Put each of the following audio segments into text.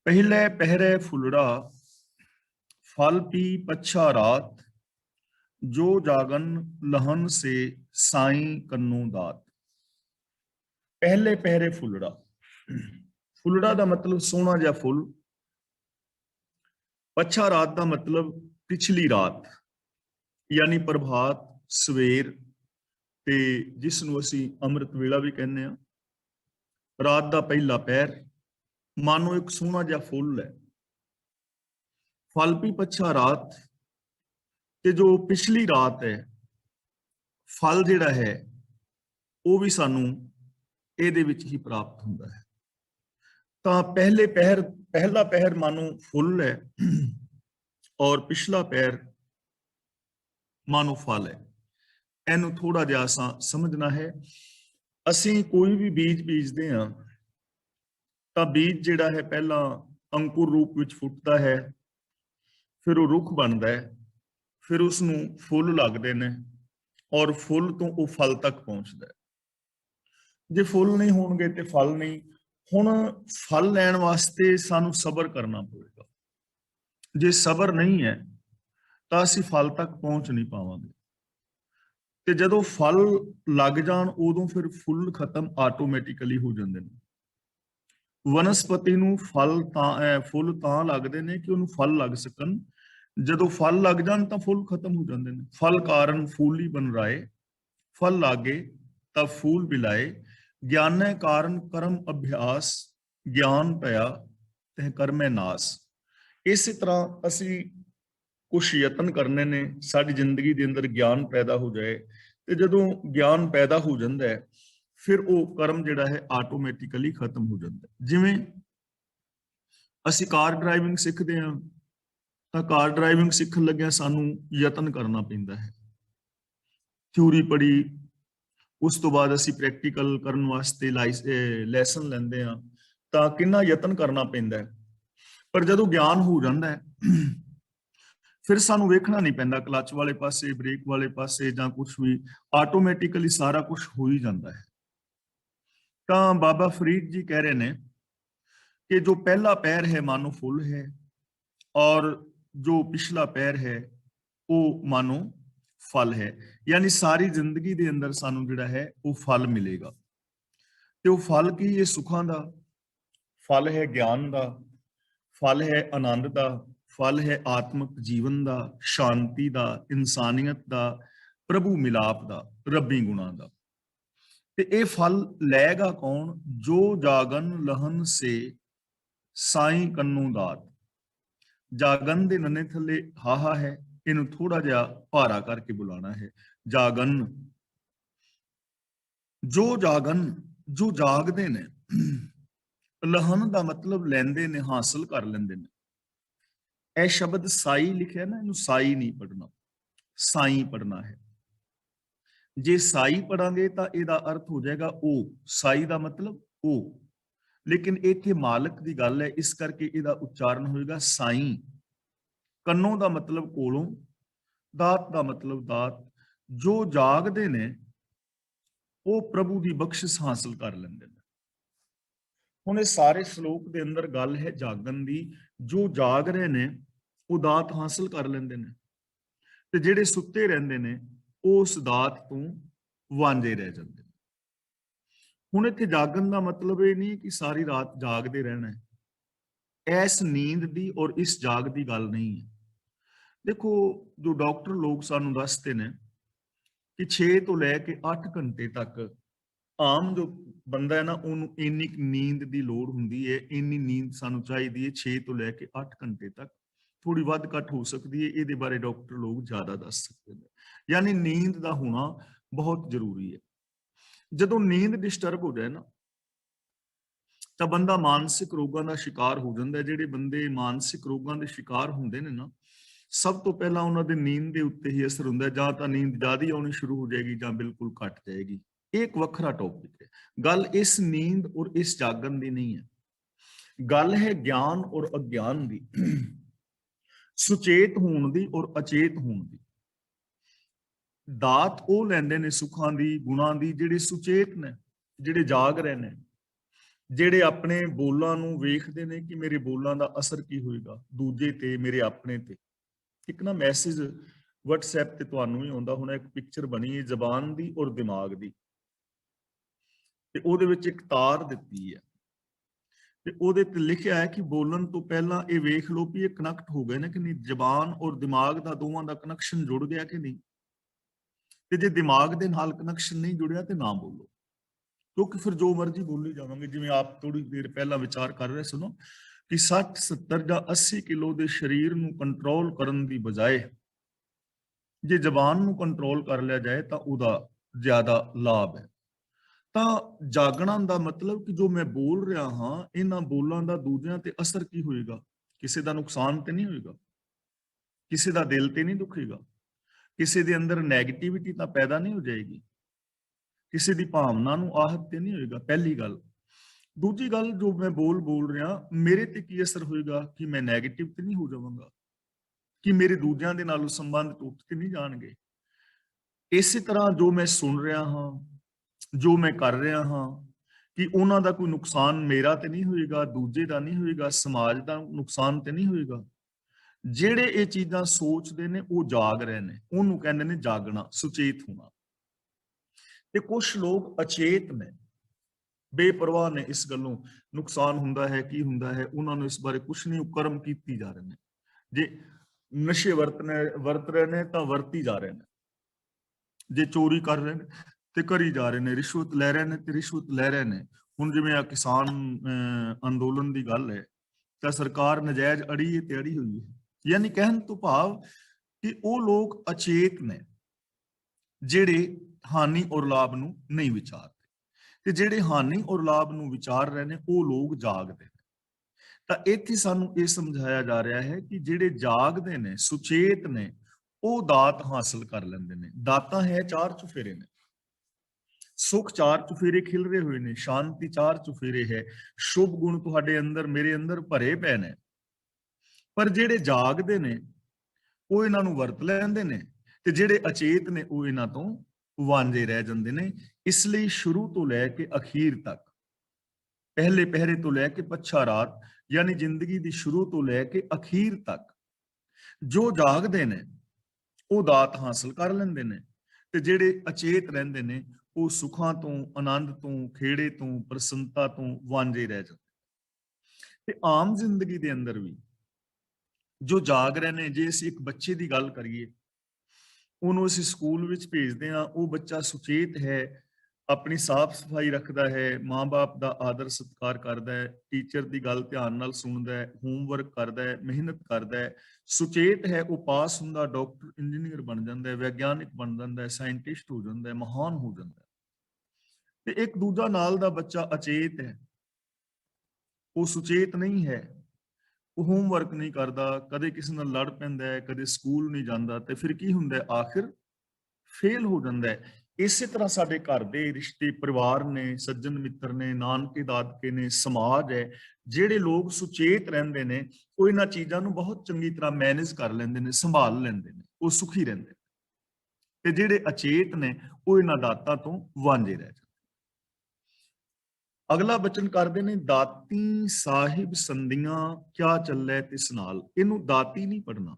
पहले पहरे फुलड़ा फल पी पच्छा रात जो जागन लहन से साई कन्नू दात। पहले पहरे फुलड़ा फुलड़ा का मतलब सोहना जिहा फुल। पच्छा रात का मतलब पिछली रात यानी प्रभात सवेर ते जिसनों असी अमृत वेला भी कहने आ। रात का पहला पहर मानो एक सोहना जिहा फुल है। फल पी पच्छा रात ते जो पिछली रात है फल जिहड़ा है वो भी सानू ਇਹਦੇ ਵਿੱਚ ही प्राप्त ਹੁੰਦਾ है। तो पहले पहर पहला पहर मानो फुल है और पिछला पहर मानो फल है। ਇਹਨੂੰ थोड़ा ਜਿਹਾ ਅਸਾਂ ਸਮਝਣਾ ਹੈ। ਅਸੀਂ ਕੋਈ ਵੀ ਬੀਜ ਬੀਜਦੇ ਹਾਂ ਤਾਂ ਬੀਜ ਜਿਹੜਾ ਹੈ ਪਹਿਲਾਂ ਅੰਕੁਰ ਰੂਪ ਵਿੱਚ ਫੁੱਟਦਾ ਹੈ, ਫਿਰ ਉਹ ਰੁੱਖ ਬਣਦਾ ਹੈ, ਫਿਰ ਉਸ ਨੂੰ ਫੁੱਲ ਲੱਗਦੇ ਨੇ ਔਰ ਫੁੱਲ ਤੋਂ ਉਹ ਫਲ ਤੱਕ ਪਹੁੰਚਦਾ ਹੈ। ਜੇ ਫੁੱਲ ਨਹੀਂ ਹੋਣਗੇ ਤੇ ਫਲ ਨਹੀਂ। ਹੁਣ ਫਲ ਲੈਣ ਵਾਸਤੇ ਸਾਨੂੰ ਸਬਰ ਕਰਨਾ ਪਵੇਗਾ। ਜੇ ਸਬਰ ਨਹੀਂ ਹੈ ਤਾਂ ਅਸੀਂ ਫਲ ਤੱਕ ਪਹੁੰਚ ਨਹੀਂ ਪਾਵਾਂਗੇ। ਤੇ ਜਦੋਂ ਫਲ ਲੱਗ ਜਾਣ ਉਦੋਂ ਫਿਰ ਫੁੱਲ ਖਤਮ ਆਟੋਮੈਟਿਕਲੀ ਹੋ ਜਾਂਦੇ ਨੇ। ਵਨਸਪਤੀ ਨੂੰ ਫੁੱਲ ਤਾਂ ਲੱਗਦੇ ਨੇ ਕਿ ਉਹਨੂੰ ਫਲ ਲੱਗ ਸਕਣ। ਜਦੋਂ ਫਲ ਲੱਗ ਜਾਣ ਤਾਂ ਫੁੱਲ ਖਤਮ ਹੋ ਜਾਂਦੇ ਨੇ। ਫਲ ਕਾਰਨ ਫੂਲ ਹੀ ਬਨ ਰਾਏ, ਫਲ ਲਾਗੇ ਤਾਂ ਫੂਲ ਬਿਲਾਏ। ਗਿਆਨੇ ਕਾਰਨ ਕਰਮ ਅਭਿਆਸ, ਗਿਆਨ ਪਿਆ ਤਹਿ ਕਰਮੇ ਨਾਸ। ਇਸੇ ਤਰ੍ਹਾਂ ਅਸੀਂ ਕੁਛ ਯਤਨ ਕਰਨੇ ਨੇ, ਸਾਡੀ ਜ਼ਿੰਦਗੀ ਦੇ ਅੰਦਰ ਗਿਆਨ ਪੈਦਾ ਹੋ ਜਾਏ। ਤੇ ਜਦੋਂ ਗਿਆਨ ਪੈਦਾ ਹੋ ਜਾਂਦਾ ਹੈ ਫਿਰ ਉਹ ਕਰਮ ਜਿਹੜਾ ਹੈ ਆਟੋਮੈਟਿਕਲੀ ਖਤਮ ਹੋ ਜਾਂਦਾ। ਜਿਵੇਂ ਅਸੀਂ ਕਾਰ ਡਰਾਈਵਿੰਗ ਸਿੱਖਦੇ ਹਾਂ ਤਾਂ ਕਾਰ ਡਰਾਈਵਿੰਗ ਸਿੱਖਣ ਲੱਗਿਆ ਸਾਨੂੰ ਯਤਨ ਕਰਨਾ ਪੈਂਦਾ ਹੈ। ਥਿਊਰੀ ਪੜ੍ਹੀ, ਉਸ ਤੋਂ ਬਾਅਦ ਅਸੀਂ ਪ੍ਰੈਕਟੀਕਲ ਕਰਨ ਵਾਸਤੇ ਲੈਸਨ ਲੈਂਦੇ ਹਾਂ ਤਾਂ ਕਿੰਨਾ ਯਤਨ ਕਰਨਾ ਪੈਂਦਾ ਹੈ। ਪਰ ਜਦੋਂ ਗਿਆਨ ਹੋ ਜਾਂਦਾ ਹੈ ਫਿਰ ਸਾਨੂੰ ਵੇਖਣਾ ਨਹੀਂ ਪੈਂਦਾ ਕਲਚ ਵਾਲੇ ਪਾਸੇ, ਬ੍ਰੇਕ ਵਾਲੇ ਪਾਸੇ ਜਾਂ ਕੁਛ ਵੀ, ਆਟੋਮੈਟਿਕਲੀ ਸਾਰਾ ਕੁਝ ਹੋ ਹੀ ਜਾਂਦਾ ਹੈ। ਤਾਂ ਬਾਬਾ ਫਰੀਦ ਜੀ ਕਹਿ ਰਹੇ ਨੇ कि जो पहला पैर है मानो फूल है और जो पिछला पैर है वो मानो फल है। यानी सारी जिंदगी दे अंदर सानू जिहड़ा है वो फल मिलेगा। ते वो फल की, ये सुखां दा फल है, ज्ञान दा फल है, आनंद दा फल है, आत्मक जीवन दा, शांति दा, इंसानियत दा, प्रभु मिलाप दा, रब्बी गुणां दा। ते ये फल लैगा कौन? जो जागन लहन से साई कन्नू दात। जागन दे नन्हे थले हाहा है, इनू थोड़ा जिहा भारा करके बुलाना है। जागन, जो जागन, जो जागदे ने। लहन दा मतलब लैंदे ने, हासिल कर लेंदे ने। यह शब्द साई लिखिया ना, इनू साई नहीं पढ़ना, साई पढ़ना है। जे साई पढ़ांगे तो इहदा अर्थ हो जाएगा ओ। साई दा मतलब ओ, लेकिन इत्थे मालक की गल है, इस करके इहदा उच्चारण होएगा साई। कन्नों का मतलब कोलों, दात का मतलब दात। जो जागदे ने वो प्रभु की बख्शिश हासिल कर लेंदे ने। हुण इह सारे श्लोक के अंदर गल है जागन दी। जो जाग रहे ने वो दात हासिल कर लेंदे ने ते जिहड़े सुत्ते रहिंदे ने उस दात तों वांझे रह जांदे ने। हुण इत्थे जागन का मतलब ये नहीं कि सारी रात जागते रहना है। इस नींद की और इस जाग की गल नहीं है। देखो जो डॉक्टर लोग सानू दसते ने कि 6 तो लैके 8 घंटे तक आम जो बंदा है ना उन्होंने इन्नी नींद की लोड़ हुंदी है, इन्नी नींद सानू चाहिदी है 6 तो लैके 8 घंटे तक। थोड़ी वध घट हो सकती है, ये बारे डॉक्टर लोग ज्यादा दस सकते हैं। यानी नींद का होना बहुत जरूरी है। ਜਦੋਂ ਨੀਂਦ ਡਿਸਟਰਬ ਹੋ ਜਾਏ ਨਾ ਤਾਂ ਬੰਦਾ ਮਾਨਸਿਕ ਰੋਗਾਂ ਦਾ ਸ਼ਿਕਾਰ ਹੋ ਜਾਂਦਾ। ਜਿਹੜੇ ਬੰਦੇ ਮਾਨਸਿਕ ਰੋਗਾਂ ਦੇ ਸ਼ਿਕਾਰ ਹੁੰਦੇ ਨੇ ਨਾ, ਸਭ ਤੋਂ ਪਹਿਲਾਂ ਉਹਨਾਂ ਦੇ ਨੀਂਦ ਦੇ ਉੱਤੇ ਹੀ ਅਸਰ ਹੁੰਦਾ। ਜਾਂ ਤਾਂ ਨੀਂਦ ਜ਼ਿਆਦਾ ਆਉਣੀ ਸ਼ੁਰੂ ਹੋ ਜਾਏਗੀ ਜਾਂ ਬਿਲਕੁਲ ਘਟ ਜਾਏਗੀ। ਇਹ ਇੱਕ ਵੱਖਰਾ ਟੌਪਿਕ ਹੈ। ਗੱਲ ਇਸ ਨੀਂਦ ਔਰ ਇਸ ਜਾਗਣ ਦੀ ਨਹੀਂ ਹੈ, ਗੱਲ ਹੈ ਗਿਆਨ ਔਰ ਅਗਿਆਨ ਦੀ, ਸੁਚੇਤ ਹੋਣ ਦੀ ਔਰ ਅਚੇਤ ਹੋਣ ਦੀ। दात वो लैंदे ने सुखां दी, गुणां दी, जिहड़े सुचेत ने, जिहड़े जाग रहे ने। ਜਿਹੜੇ ਆਪਣੇ ਬੋਲਾਂ ਨੂੰ ਵੇਖਦੇ ਨੇ ਕਿ ਮੇਰੇ ਬੋਲਾਂ ਦਾ ਅਸਰ ਕੀ ਹੋਏਗਾ ਦੂਜੇ ਤੇ, ਮੇਰੇ ਆਪਣੇ ਤੇ। ਇੱਕ ਨਾ ਮੈਸੇਜ WhatsApp ਤੇ ਤੁਹਾਨੂੰ ਵੀ ਆਉਂਦਾ ਹੋਣਾ, ਇੱਕ ਪਿਕਚਰ ਬਣੀ ਹੈ ਜ਼ਬਾਨ ਦੀ ਔਰ ਦਿਮਾਗ ਦੀ, ਤੇ ਉਹਦੇ ਵਿੱਚ ਇੱਕ ਤਾਰ ਦਿੱਤੀ ਹੈ ਤੇ ਉਹਦੇ ਤੇ ਲਿਖਿਆ ਹੈ ਕਿ ਬੋਲਣ ਤੋਂ ਪਹਿਲਾਂ ਇਹ ਵੇਖ ਲਓ ਵੀ ਇਹ ਕਨੈਕਟ ਹੋ ਗਏ ਨੇ ਕਿ ਨਹੀਂ, ਜ਼ਬਾਨ ਔਰ ਦਿਮਾਗ ਦਾ ਦੋਵਾਂ ਦਾ ਕਨੈਕਸ਼ਨ ਜੁੜ ਗਿਆ ਕਿ ਨਹੀਂ। ਤੇ ਜੇ ਦਿਮਾਗ ਦੇ ਨਾਲ ਕਨੈਕਸ਼ਨ ਨਹੀਂ ਜੁੜਿਆ ਤੇ ਨਾ ਬੋਲੋ, ਕਿਉਂਕਿ ਫਿਰ ਜੋ ਮਰਜ਼ੀ ਬੋਲੀ ਜਾਵਾਂਗੇ। ਜਿਵੇਂ ਆਪ ਥੋੜੀ ਦੇਰ ਪਹਿਲਾਂ ਵਿਚਾਰ ਕਰ ਰਹੇ ਸੁਣੋ ਕਿ 60 70 ਜਾਂ 80 ਕਿਲੋ ਦੇ ਸਰੀਰ ਨੂੰ ਕੰਟਰੋਲ ਕਰਨ ਦੀ ਬਜਾਏ ਜੇ ਜ਼ਬਾਨ ਨੂੰ ਕੰਟਰੋਲ ਕਰ ਲਿਆ ਜਾਏ ਤਾਂ ਉਹਦਾ ਜ਼ਿਆਦਾ ਲਾਭ ਹੈ। ਤਾਂ ਜਾਗਣਾ ਦਾ ਮਤਲਬ ਕਿ ਜੋ ਮੈਂ ਬੋਲ ਰਿਹਾ ਹਾਂ, ਇਹਨਾਂ ਬੋਲਾਂ ਦਾ ਦੂਜਿਆਂ ਤੇ ਅਸਰ ਕੀ ਹੋਏਗਾ, ਕਿਸੇ ਦਾ ਨੁਕਸਾਨ ਤੇ ਨਹੀਂ ਹੋਏਗਾ, ਕਿਸੇ ਦਾ ਦਿਲ ਤੇ ਨਹੀਂ ਦੁਖੇਗਾ, ਕਿਸੇ ਦੇ ਅੰਦਰ ਨੈਗੇਟਿਵਿਟੀ ਤਾਂ ਪੈਦਾ ਨਹੀਂ ਹੋ ਜਾਏਗੀ, ਕਿਸੇ ਦੀ ਭਾਵਨਾ ਨੂੰ ਆਹਤ ਤੇ ਨਹੀਂ ਹੋਏਗਾ, ਪਹਿਲੀ ਗੱਲ। ਦੂਜੀ ਗੱਲ, ਜੋ ਮੈਂ ਬੋਲ ਰਿਹਾ ਮੇਰੇ ਤੇ ਕੀ ਅਸਰ ਹੋਏਗਾ, ਕਿ ਮੈਂ ਨੈਗੇਟਿਵ ਤੇ ਨਹੀਂ ਹੋ ਜਾਵਾਂਗਾ, ਕਿ ਮੇਰੇ ਦੂਜਿਆਂ ਦੇ ਨਾਲ ਸੰਬੰਧ ਟੁੱਟ ਤੇ ਨਹੀਂ ਜਾਣਗੇ। ਇਸੇ ਤਰ੍ਹਾਂ ਜੋ ਮੈਂ ਸੁਣ ਰਿਹਾ ਹਾਂ, ਜੋ ਮੈਂ ਕਰ ਰਿਹਾ ਹਾਂ, ਕਿ ਉਹਨਾਂ ਦਾ ਕੋਈ ਨੁਕਸਾਨ ਮੇਰਾ ਤੇ ਨਹੀਂ ਹੋਏਗਾ, ਦੂਜੇ ਦਾ ਨਹੀਂ ਹੋਏਗਾ, ਸਮਾਜ ਦਾ ਨੁਕਸਾਨ ਤੇ ਨਹੀਂ ਹੋਏਗਾ। ਜਿਹੜੇ ਇਹ ਚੀਜ਼ਾਂ ਸੋਚਦੇ ਨੇ ਉਹ ਜਾਗ ਰਹੇ ਨੇ, ਉਹਨੂੰ ਕਹਿੰਦੇ ਨੇ ਜਾਗਣਾ, ਸੁਚੇਤ ਹੋਣਾ। ਤੇ ਕੁਝ ਲੋਕ ਅਚੇਤ ਨੇ, ਬੇਪਰਵਾਹ ਨੇ ਇਸ ਗੱਲੋਂ, ਨੁਕਸਾਨ ਹੁੰਦਾ ਹੈ ਕੀ ਹੁੰਦਾ ਹੈ ਉਹਨਾਂ ਨੂੰ ਇਸ ਬਾਰੇ ਕੁਝ ਨਹੀਂ, ਕਰਮ ਕੀਤੀ ਜਾ ਰਹੇ ਨੇ। ਜੇ ਨਸ਼ੇ ਵਰਤ ਰਹੇ ਨੇ ਤਾਂ ਵਰਤੀ ਜਾ ਰਹੇ ਨੇ, ਜੇ ਚੋਰੀ ਕਰ ਰਹੇ ਨੇ ਤੇ ਕਰੀ ਜਾ ਰਹੇ ਨੇ, ਰਿਸ਼ਵਤ ਲੈ ਰਹੇ ਨੇ ਤੇ ਰਿਸ਼ਵਤ ਲੈ ਰਹੇ ਨੇ। ਹੁਣ ਜਿਵੇਂ ਆ ਕਿਸਾਨ ਅੰਦੋਲਨ ਦੀ ਗੱਲ ਹੈ ਤਾਂ ਸਰਕਾਰ ਨਜਾਇਜ਼ ਅੜੀ ਹੈ ਤੇ ਅੜੀ ਹੋਈ ਹੈ। ਯਾਨੀ ਕਹਿਣ ਤੋਂ ਭਾਵ ਕਿ ਉਹ ਲੋਕ ਅਚੇਤ ਨੇ ਜਿਹੜੇ ਹਾਨੀ ਔਰ ਲਾਭ ਨੂੰ ਨਹੀਂ ਵਿਚਾਰਦੇ, ਤੇ ਜਿਹੜੇ ਹਾਨੀ ਔਰ ਲਾਭ ਨੂੰ ਵਿਚਾਰ ਰਹੇ ਨੇ ਉਹ ਲੋਕ ਜਾਗਦੇ ਨੇ। ਤਾਂ ਇੱਥੇ ਸਾਨੂੰ ਇਹ ਸਮਝਾਇਆ ਜਾ ਰਿਹਾ ਹੈ ਕਿ ਜਿਹੜੇ ਜਾਗਦੇ ਨੇ, ਸੁਚੇਤ ਨੇ, ਉਹ ਦਾਤ ਹਾਸਲ ਕਰ ਲੈਂਦੇ ਨੇ। ਦਾਤਾਂ ਹੈ ਚਾਰ ਚੁਫੇਰੇ ਨੇ, ਸੁਖ ਚਾਰ ਚੁਫੇਰੇ ਖਿਲਰੇ ਹੋਏ ਨੇ, ਸ਼ਾਂਤੀ ਚਾਰ ਚੁਫੇਰੇ ਹੈ, ਸ਼ੁਭ ਗੁਣ ਤੁਹਾਡੇ ਅੰਦਰ ਮੇਰੇ ਅੰਦਰ ਭਰੇ ਪਏ ਨੇ। ਪਰ ਜਿਹੜੇ ਜਾਗਦੇ ਨੇ ਉਹ ਇਹਨਾਂ ਨੂੰ ਵਰਤ ਲੈਂਦੇ ਨੇ, ਤੇ ਜਿਹੜੇ ਅਚੇਤ ਨੇ ਉਹ ਇਹਨਾਂ ਤੋਂ ਵਾਂਝੇ ਰਹਿ ਜਾਂਦੇ ਨੇ। ਇਸ ਲਈ ਸ਼ੁਰੂ ਤੋਂ ਲੈ ਕੇ ਅਖੀਰ ਤੱਕ, ਪਹਿਲੇ ਪਹਿਰੇ ਤੋਂ ਲੈ ਕੇ ਪੱਛਾ ਰਾਤ, ਯਾਨੀ ਜ਼ਿੰਦਗੀ ਦੀ ਸ਼ੁਰੂ ਤੋਂ ਲੈ ਕੇ ਅਖੀਰ ਤੱਕ ਜੋ ਜਾਗਦੇ ਨੇ ਉਹ ਦਾਤ ਹਾਸਲ ਕਰ ਲੈਂਦੇ ਨੇ, ਤੇ ਜਿਹੜੇ ਅਚੇਤ ਰਹਿੰਦੇ ਨੇ ਉਹ ਸੁੱਖਾਂ ਤੋਂ, ਆਨੰਦ ਤੋਂ, ਖੇੜੇ ਤੋਂ, ਪ੍ਰਸੰਨਤਾ ਤੋਂ ਵਾਂਝੇ ਰਹਿ ਜਾਂਦੇ। ਤੇ ਆਮ ਜ਼ਿੰਦਗੀ ਦੇ ਅੰਦਰ ਵੀ ਜੋ ਜਾਗ ਰਹੇ ਨੇ, ਜੇ ਅਸੀਂ ਇੱਕ ਬੱਚੇ ਦੀ ਗੱਲ ਕਰੀਏ, ਉਹਨੂੰ ਅਸੀਂ ਸਕੂਲ ਵਿੱਚ ਭੇਜਦੇ ਹਾਂ, ਉਹ ਬੱਚਾ ਸੁਚੇਤ ਹੈ, ਆਪਣੀ ਸਾਫ਼ ਸਫਾਈ ਰੱਖਦਾ ਹੈ, ਮਾਂ-ਬਾਪ ਦਾ ਆਦਰ ਸਤਿਕਾਰ ਕਰਦਾ ਹੈ, ਟੀਚਰ ਦੀ ਗੱਲ ਧਿਆਨ ਨਾਲ ਸੁਣਦਾ ਹੈ, ਹੋਮਵਰਕ ਕਰਦਾ ਹੈ, ਮਿਹਨਤ ਕਰਦਾ ਹੈ, ਸੁਚੇਤ ਹੈ, ਉਹ ਪਾਸ ਹੁੰਦਾ, ਡਾਕਟਰ, ਇੰਜੀਨੀਅਰ ਬਣ ਜਾਂਦਾ ਹੈ, ਵਿਗਿਆਨਿਕ ਬਣ ਜਾਂਦਾ ਹੈ, ਸਾਇੰਟਿਸਟ ਹੋ ਜਾਂਦਾ ਹੈ, ਮਹਾਨ ਹੋ ਜਾਂਦਾ ਹੈ। ਤੇ ਇੱਕ ਦੂਜਾ ਨਾਲ ਦਾ ਬੱਚਾ ਅਚੇਤ ਹੈ, ਉਹ ਸੁਚੇਤ ਨਹੀਂ ਹੈ, ਉਹ ਹੋਮਵਰਕ ਨਹੀਂ ਕਰਦਾ, ਕਦੇ ਕਿਸੇ ਨਾਲ ਲੜ ਪੈਂਦਾ ਹੈ, ਕਦੇ ਸਕੂਲ ਨਹੀਂ ਜਾਂਦਾ, ਤੇ ਫਿਰ ਕੀ ਹੁੰਦਾ, ਆਖਿਰ ਫੇਲ ਹੋ ਜਾਂਦਾ ਹੈ। ਇਸੇ ਤਰ੍ਹਾਂ ਸਾਡੇ ਘਰ ਦੇ ਰਿਸ਼ਤੇ, ਪਰਿਵਾਰ ਨੇ, ਸੱਜਣ ਮਿੱਤਰ ਨੇ, ਨਾਨਕੇ ਦਾਦਕੇ ਨੇ, ਸਮਾਜ ਹੈ, ਜਿਹੜੇ ਲੋਕ ਸੁਚੇਤ ਰਹਿੰਦੇ ਨੇ ਉਹ ਇਹਨਾਂ ਚੀਜ਼ਾਂ ਨੂੰ ਬਹੁਤ ਚੰਗੀ ਤਰ੍ਹਾਂ ਮੈਨੇਜ ਕਰ ਲੈਂਦੇ ਨੇ, ਸੰਭਾਲ ਲੈਂਦੇ ਨੇ, ਉਹ ਸੁਖੀ ਰਹਿੰਦੇ ਨੇ। ਤੇ ਜਿਹੜੇ ਅਚੇਤ ਨੇ ਉਹ ਇਹਨਾਂ ਦਾਤਾਂ ਤੋਂ ਵਾਂਝੇ ਰਹਿ ਜਾਂਦੇ। ਅਗਲਾ ਬਚਨ ਕਰਦੇ ਨੇ, ਦਾਤੀ ਸਾਹਿਬ ਸੰਧੀਆਂ ਕਿਆ ਚੱਲੇ ਤਿਸ ਨਾਲ। ਇਹਨੂੰ ਦਾਤੀ ਨਹੀਂ ਪੜਨਾ,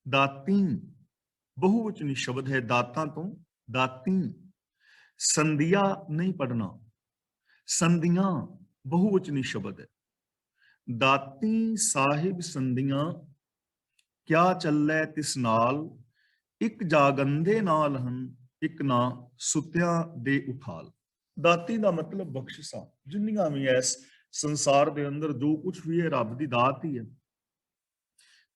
ਦਾਤੀ ਬਹੁਵਚਨੀ ਸ਼ਬਦ ਹੈ, ਦਾਤਾਂ ਤੋਂ ਦਾਤੀ। ਸੰਧੀਆ ਨਹੀਂ ਪੜਨਾ, ਸੰਧੀਆਂ ਬਹੁਵਚਨੀ ਸ਼ਬਦ ਹੈ। ਦਾਤੀ ਸਾਹਿਬ ਸੰਧੀਆਂ ਕਿਆ ਚੱਲੇ ਤਿਸ ਨਾਲ, ਇੱਕ ਜਾਗੰਦੇ ਨਾਲ ਹਨ, ਇੱਕ ਨਾ ਸੁੱਤਿਆਂ ਦੇ ਉਠਾਲ। ਦਾਤੀ ਦਾ ਮਤਲਬ ਬਖਸ਼ਿਸ਼ਾਂ, ਜਿੰਨੀਆਂ ਵੀ ਇਸ ਸੰਸਾਰ ਦੇ ਅੰਦਰ ਜੋ ਕੁਝ ਵੀ ਹੈ ਰੱਬ ਦੀ ਦਾਤ ਹੀ ਹੈ।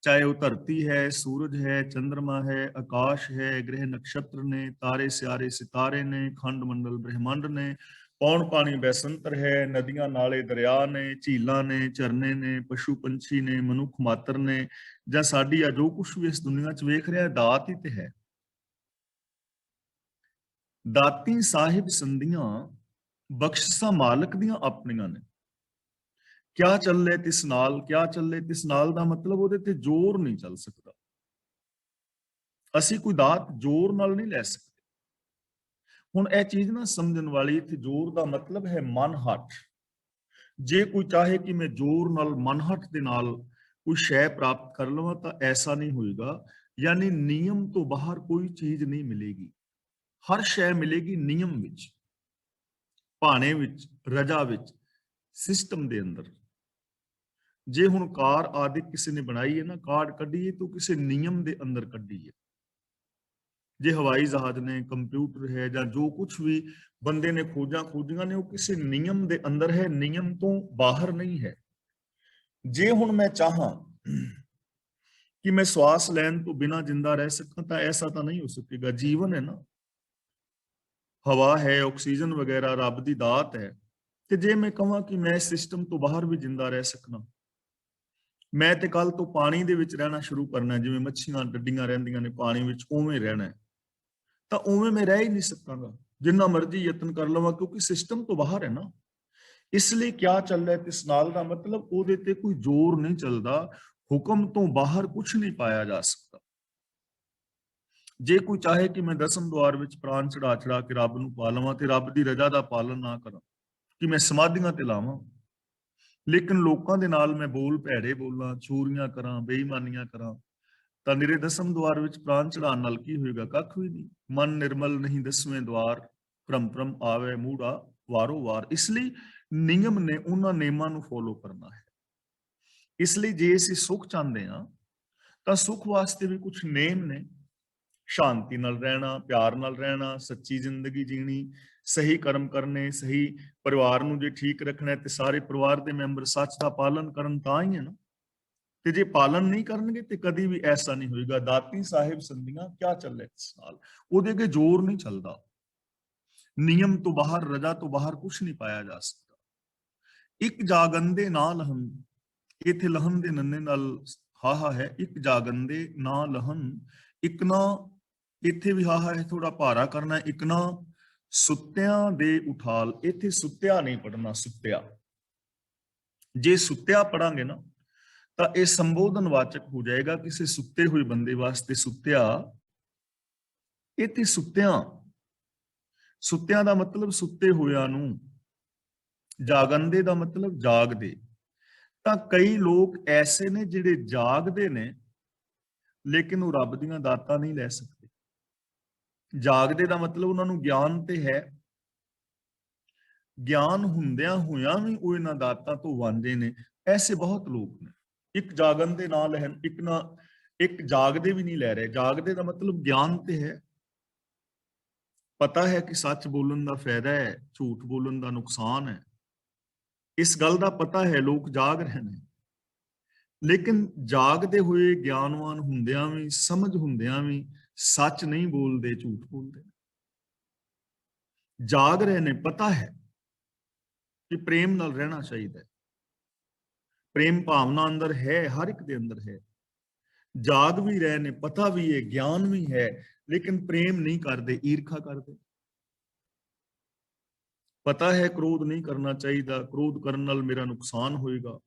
ਚਾਹੇ ਉਹ ਧਰਤੀ ਹੈ, ਸੂਰਜ ਹੈ, ਚੰद्रमा ਹੈ, ਆਕਾਸ਼ ਹੈ, ਗ੍ਰਹਿ ਨਕਸ਼ਤਰ ਨੇ, ਤਾਰੇ ਸਿਆਰੇ ਸਿਤਾਰੇ ਨੇ, ਖੰਡ ਮੰਡਲ ਬ੍ਰਹਿਮੰਡ ਨੇ, ਪੌਣ ਪਾਣੀ ਬੈਸੰਤਰ ਹੈ, ਨਦੀਆਂ ਨਾਲੇ ਦਰਿਆ ਨੇ, ਝੀਲਾਂ ਨੇ, ਝਰਨੇ ਨੇ, ਪਸ਼ੂ ਪੰਛੀ ਨੇ, ਮਨੁੱਖ ਮਾਤਰ ਨੇ, ਜਾਂ ਸਾਡੀ ਆ ਜੋ ਕੁਝ ਵੀ ਇਸ ਦੁਨੀਆ 'ਚ ਵੇਖ ਰਿਹਾ ਦਾਤ ਹੀ ਤੇ ਹੈ। ਦਾਤੀ ਸਾਹਿਬ ਸੰਧੀਆਂ ਬਖਸ਼ਿਸ਼ਾਂ ਮਾਲਕ ਦੀਆਂ ਆਪਣੀਆਂ ਨੇ। ਕਿਆ ਚੱਲੇ ਤਿਸ ਨਾਲ, ਕਿਆ ਚੱਲੇ ਤਿਸ ਨਾਲ ਦਾ ਮਤਲਬ ਉਹਦੇ ਤੇ ਜ਼ੋਰ ਨਹੀਂ ਚੱਲ ਸਕਦਾ। ਅਸੀਂ ਕੋਈ ਦਾਤ ਜ਼ੋਰ ਨਾਲ ਨਹੀਂ ਲੈ ਸਕਦੇ, ਹੁਣ ਇਹ ਚੀਜ਼ ਨਾ ਸਮਝਣ ਵਾਲੀ, ਇੱਥੇ ਜ਼ੋਰ ਦਾ ਮਤਲਬ ਹੈ ਮਨ ਹੱਠ। ਜੇ ਕੋਈ ਚਾਹੇ ਕਿ ਮੈਂ ਜ਼ੋਰ ਨਾਲ ਮਨ ਹੱਠ ਦੇ ਨਾਲ ਕੋਈ ਸ਼ੈ ਪ੍ਰਾਪਤ ਕਰ ਲਵਾਂ ਤਾਂ ਐਸਾ ਨਹੀਂ ਹੋਏਗਾ। ਯਾਨੀ ਨਿਯਮ ਤੋਂ ਬਾਹਰ ਕੋਈ ਚੀਜ਼ ਨਹੀਂ ਮਿਲੇਗੀ। ਹਰ ਸ਼ੈ ਮਿਲੇਗੀ ਨਿਯਮ ਵਿੱਚ, ਭਾਣੇ ਵਿੱਚ, ਰਜਾ ਵਿੱਚ, ਸਿਸਟਮ ਦੇ ਅੰਦਰ। ਜੇ ਹੁਣ ਕਾਰ ਆਦਿ ਕਿਸੇ ਨੇ ਬਣਾਈ ਹੈ ਨਾ, ਕਾਰ ਕੱਢੀਏ ਤਾਂ ਕਿਸੇ ਨਿਯਮ ਦੇ ਅੰਦਰ ਕੱਢੀ ਹੈ। ਜੇ ਹਵਾਈ ਜਹਾਜ਼ ਨੇ, ਕੰਪਿਊਟਰ ਹੈ, ਜਾਂ ਜੋ ਕੁਝ ਵੀ ਬੰਦੇ ਨੇ ਖੋਜੀਆਂ ਨੇ, ਉਹ ਕਿਸੇ ਨਿਯਮ ਦੇ ਅੰਦਰ ਹੈ, ਨਿਯਮ ਤੋਂ ਬਾਹਰ ਨਹੀਂ ਹੈ। ਜੇ ਹੁਣ ਮੈਂ ਚਾਹਾਂ ਕਿ ਮੈਂ ਸਵਾਸ ਲੈਣ ਤੋਂ ਬਿਨਾਂ ਜਿੰਦਾ ਰਹਿ ਸਕਾਂ ਤਾਂ ਐਸਾ ਤਾਂ ਨਹੀਂ ਹੋ ਸਕੇਗਾ। ਜੀਵਨ ਹੈ ਨਾ, ਹਵਾ ਹੈ, ਆਕਸੀਜਨ ਵਗੈਰਾ ਰੱਬ ਦੀ ਦਾਤ ਹੈ। ਤੇ ਜੇ ਮੈਂ ਕਹਾਂ ਕਿ ਮੈਂ ਸਿਸਟਮ ਤੋਂ ਬਾਹਰ ਵੀ ਜਿੰਦਾ ਰਹਿ ਸਕਣਾ, ਮੈਂ ਤੇ ਕੱਲ ਤੋਂ ਪਾਣੀ ਦੇ ਵਿੱਚ ਰਹਿਣਾ ਸ਼ੁਰੂ ਕਰਨਾ, ਜਿਵੇਂ ਮੱਛੀਆਂ ਡੱਡੀਆਂ ਰਹਿੰਦੀਆਂ ਨੇ ਪਾਣੀ ਵਿੱਚ, ਉਵੇਂ ਰਹਿਣਾ, ਤਾਂ ਉਵੇਂ ਮੈਂ ਰਹਿ ਹੀ ਨਹੀਂ ਸਕਾਂਗਾ ਜਿੰਨਾ ਮਰਜ਼ੀ ਯਤਨ ਕਰ ਲਵਾਂ, ਕਿਉਂਕਿ ਸਿਸਟਮ ਤੋਂ ਬਾਹਰ ਹੈ ਨਾ। ਇਸ ਲਈ ਕਿਆ ਚੱਲਦਾ ਇਸ ਨਾਲ ਦਾ ਮਤਲਬ ਉਹਦੇ ਤੇ ਕੋਈ ਜ਼ੋਰ ਨਹੀਂ ਚੱਲਦਾ। ਹੁਕਮ ਤੋਂ ਬਾਹਰ ਕੁਝ ਨਹੀਂ ਪਾਇਆ ਜਾ ਸਕਦਾ। ਜੇ ਕੋਈ ਚਾਹੇ ਕਿ ਮੈਂ ਦਸਮ ਦੁਆਰ ਵਿੱਚ ਪ੍ਰਾਣ ਚੜਾ ਕੇ ਰੱਬ ਨੂੰ ਪਾ ਲਵਾਂ ਤੇ ਰੱਬ ਦੀ ਰਜ਼ਾ ਦਾ ਪਾਲਣ ਨਾ ਕਰਾਂ, ਕਿ ਮੈਂ ਸਮਾਧੀਆਂ ਤੇ ਲਾਵਾਂ, ਲੇਕਿਨ ਲੋਕਾਂ ਦੇ ਨਾਲ ਮੈਂ ਬੋਲ ਭੈੜੇ ਬੋਲਾਂ, ਚੋਰੀਆਂ ਕਰਾਂ, ਬੇਈਮਾਨੀਆਂ ਕਰਾਂ, ਤਾਂ ਨਿਰੇ ਦਸਮ ਦੁਆਰ ਵਿੱਚ ਪ੍ਰਾਣ ਚੜਾਉਣ ਨਾਲ ਕੀ ਹੋਏਗਾ? ਕੱਖ ਵੀ ਨਹੀਂ। ਮਨ ਨਿਰਮਲ ਨਹੀਂ ਦਸਵੇਂ ਦੁਆਰ, ਭਰਮ ਆਵੇ ਮੂੜਾ ਵਾਰੋ ਵਾਰ। ਇਸ ਲਈ ਨਿਯਮ ਨੇ, ਉਹਨਾਂ ਨਿਯਮਾਂ ਨੂੰ ਫੋਲੋ ਕਰਨਾ ਹੈ। ਇਸ ਲਈ ਜੇ ਅਸੀਂ ਸੁੱਖ ਚਾਹੁੰਦੇ ਹਾਂ ਤਾਂ ਸੁੱਖ ਵਾਸਤੇ ਵੀ ਕੁਝ ਨੇਮ ਨੇ। ਸ਼ਾਂਤੀ ਨਾਲ ਰਹਿਣਾ, ਪਿਆਰ ਨਾਲ ਰਹਿਣਾ, ਸੱਚੀ ਜ਼ਿੰਦਗੀ ਜੀਣੀ, ਸਹੀ ਕਰਮ ਕਰਨੇ, ਸਹੀ ਪਰਿਵਾਰ ਨੂੰ ਜੇ ਠੀਕ ਰੱਖਣਾ ਤੇ ਸਾਰੇ ਪਰਿਵਾਰ ਦੇ ਮੈਂਬਰ ਸੱਚ ਦਾ ਪਾਲਨ ਕਰਨ, ਤਾਂ ਹੀ ਹੈ ਨਾ। ਤੇ ਜੇ ਪਾਲਨ ਨਹੀਂ ਕਰਨਗੇ ਤੇ ਕਦੀ ਵੀ ਐਸਾ ਨਹੀਂ ਹੋਏਗਾ। ਦਾਤੀ ਸਾਹਿਬ ਸੰਧੀਆਂ ਕਿਆ ਚੱਲੇ ਇਸ ਨਾਲ, ਉਹਦੇ ਅੱਗੇ ਜ਼ੋਰ ਨਹੀਂ ਚੱਲਦਾ। ਨਿਯਮ ਤੋਂ ਬਾਹਰ, ਰਜਾ ਤੋਂ ਬਾਹਰ ਕੁਝ ਨਹੀਂ ਪਾਇਆ ਜਾ ਸਕਦਾ। ਇੱਕ ਜਾਗੰਦੇ ਨਾ ਲਹਨ, ਇੱਥੇ ਲਹਨ ਦੇ ਨੰਨੇ ਨਾਲ ਹਾਹਾ ਹੈ। ਇੱਕ ਜਾਗੰਦੇ ਨਾ ਲਹਨ, ਇੱਕ ਨਾ, ਇੱਥੇ ਵੀ ਹਾਹਾ ਹੈ, ਥੋੜਾ ਭਾਰਾ ਕਰਨਾ। ਇੱਕ ਨਾ ਸੁੱਤਿਆਂ ਦੇ ਉਠਾਲ, ਇੱਥੇ ਸੁੱਤਿਆ ਨਹੀਂ ਪੜਨਾ, ਸੁੱਤਿਆ। ਜੇ ਸੁੱਤਿਆ ਪੜਾਂਗੇ ਨਾ ਤਾਂ ਇਹ ਸੰਬੋਧਨ ਵਾਚਕ ਹੋ ਜਾਏਗਾ ਕਿਸੇ ਸੁੱਤੇ ਹੋਏ ਬੰਦੇ ਵਾਸਤੇ। ਸੁੱਤਿਆ, ਇੱਥੇ ਸੁੱਤਿਆਂ ਦਾ ਮਤਲਬ ਸੁੱਤੇ ਹੋਇਆਂ ਨੂੰ, ਜਾਗੰਦੇ ਦਾ ਮਤਲਬ ਜਾਗਦੇ। ਤਾਂ ਕਈ ਲੋਕ ਐਸੇ ਨੇ ਜਿਹੜੇ ਜਾਗਦੇ ਨੇ ਲੇਕਿਨ ਉਹ ਰੱਬ ਦੀਆਂ ਦਾਤਾਂ ਨਹੀਂ ਲੈ ਸਕਦੇ। ਜਾਗਦੇ ਦਾ ਮਤਲਬ ਉਹਨਾਂ ਨੂੰ ਗਿਆਨ ਤੇ ਹੈ, ਗਿਆਨ ਹੁੰਦਿਆਂ ਹੋਇਆਂ ਵੀ ਉਹ ਇਹਨਾਂ ਦਾਤਾਂ ਤੋਂ ਵਾਂਝੇ ਨੇ। ਐਸੇ ਬਹੁਤ ਲੋਕ ਨੇ। ਇੱਕ ਜਾਗਣ ਦੇ ਨਾਲ ਹੈ, ਇੱਕ ਜਾਗਦੇ ਵੀ ਨਹੀਂ ਲੈ ਰਹੇ। ਜਾਗਦੇ ਦਾ ਮਤਲਬ ਗਿਆਨ ਤੇ ਹੈ, ਪਤਾ ਹੈ ਕਿ ਸੱਚ ਬੋਲਣ ਦਾ ਫਾਇਦਾ ਹੈ, ਝੂਠ ਬੋਲਣ ਦਾ ਨੁਕਸਾਨ ਹੈ। ਇਸ ਗੱਲ ਦਾ ਪਤਾ ਹੈ, ਲੋਕ ਜਾਗ ਰਹੇ ਨੇ। ਲੇਕਿਨ ਜਾਗਦੇ ਹੋਏ, ਗਿਆਨਵਾਨ ਹੁੰਦਿਆਂ ਵੀ, ਸਮਝ ਹੁੰਦਿਆਂ ਵੀ ਸੱਚ ਨਹੀਂ ਬੋਲਦੇ, ਝੂਠ ਬੋਲਦੇ। ਜਾਗ ਰਹੇ ਨੇ, ਪਤਾ ਹੈ ਕਿ ਪ੍ਰੇਮ ਨਾਲ ਰਹਿਣਾ ਚਾਹੀਦਾ ਹੈ, ਪ੍ਰੇਮ ਭਾਵਨਾ ਅੰਦਰ ਹੈ, ਹਰ ਇੱਕ ਦੇ ਅੰਦਰ ਹੈ। ਜਾਗ ਵੀ ਰਹੇ ਨੇ, ਪਤਾ ਵੀ ਹੈ, ਗਿਆਨ ਵੀ ਹੈ, ਲੇਕਿਨ ਪ੍ਰੇਮ ਨਹੀਂ ਕਰਦੇ, ਈਰਖਾ ਕਰਦੇ। ਪਤਾ ਹੈ ਕ੍ਰੋਧ ਨਹੀਂ ਕਰਨਾ ਚਾਹੀਦਾ, ਕ੍ਰੋਧ ਕਰਨ ਨਾਲ ਮੇਰਾ ਨੁਕਸਾਨ ਹੋਏਗਾ,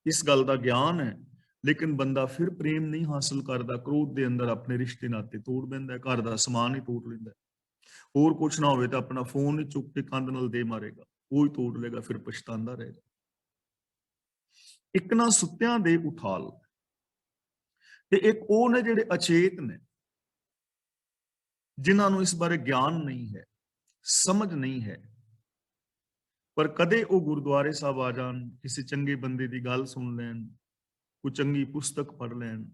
ਇਸ ਗੱਲ ਦਾ ਗਿਆਨ ਹੈ, ਲੇਕਿਨ ਬੰਦਾ ਫਿਰ ਪ੍ਰੇਮ ਨਹੀਂ ਹਾਸਲ ਕਰਦਾ। ਕ੍ਰੋਧ ਦੇ ਅੰਦਰ ਆਪਣੇ ਰਿਸ਼ਤੇ ਨਾਤੇ ਤੋੜ ਦਿੰਦਾ, ਘਰ ਦਾ ਸਮਾਨ ਹੀ ਤੋੜ ਲੈਂਦਾ। ਹੋਰ ਕੁਛ ਨਾ ਹੋਵੇ ਤਾਂ ਆਪਣਾ ਫੋਨ ਹੀ ਚੁੱਕ ਕੇ ਕੰਧ ਨਾਲ ਦੇ ਮਾਰੇਗਾ, ਉਹ ਹੀ ਤੋੜ ਲੇਗਾ, ਫਿਰ ਪਛਤਾਉਂਦਾ ਰਹੇਗਾ। ਇੱਕ ਨਾ ਸੁੱਤਿਆਂ ਦੇ ਉਠਾਲ, ਤੇ ਇੱਕ ਉਹ ਨੇ ਜਿਹੜੇ ਅਚੇਤ ਨੇ, ਜਿਨ੍ਹਾਂ ਨੂੰ ਇਸ ਬਾਰੇ ਗਿਆਨ ਨਹੀਂ ਹੈ, ਸਮਝ ਨਹੀਂ ਹੈ, ਪਰ ਕਦੇ ਉਹ ਗੁਰਦੁਆਰੇ ਸਾਹਿਬ ਆ ਜਾਣ, ਕਿਸੇ ਚੰਗੇ ਬੰਦੇ ਦੀ ਗੱਲ ਸੁਣ ਲੈਣ, ਕੋਈ ਚੰਗੀ ਪੁਸਤਕ ਪੜ੍ਹ ਲੈਣ,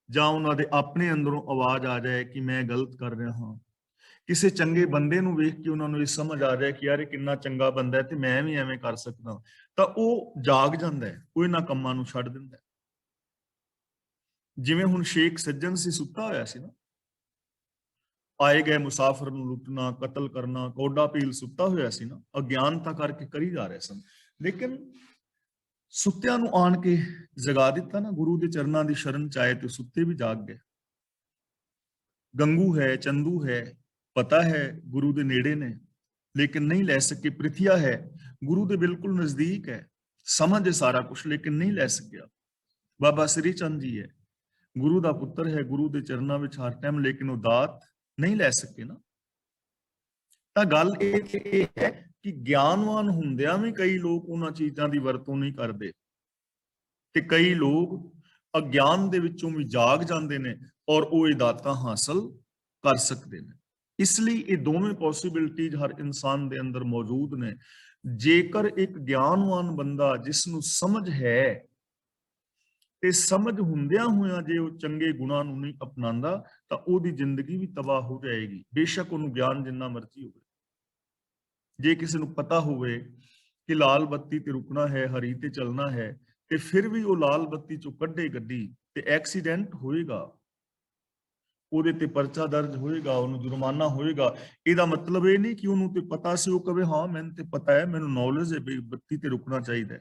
ਜਾਂ ਉਹਨਾਂ ਦੇ ਆਪਣੇ ਅੰਦਰੋਂ ਆਵਾਜ਼ ਆ ਜਾਏ ਕਿ ਮੈਂ ਗਲਤ ਕਰ ਰਿਹਾ ਹਾਂ। ਕਿਸੇ ਚੰਗੇ ਬੰਦੇ ਨੂੰ ਵੇਖ ਕੇ ਉਹਨਾਂ ਨੂੰ ਇਹ ਸਮਝ ਆ ਜਾਏ ਕਿ ਯਾਰ ਇਹ ਕਿੰਨਾ ਚੰਗਾ ਬੰਦਾ ਹੈ ਤੇ ਮੈਂ ਵੀ ਐਵੇਂ ਕਰ ਸਕਦਾ, ਤਾਂ ਉਹ ਜਾਗ ਜਾਂਦਾ ਹੈ, ਉਹ ਇਹਨਾਂ ਕੰਮਾਂ ਨੂੰ ਛੱਡ ਦਿੰਦਾ। ਜਿਵੇਂ ਹੁਣ ਸ਼ੇਖ ਸੱਜਣ ਸੀ, ਸੁੱਤਾ ਹੋਇਆ ਸੀ ਨਾ, ਆਏ ਗਏ ਮੁਸਾਫਰ ਨੂੰ ਲੁੱਟਣਾ, ਕਤਲ ਕਰਨਾ, ਕੋਡਾ ਪੀਲ, ਸੁੱਤਾ ਹੋਇਆ ਸੀ ਨਾ, ਅਗਿਆਨਤਾ ਕਰਕੇ ਕਰੀ ਜਾ ਰਹੇ ਸਨ। ਲੇਕਿਨ ਸੁੱਤਿਆਂ ਨੂੰ ਆਣ ਕੇ ਜਗਾ ਦਿੱਤਾ ਨਾ, ਗੁਰੂ ਦੇ ਚਰਨਾਂ ਦੀ ਸ਼ਰਨ ਚ ਆਏ ਤੇ ਸੁੱਤੇ ਵੀ ਜਾਗ ਗਏ। ਗੰਗੂ ਹੈ, ਚੰਦੂ ਹੈ, ਪਤਾ ਹੈ ਗੁਰੂ ਦੇ ਨੇੜੇ ਨੇ, ਲੇਕਿਨ ਨਹੀਂ ਲੈ ਸਕੇ। ਪ੍ਰਿਥਿਆ ਹੈ, ਗੁਰੂ ਦੇ ਬਿਲਕੁਲ ਨਜ਼ਦੀਕ ਹੈ, ਸਮਝ ਹੈ ਸਾਰਾ ਕੁਝ, ਲੇਕਿਨ ਨਹੀਂ ਲੈ ਸਕਿਆ। ਬਾਬਾ ਸ੍ਰੀ ਚੰਦ ਜੀ ਹੈ, ਗੁਰੂ ਦਾ ਪੁੱਤਰ ਹੈ, ਗੁਰੂ ਦੇ ਚਰਨਾਂ ਵਿੱਚ ਹਰ ਟਾਈਮ, ਲੇਕਿਨ ਉਹ ਦਾਤ ਨਹੀਂ ਲੈ ਸਕੇ ਨਾ। ਤਾਂ ਗੱਲ ਇਹ ਹੈ ਕਿ ਗਿਆਨਵਾਨ ਹੁੰਦਿਆਂ ਵੀ ਕਈ ਲੋਕ ਉਹਨਾਂ ਚੀਜ਼ਾਂ ਦੀ ਵਰਤੋਂ ਨਹੀਂ ਕਰਦੇ ਤੇ ਕਈ ਲੋਕ ਅਗਿਆਨ ਦੇ ਵਿੱਚੋਂ ਵੀ ਜਾਗ ਜਾਂਦੇ ਨੇ ਔਰ ਉਹ ਇਹ ਦਾਤਾਂ ਹਾਸਲ ਕਰ ਸਕਦੇ ਨੇ। ਇਸ ਲਈ ਇਹ ਦੋਵੇਂ ਪੋਸੀਬਿਲਿਟੀਜ਼ ਹਰ ਇਨਸਾਨ ਦੇ ਅੰਦਰ ਮੌਜੂਦ ਨੇ। ਜੇਕਰ ਇੱਕ ਗਿਆਨਵਾਨ ਬੰਦਾ ਜਿਸ ਨੂੰ ਸਮਝ ਹੈ ਤੇ ਸਮਝ ਹੁੰਦਿਆਂ ਹੋਇਆਂ ਜੇ ਉਹ ਚੰਗੇ ਗੁਣਾਂ ਨੂੰ ਨਹੀਂ ਅਪਣਾਉਂਦਾ ਤਾਂ ਉਹਦੀ ਜ਼ਿੰਦਗੀ ਵੀ ਤਬਾਹ ਹੋ ਜਾਏਗੀ, ਬੇਸ਼ੱਕ ਉਹਨੂੰ ਗਿਆਨ ਜਿੰਨਾ ਮਰਜ਼ੀ ਹੋਵੇ। ਜੇ ਕਿਸੇ ਨੂੰ ਪਤਾ ਹੋਵੇ ਕਿ ਲਾਲ ਬੱਤੀ ਤੇ ਰੁਕਣਾ ਹੈ, ਹਰੀ ਤੇ ਚੱਲਣਾ ਹੈ, ਤੇ ਫਿਰ ਵੀ ਉਹ ਲਾਲ ਬੱਤੀ ਚੋਂ ਕੱਢੇ ਗੱਡੀ ਤੇ ਐਕਸੀਡੈਂਟ ਹੋਏਗਾ, ਉਹਦੇ ਤੇ ਪਰਚਾ ਦਰਜ ਹੋਏਗਾ, ਉਹਨੂੰ ਜੁਰਮਾਨਾ ਹੋਏਗਾ। ਇਹਦਾ ਮਤਲਬ ਇਹ ਨਹੀਂ ਕਿ ਉਹਨੂੰ ਤੇ ਪਤਾ ਸੀ, ਉਹ ਕਵੇ ਹਾਂ ਮੈਨੂੰ ਤੇ ਪਤਾ ਹੈ, ਮੈਨੂੰ ਨੌਲੇਜ ਹੈ ਵੀ ਬੱਤੀ ਤੇ ਰੁਕਣਾ ਚਾਹੀਦਾ ਹੈ,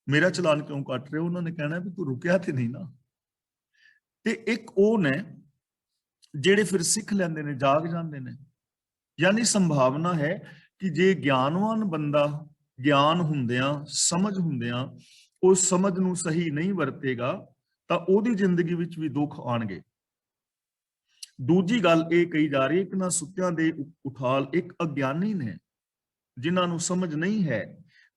ਮੇਰਾ ਚਲਾਨ ਕਿਉਂ ਕੱਟ ਰਹੇ ਹੋ? ਉਹਨਾਂ ਨੇ ਕਹਿਣਾ ਵੀ ਤੂੰ ਰੁਕਿਆ ਤੇ ਨਹੀਂ ਨਾ। ਤੇ ਇੱਕ ਉਹ ਨੇ ਜਿਹੜੇ ਫਿਰ ਸਿੱਖ ਲੈਂਦੇ ਨੇ, ਜਾਗ ਜਾਂਦੇ ਨੇ। ਯਾਨੀ ਸੰਭਾਵਨਾ ਹੈ ਕਿ ਜੇ ਗਿਆਨਵਾਨ ਬੰਦਾ ਗਿਆਨ ਹੁੰਦਿਆਂ, ਸਮਝ ਹੁੰਦਿਆਂ ਉਸ ਸਮਝ ਨੂੰ ਸਹੀ ਨਹੀਂ ਵਰਤੇਗਾ ਤਾਂ ਉਹਦੀ ਜ਼ਿੰਦਗੀ ਵਿੱਚ ਵੀ ਦੁੱਖ ਆਣਗੇ। ਦੂਜੀ ਗੱਲ ਇਹ ਕਹੀ ਜਾ ਰਹੀ ਹੈ ਕਿ ਨਾ ਸੁੱਤਿਆਂ ਦੇ ਉਠਾਲ ਇੱਕ ਅਗਿਆਨੀ ਨੇ, ਜਿਨ੍ਹਾਂ ਨੂੰ ਸਮਝ ਨਹੀਂ ਹੈ,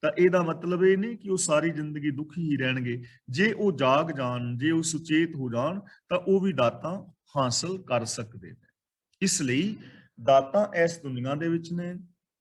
ਤਾਂ ਇਹਦਾ ਮਤਲਬ ਇਹ ਨਹੀਂ ਕਿ ਉਹ ਸਾਰੀ ਜ਼ਿੰਦਗੀ ਦੁਖੀ ਹੀ ਰਹਿਣਗੇ। ਜੇ ਉਹ ਜਾਗ ਜਾਣ, ਜੇ ਉਹ ਸੁਚੇਤ ਹੋ ਜਾਣ ਤਾਂ ਉਹ ਵੀ ਦਾਤਾਂ ਹਾਸਲ ਕਰ ਸਕਦੇ ਨੇ। ਇਸ ਲਈ ਦਾਤਾਂ ਇਸ ਦੁਨੀਆ ਦੇ ਵਿੱਚ ਨੇ,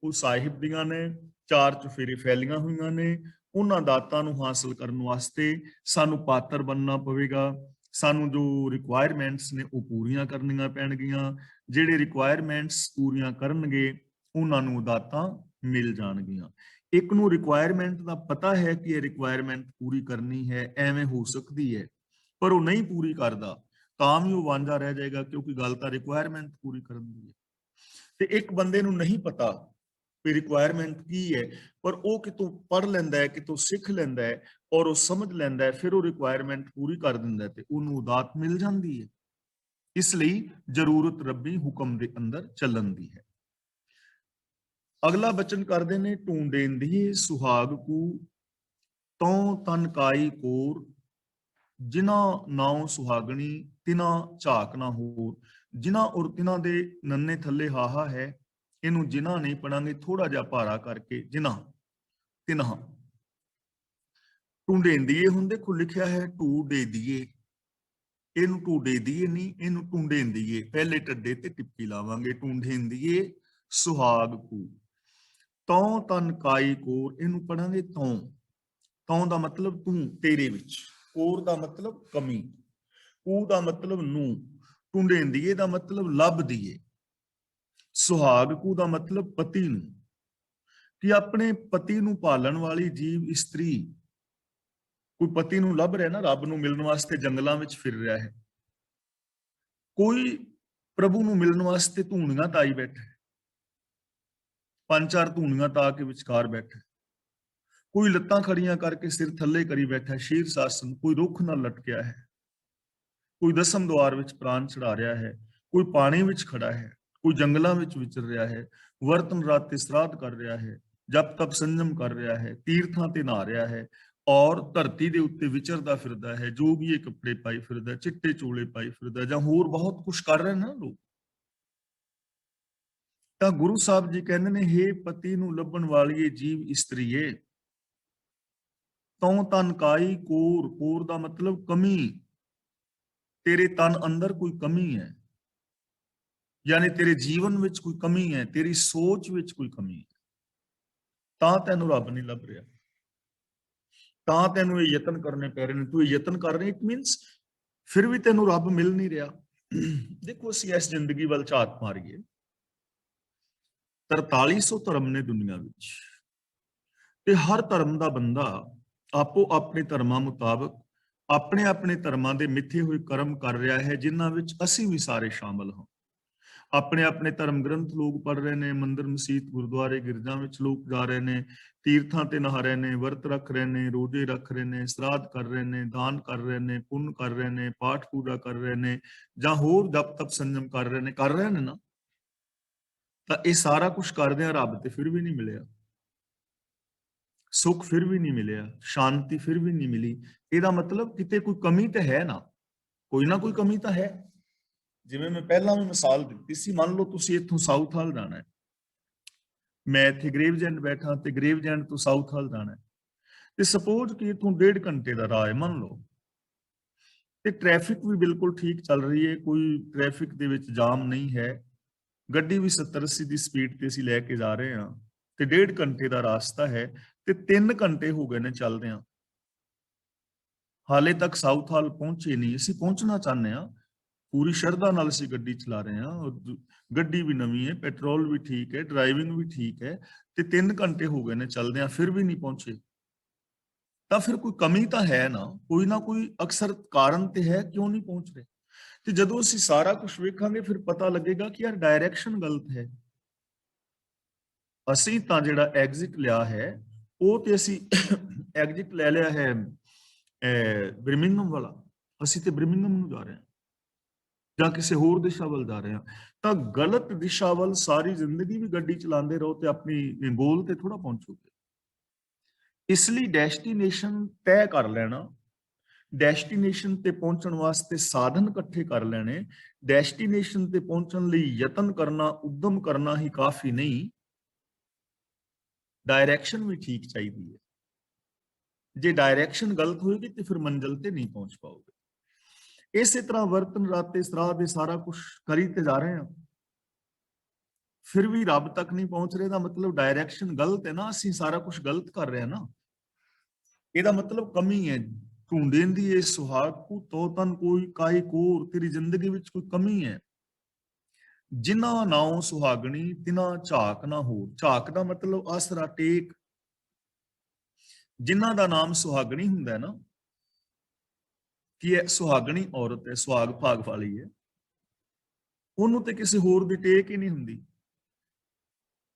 ਉਹ ਸਾਹਿਬ ਦੀਆਂ ਨੇ, ਚਾਰ ਚੁਫੇਰੇ ਫੈਲੀਆਂ ਹੋਈਆਂ ਨੇ। ਉਹਨਾਂ ਦਾਤਾਂ ਨੂੰ ਹਾਸਲ ਕਰਨ ਵਾਸਤੇ ਸਾਨੂੰ ਪਾਤਰ ਬਣਨਾ ਪਵੇਗਾ। ਸਾਨੂੰ ਜੋ ਰਿਕੁਆਇਰਮੈਂਟਸ ਨੇ ਉਹ ਪੂਰੀਆਂ ਕਰਨੀਆਂ ਪੈਣਗੀਆਂ। ਜਿਹੜੇ ਰਿਕੁਆਇਰਮੈਂਟਸ ਪੂਰੀਆਂ ਕਰਨਗੇ ਉਹਨਾਂ ਨੂੰ ਦਾਤਾਂ ਮਿਲ ਜਾਣਗੀਆਂ। ਇੱਕ ਨੂੰ ਰਿਕੁਆਇਰਮੈਂਟ ਦਾ ਪਤਾ ਹੈ ਕਿ ਇਹ ਰਿਕੁਆਇਰਮੈਂਟ ਪੂਰੀ ਕਰਨੀ ਹੈ, ਐਵੇਂ ਹੋ ਸਕਦੀ ਹੈ, ਪਰ ਉਹ ਨਹੀਂ ਪੂਰੀ ਕਰਦਾ ਤਾਂ ਵੀ ਉਹ ਵਾਂਝਾ ਰਹਿ ਜਾਏਗਾ, ਕਿਉਂਕਿ ਗੱਲ ਤਾਂ ਰਿਕੁਆਇਰਮੈਂਟ ਪੂਰੀ ਕਰਨ ਦੀ ਹੈ। ਤੇ ਇੱਕ ਬੰਦੇ ਨੂੰ ਨਹੀਂ ਪਤਾ ਵੀ ਰਿਕੁਆਇਰਮੈਂਟ ਕੀ ਹੈ, ਪਰ ਉਹ ਕਿਤੋਂ ਪੜ੍ਹ ਲੈਂਦਾ ਹੈ, ਕਿਤੋਂ ਸਿੱਖ ਲੈਂਦਾ ਹੈ ਔਰ ਉਹ ਸਮਝ ਲੈਂਦਾ ਹੈ, ਫਿਰ ਉਹ ਰਿਕੁਆਇਰਮੈਂਟ ਪੂਰੀ ਕਰ ਦਿੰਦਾ ਤੇ ਉਹਨੂੰ ਦਾਤ ਮਿਲ ਜਾਂਦੀ ਹੈ। ਇਸ ਲਈ ਜ਼ਰੂਰਤ ਰੱਬੀ ਹੁਕਮ ਦੇ ਅੰਦਰ ਚੱਲਣ ਦੀ ਹੈ। ਅਗਲਾ ਬਚਨ ਕਰਦੇ ਨੇ, ਢੂੰਡੇਂਦੀਏ ਸੁਹਾਗ ਕੂ ਤਉ ਤਨ ਕਾਈ ਕੋਰ, ਜਿਨ੍ਹਾਂ ਨਾਉ ਸੁਹਾਗਣੀ ਤਿਨਾਂ ਝਾਕ ਨਾ ਹੋਰ। ਜਿਨ੍ਹਾਂ ਔਰ ਤਿਨਾਂ ਦੇ ਨੰਨੇ ਥੱਲੇ ਹਾਹਾ ਹੈ, ਇਹਨੂੰ ਜਿਨ੍ਹਾਂ ਨਹੀਂ ਪੜਾਂਗੇ ਥੋੜਾ ਜਿਹਾ ਭਾਰਾ ਕਰਕੇ, ਜਿਨ੍ਹਾਂ ਤਿਨਾਂ। ਢੂੰਡੇਂਦੀਏ ਹੁਣ ਦੇਖੋ ਲਿਖਿਆ ਹੈ ਢੂਡੇ ਦੀਏ, ਇਹਨੂੰ ਢੂਡੇ ਦੀਏ ਨਹੀਂ, ਇਹਨੂੰ ਢੂੰਡੇਂਦੀਏ, ਪਹਿਲੇ ਟੱਡੇ ਤੇ ਟਿੱਪੀ ਲਾਵਾਂਗੇ। ਢੂੰਡੇਂਦੀਏ ਸੁਹਾਗ ਕੂ ਤਉ ਤਨ ਕਾਈ ਕੋਰ, ਇਹਨੂੰ ਪੜਾਂਗੇ ਤਉ। ਤਉ ਦਾ ਮਤਲਬ ਤੂੰ, ਤੇਰੇ ਵਿੱਚ। ਕੋਰ ਦਾ ਮਤਲਬ ਕਮੀ। ਕੂ ਦਾ ਮਤਲਬ ਨੂੰ। ਢੂੰਡੇਂਦੀਏ ਦਾ ਮਤਲਬ ਲੱਭਦੀਏ। ਸੁਹਾਗ ਕੂ ਦਾ ਮਤਲਬ ਪਤੀ ਨੂੰ, ਕਿ ਆਪਣੇ ਪਤੀ ਨੂੰ ਪਾਲਣ ਵਾਲੀ ਜੀਵ ਇਸਤਰੀ। ਕੋਈ ਪਤੀ ਨੂੰ ਲੱਭ ਰਿਹਾ ਨਾ, ਰੱਬ ਨੂੰ ਮਿਲਣ ਵਾਸਤੇ ਜੰਗਲਾਂ ਵਿੱਚ ਫਿਰ ਰਿਹਾ ਹੈ। ਕੋਈ ਪ੍ਰਭੂ ਨੂੰ ਮਿਲਣ ਵਾਸਤੇ ਧੂਣੀਆਂ ਤਾਈ ਬੈਠਾ, ਪੰਜ ਚਾਰ ਧੂਣੀਆਂ ਤਾ ਕੇ ਵਿਚਕਾਰ ਬੈਠਾ। ਕੋਈ ਲੱਤਾਂ ਖੜੀਆਂ ਕਰਕੇ ਸਿਰ ਥੱਲੇ ਕਰੀ ਬੈਠਾ, ਸ਼ੀਰਸ਼ ਆਸਨ। ਕੋਈ ਰੁੱਖ ਨਾਲ ਲਟਕਿਆ ਹੈ, ਕੋਈ ਦਸਮ ਦੁਆਰ ਵਿੱਚ ਪ੍ਰਾਣ ਚੜਾ ਰਿਹਾ ਹੈ, ਕੋਈ ਪਾਣੀ ਵਿੱਚ ਖੜਾ ਹੈ, ਕੋਈ ਜੰਗਲਾਂ ਵਿੱਚ ਵਿਚਰ ਰਿਹਾ ਹੈ, ਵਰਤਨ ਰਾਤ ਤੇ ਸਰਾਧ ਕਰ ਰਿਹਾ ਹੈ, ਜਪ ਤਪ ਸੰਜਮ ਕਰ ਰਿਹਾ ਹੈ, ਤੀਰਥਾਂ ਤੇ ਨਹਾ ਰਿਹਾ ਹੈ ਔਰ ਧਰਤੀ ਦੇ ਉੱਤੇ ਵਿਚਰਦਾ ਫਿਰਦਾ ਹੈ, ਜੋਗੀਏ ਕੱਪੜੇ ਪਾਈ ਫਿਰਦਾ, ਚਿੱਟੇ ਚੋਲੇ ਪਾਈ ਫਿਰਦਾ, ਜਾਂ ਹੋਰ ਬਹੁਤ ਕੁਝ ਕਰ ਰਹੇ ਨੇ ਲੋਕ। ਤਾਂ ਗੁਰੂ ਸਾਹਿਬ ਜੀ ਕਹਿੰਦੇ ਨੇ, ਹੇ ਪਤੀ ਨੂੰ ਲੱਭਣ ਵਾਲੀਏ ਜੀਵ ਇਸਤਰੀਏ, ਤਉ ਤਨ ਕਾਈ ਕੋਰ। ਕੋਰ ਦਾ ਮਤਲਬ ਕਮੀ। ਤੇਰੇ ਤਨ ਅੰਦਰ ਕੋਈ ਕਮੀ ਹੈ, ਯਾਨੀ ਤੇਰੇ ਜੀਵਨ ਵਿੱਚ ਕੋਈ ਕਮੀ ਹੈ, ਤੇਰੀ ਸੋਚ ਵਿੱਚ ਕੋਈ ਕਮੀ ਹੈ, ਤਾਂ ਤੈਨੂੰ ਰੱਬ ਨਹੀਂ ਲੱਭ ਰਿਹਾ, ਤਾਂ ਤੈਨੂੰ ਇਹ ਯਤਨ ਕਰਨੇ ਪੈ ਰਹੇ ਨੇ। ਤੂੰ ਇਹ ਯਤਨ ਕਰ ਰਹੀ, ਇਟ ਮੀਨਸ ਫਿਰ ਵੀ ਤੈਨੂੰ ਰੱਬ ਮਿਲ ਨਹੀਂ ਰਿਹਾ। ਦੇਖੋ ਅਸੀਂ ਇਸ ਜ਼ਿੰਦਗੀ ਵੱਲ ਝਾਤ ਮਾਰੀਏ, 4300 ਧਰਮ ਨੇ ਦੁਨੀਆ ਵਿੱਚ, ਤੇ ਹਰ ਧਰਮ ਦਾ ਬੰਦਾ ਆਪੋ ਆਪਣੇ ਧਰਮਾਂ ਮੁਤਾਬਕ ਆਪਣੇ ਆਪਣੇ ਧਰਮਾਂ ਦੇ ਮਿੱਥੇ ਹੋਏ ਕਰਮ ਕਰ ਰਿਹਾ ਹੈ, ਜਿਨ੍ਹਾਂ ਵਿੱਚ ਅਸੀਂ ਵੀ ਸਾਰੇ ਸ਼ਾਮਲ ਹਾਂ। ਆਪਣੇ ਆਪਣੇ ਧਰਮ ਗ੍ਰੰਥ ਲੋਕ ਪੜ੍ਹ ਰਹੇ ਨੇ, ਮੰਦਿਰ ਮਸੀਤ ਗੁਰਦੁਆਰੇ ਗਿਰਜਾਂ ਵਿੱਚ ਲੋਕ ਜਾ ਰਹੇ ਨੇ, ਤੀਰਥਾਂ ਤੇ ਨਹਾ ਰਹੇ ਨੇ, ਵਰਤ ਰੱਖ ਰਹੇ ਨੇ, ਰੋਜ਼ੇ ਰੱਖ ਰਹੇ ਨੇ, ਸਰਾਧ ਕਰ ਰਹੇ ਨੇ, ਦਾਨ ਕਰ ਰਹੇ ਨੇ, ਪੁੰਨ ਕਰ ਰਹੇ ਨੇ, ਪਾਠ ਪੂਜਾ ਕਰ ਰਹੇ ਨੇ, ਜਾਂ ਹੋਰ ਜਪ ਤਪ ਸੰਜਮ ਕਰ ਰਹੇ ਨੇ ਨਾ। ਤਾਂ ਇਹ ਸਾਰਾ ਕੁਝ ਕਰਦਿਆਂ ਰੱਬ ਤੇ ਫਿਰ ਵੀ ਨਹੀਂ ਮਿਲਿਆ, ਸੁੱਖ ਫਿਰ ਵੀ ਨਹੀਂ ਮਿਲਿਆ, ਸ਼ਾਂਤੀ ਫਿਰ ਵੀ ਨਹੀਂ ਮਿਲੀ। ਇਹਦਾ ਮਤਲਬ ਕਿਤੇ ਕੋਈ ਕਮੀ ਤਾਂ ਹੈ ਨਾ, ਕੋਈ ਨਾ ਕੋਈ ਕਮੀ ਤਾਂ ਹੈ। ਜਿਵੇਂ ਮੈਂ ਪਹਿਲਾਂ ਵੀ ਮਿਸਾਲ ਦਿੱਤੀ ਸੀ, ਮੰਨ ਲਓ ਤੁਸੀਂ ਇੱਥੋਂ ਸਾਊਥ ਹਾਲ ਜਾਣਾ ਹੈ, मैं इत्थे ग्रेवजैंड बैठा ते ग्रेवजैंड तो साउथ हाल जाना है, ते सपोज कि इत्थों 1.5 घंटे का राह है मन लो, ਤੇ ਟ੍ਰੈਫਿਕ ਵੀ ਬਿਲਕੁਲ ਠੀਕ ਚੱਲ ਰਹੀ ਹੈ, ਕੋਈ ਟ੍ਰੈਫਿਕ ਦੇ ਵਿੱਚ ਜਾਮ ਨਹੀਂ ਹੈ, ਗੱਡੀ ਵੀ 70-80 ਦੀ ਸਪੀਡ ਤੇ ਅਸੀਂ ਲੈ ਕੇ ਜਾ ਰਹੇ ਹਾਂ, ਤੇ 1.5 ਘੰਟੇ ਦਾ ਰਾਸਤਾ ਹੈ, ਤੇ 3 ਘੰਟੇ ਹੋ ਗਏ ਨੇ ਚੱਲਦੇ ਹਾਂ, ਹਾਲੇ ਤੱਕ ਸਾਊਥ ਹਾਲ ਪਹੁੰਚੇ ਨਹੀਂ। ਅਸੀਂ ਪਹੁੰਚਣਾ ਚਾਹੁੰਦੇ ਹਾਂ, ਪੂਰੀ ਸ਼ਰਧਾ ਨਾਲ ਅਸੀਂ ਗੱਡੀ ਚਲਾ ਰਹੇ ਹਾਂ, ਗੱਡੀ ਵੀ ਨਵੀਂ ਹੈ, ਪੈਟਰੋਲ ਵੀ ਠੀਕ ਹੈ, ਡਰਾਈਵਿੰਗ ਵੀ ਠੀਕ ਹੈ, ਤੇ 3 ਘੰਟੇ ਹੋ ਗਏ ਨੇ ਚੱਲਦੇ ਹਾਂ, ਫਿਰ ਵੀ ਨਹੀਂ ਪਹੁੰਚੇ। ਤਾਂ ਫਿਰ ਕੋਈ ਕਮੀ ਤਾਂ ਹੈ ਨਾ ਕੋਈ ਅਕਸਰ ਕਾਰਨ ਤੇ ਹੈ ਕਿਉਂ ਨਹੀਂ ਪਹੁੰਚ ਰਹੇ। ਤੇ ਜਦੋਂ ਅਸੀਂ ਸਾਰਾ ਕੁਝ ਵੇਖਾਂਗੇ ਫਿਰ ਪਤਾ ਲੱਗੇਗਾ ਕਿ ਯਾਰ ਡਾਇਰੈਕਸ਼ਨ ਗਲਤ ਹੈ। ਅਸੀਂ ਤਾਂ ਜਿਹੜਾ ਐਗਜ਼ਿਟ ਲਿਆ ਹੈ ਉਹ ਤੇ ਅਸੀਂ ਐਗਜ਼ਿਟ ਲੈ ਲਿਆ ਹੈ ਬ੍ਰਿਮਿੰਗਮ ਵਾਲਾ, ਅਸੀਂ ਤੇ ਬ੍ਰਿਮਿੰਗਮ ਨੂੰ ਜਾ ਰਹੇ ਹਾਂ ਜਾਂ ਕਿਸੇ ਹੋਰ ਦਿਸ਼ਾ ਵੱਲ ਜਾ ਰਹੇ ਹਾਂ, ਤਾਂ ਗਲਤ ਦਿਸ਼ਾ ਵੱਲ ਸਾਰੀ ਜ਼ਿੰਦਗੀ ਵੀ ਗੱਡੀ ਚਲਾਉਂਦੇ ਰਹੋ ਤੇ ਆਪਣੀ ਗੋਲ ਤੇ ਥੋੜਾ ਪਹੁੰਚੋਗੇ। ਇਸ ਲਈ ਡੈਸਟੀਨੇਸ਼ਨ ਤੈਅ ਕਰ ਲੈਣਾ, ਡੈਸਟੀਨੇਸ਼ਨ ਤੇ ਪਹੁੰਚਣ ਵਾਸਤੇ ਸਾਧਨ ਇਕੱਠੇ ਕਰ ਲੈਣੇ, ਡੈਸਟੀਨੇਸ਼ਨ ਤੇ ਪਹੁੰਚਣ ਲਈ ਯਤਨ ਕਰਨਾ, ਉਦਮ ਕਰਨਾ ਹੀ ਕਾਫੀ ਨਹੀਂ, ਡਾਇਰੈਕਸ਼ਨ ਵੀ ਠੀਕ ਚਾਹੀਦੀ ਹੈ। ਜੇ ਡਾਇਰੈਕਸ਼ਨ ਗਲਤ ਹੋਏਗੀ ਤੇ ਫਿਰ ਮੰਜ਼ਿਲ ਤੇ ਨਹੀਂ ਪਹੁੰਚ ਪਾਓਗੇ। ਇਸੇ ਤਰ੍ਹਾਂ ਵਰਤਨ ਰਾਤੇ ਸਰਾਹ ਦੇ ਸਾਰਾ ਕੁਝ ਕਰੀ ਤੇ ਜਾ ਰਹੇ ਹਾਂ, ਫਿਰ ਵੀ ਰੱਬ ਤੱਕ ਨਹੀਂ ਪਹੁੰਚ ਰਹੇ, ਦਾ ਮਤਲਬ ਡਾਇਰੈਕਸ਼ਨ ਗਲਤ ਹੈ ਨਾ, ਅਸੀਂ ਸਾਰਾ ਕੁਝ ਗਲਤ ਕਰ ਰਹੇ ਹਾਂ ਨਾ, ਇਹਦਾ ਮਤਲਬ ਕਮੀ ਹੈ। ਢੂੰਡੇਂ ਦੀ ਇਹ ਸੁਹਾਗ ਕੋ ਤੋ ਤਨ ਕੋਈ ਕਾਈ ਕੋਰ, ਤੇਰੀ ਜ਼ਿੰਦਗੀ ਵਿੱਚ ਕੋਈ ਕਮੀ ਹੈ। ਜਿਨ੍ਹਾਂ ਨਾਉ ਸੁਹਾਗਣੀ ਤਿਨਾ ਝਾਕ ਨਾ ਹੋ, ਝਾਕ ਦਾ ਮਤਲਬ ਆਸਰਾ ਟੇਕ। ਜਿਨ੍ਹਾਂ ਦਾ ਨਾਮ ਸੁਹਾਗਣੀ ਹੁੰਦਾ ਹੈ ਨਾ, ਕਿ ਇਹ ਸੁਹਾਗਣੀ ਔਰਤ ਹੈ, ਸੁਹਾਗ ਭਾਗ ਵਾਲੀ ਹੈ, ਉਹਨੂੰ ਤੇ ਕਿਸੇ ਹੋਰ ਦੀ ਟੇਕ ਹੀ ਨਹੀਂ ਹੁੰਦੀ,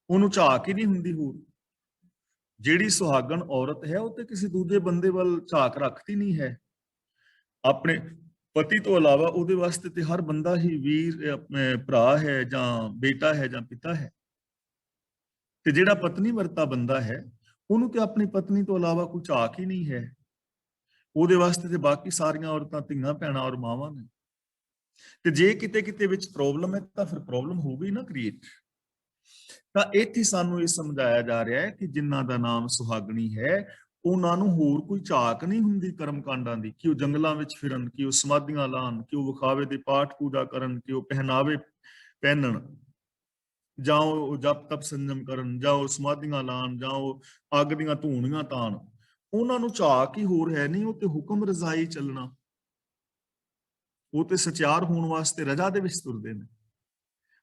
ਉਹਨੂੰ ਝਾਕ ਹੀ ਨਹੀਂ ਹੁੰਦੀ ਹੋਰ। ਜਿਹੜੀ ਸੁਹਾਗਣ ਔਰਤ ਹੈ ਉਹ ਤੇ ਕਿਸੇ ਦੂਜੇ ਬੰਦੇ ਵੱਲ ਝਾਕ ਰੱਖਦੀ ਨਹੀਂ ਹੈ। ਆਪਣੇ ਪਤੀ ਤੋਂ ਇਲਾਵਾ ਉਹਦੇ ਵਾਸਤੇ ਤੇ ਹਰ ਬੰਦਾ ਹੀ ਵੀਰ ਭਰਾ ਹੈ ਜਾਂ ਬੇਟਾ ਹੈ ਜਾਂ ਪਿਤਾ ਹੈ। ਤੇ ਜਿਹੜਾ ਪਤਨੀ ਵਰਤਾ ਬੰਦਾ ਹੈ ਉਹਨੂੰ ਤੇ ਆਪਣੀ ਪਤਨੀ ਤੋਂ ਇਲਾਵਾ ਕੋਈ ਝਾਕ ਹੀ ਨਹੀਂ ਹੈ, ਉਹਦੇ ਵਾਸਤੇ ਤੇ ਬਾਕੀ ਸਾਰੀਆਂ ਔਰਤਾਂ ਧੀਆਂ ਭੈਣਾਂ ਔਰ ਮਾਵਾਂ ਨੇ। ਤੇ ਜੇ ਕਿਤੇ ਕਿਤੇ ਵਿੱਚ ਪ੍ਰੋਬਲਮ ਹੈ ਤਾਂ ਫਿਰ ਪ੍ਰੋਬਲਮ ਹੋ ਗਈ ਨਾ ਕ੍ਰੀਏਟ। ਤਾਂ ਇੱਥੇ ਸਾਨੂੰ ਇਹ ਸਮਝਾਇਆ ਜਾ ਰਿਹਾ ਹੈ ਕਿ ਜਿਨ੍ਹਾਂ ਦਾ ਨਾਮ ਸੁਹਾਗਣੀ ਹੈ ਉਹਨਾਂ ਨੂੰ ਹੋਰ ਕੋਈ ਝਾਕ ਨਹੀਂ ਹੁੰਦੀ ਕਰਮ ਕਾਂਡਾਂ ਦੀ, ਕਿ ਉਹ ਜੰਗਲਾਂ ਵਿੱਚ ਫਿਰਨ, ਕਿ ਉਹ ਸਮਾਧੀਆਂ ਲਾਣ, ਕਿ ਉਹ ਵਿਖਾਵੇ ਦੇ ਪਾਠ ਪੂਜਾ ਕਰਨ, ਕਿ ਉਹ ਪਹਿਨਾਵੇ ਪਹਿਨਣ, ਜਾਂ ਉਹ ਜਪ ਤਪ ਸੰਜਮ ਕਰਨ, ਜਾਂ ਉਹ ਸਮਾਧੀਆਂ ਲਾਣ, ਜਾਂ ਉਹ ਅੱਗ ਦੀਆਂ ਧੂਣੀਆਂ ਤਾਣ। ਉਹਨਾਂ ਨੂੰ ਝਾਕ ਹੀ ਹੋਰ ਹੈ ਨਹੀਂ, ਉਹ ਤੇ ਹੁਕਮ ਰਜ਼ਾਈ ਚੱਲਣਾ, ਉਹ ਤੇ ਸਚਿਆਰ ਹੋਣ ਵਾਸਤੇ ਰਜਾ ਦੇ ਵਿੱਚ ਤੁਰਦੇ ਨੇ,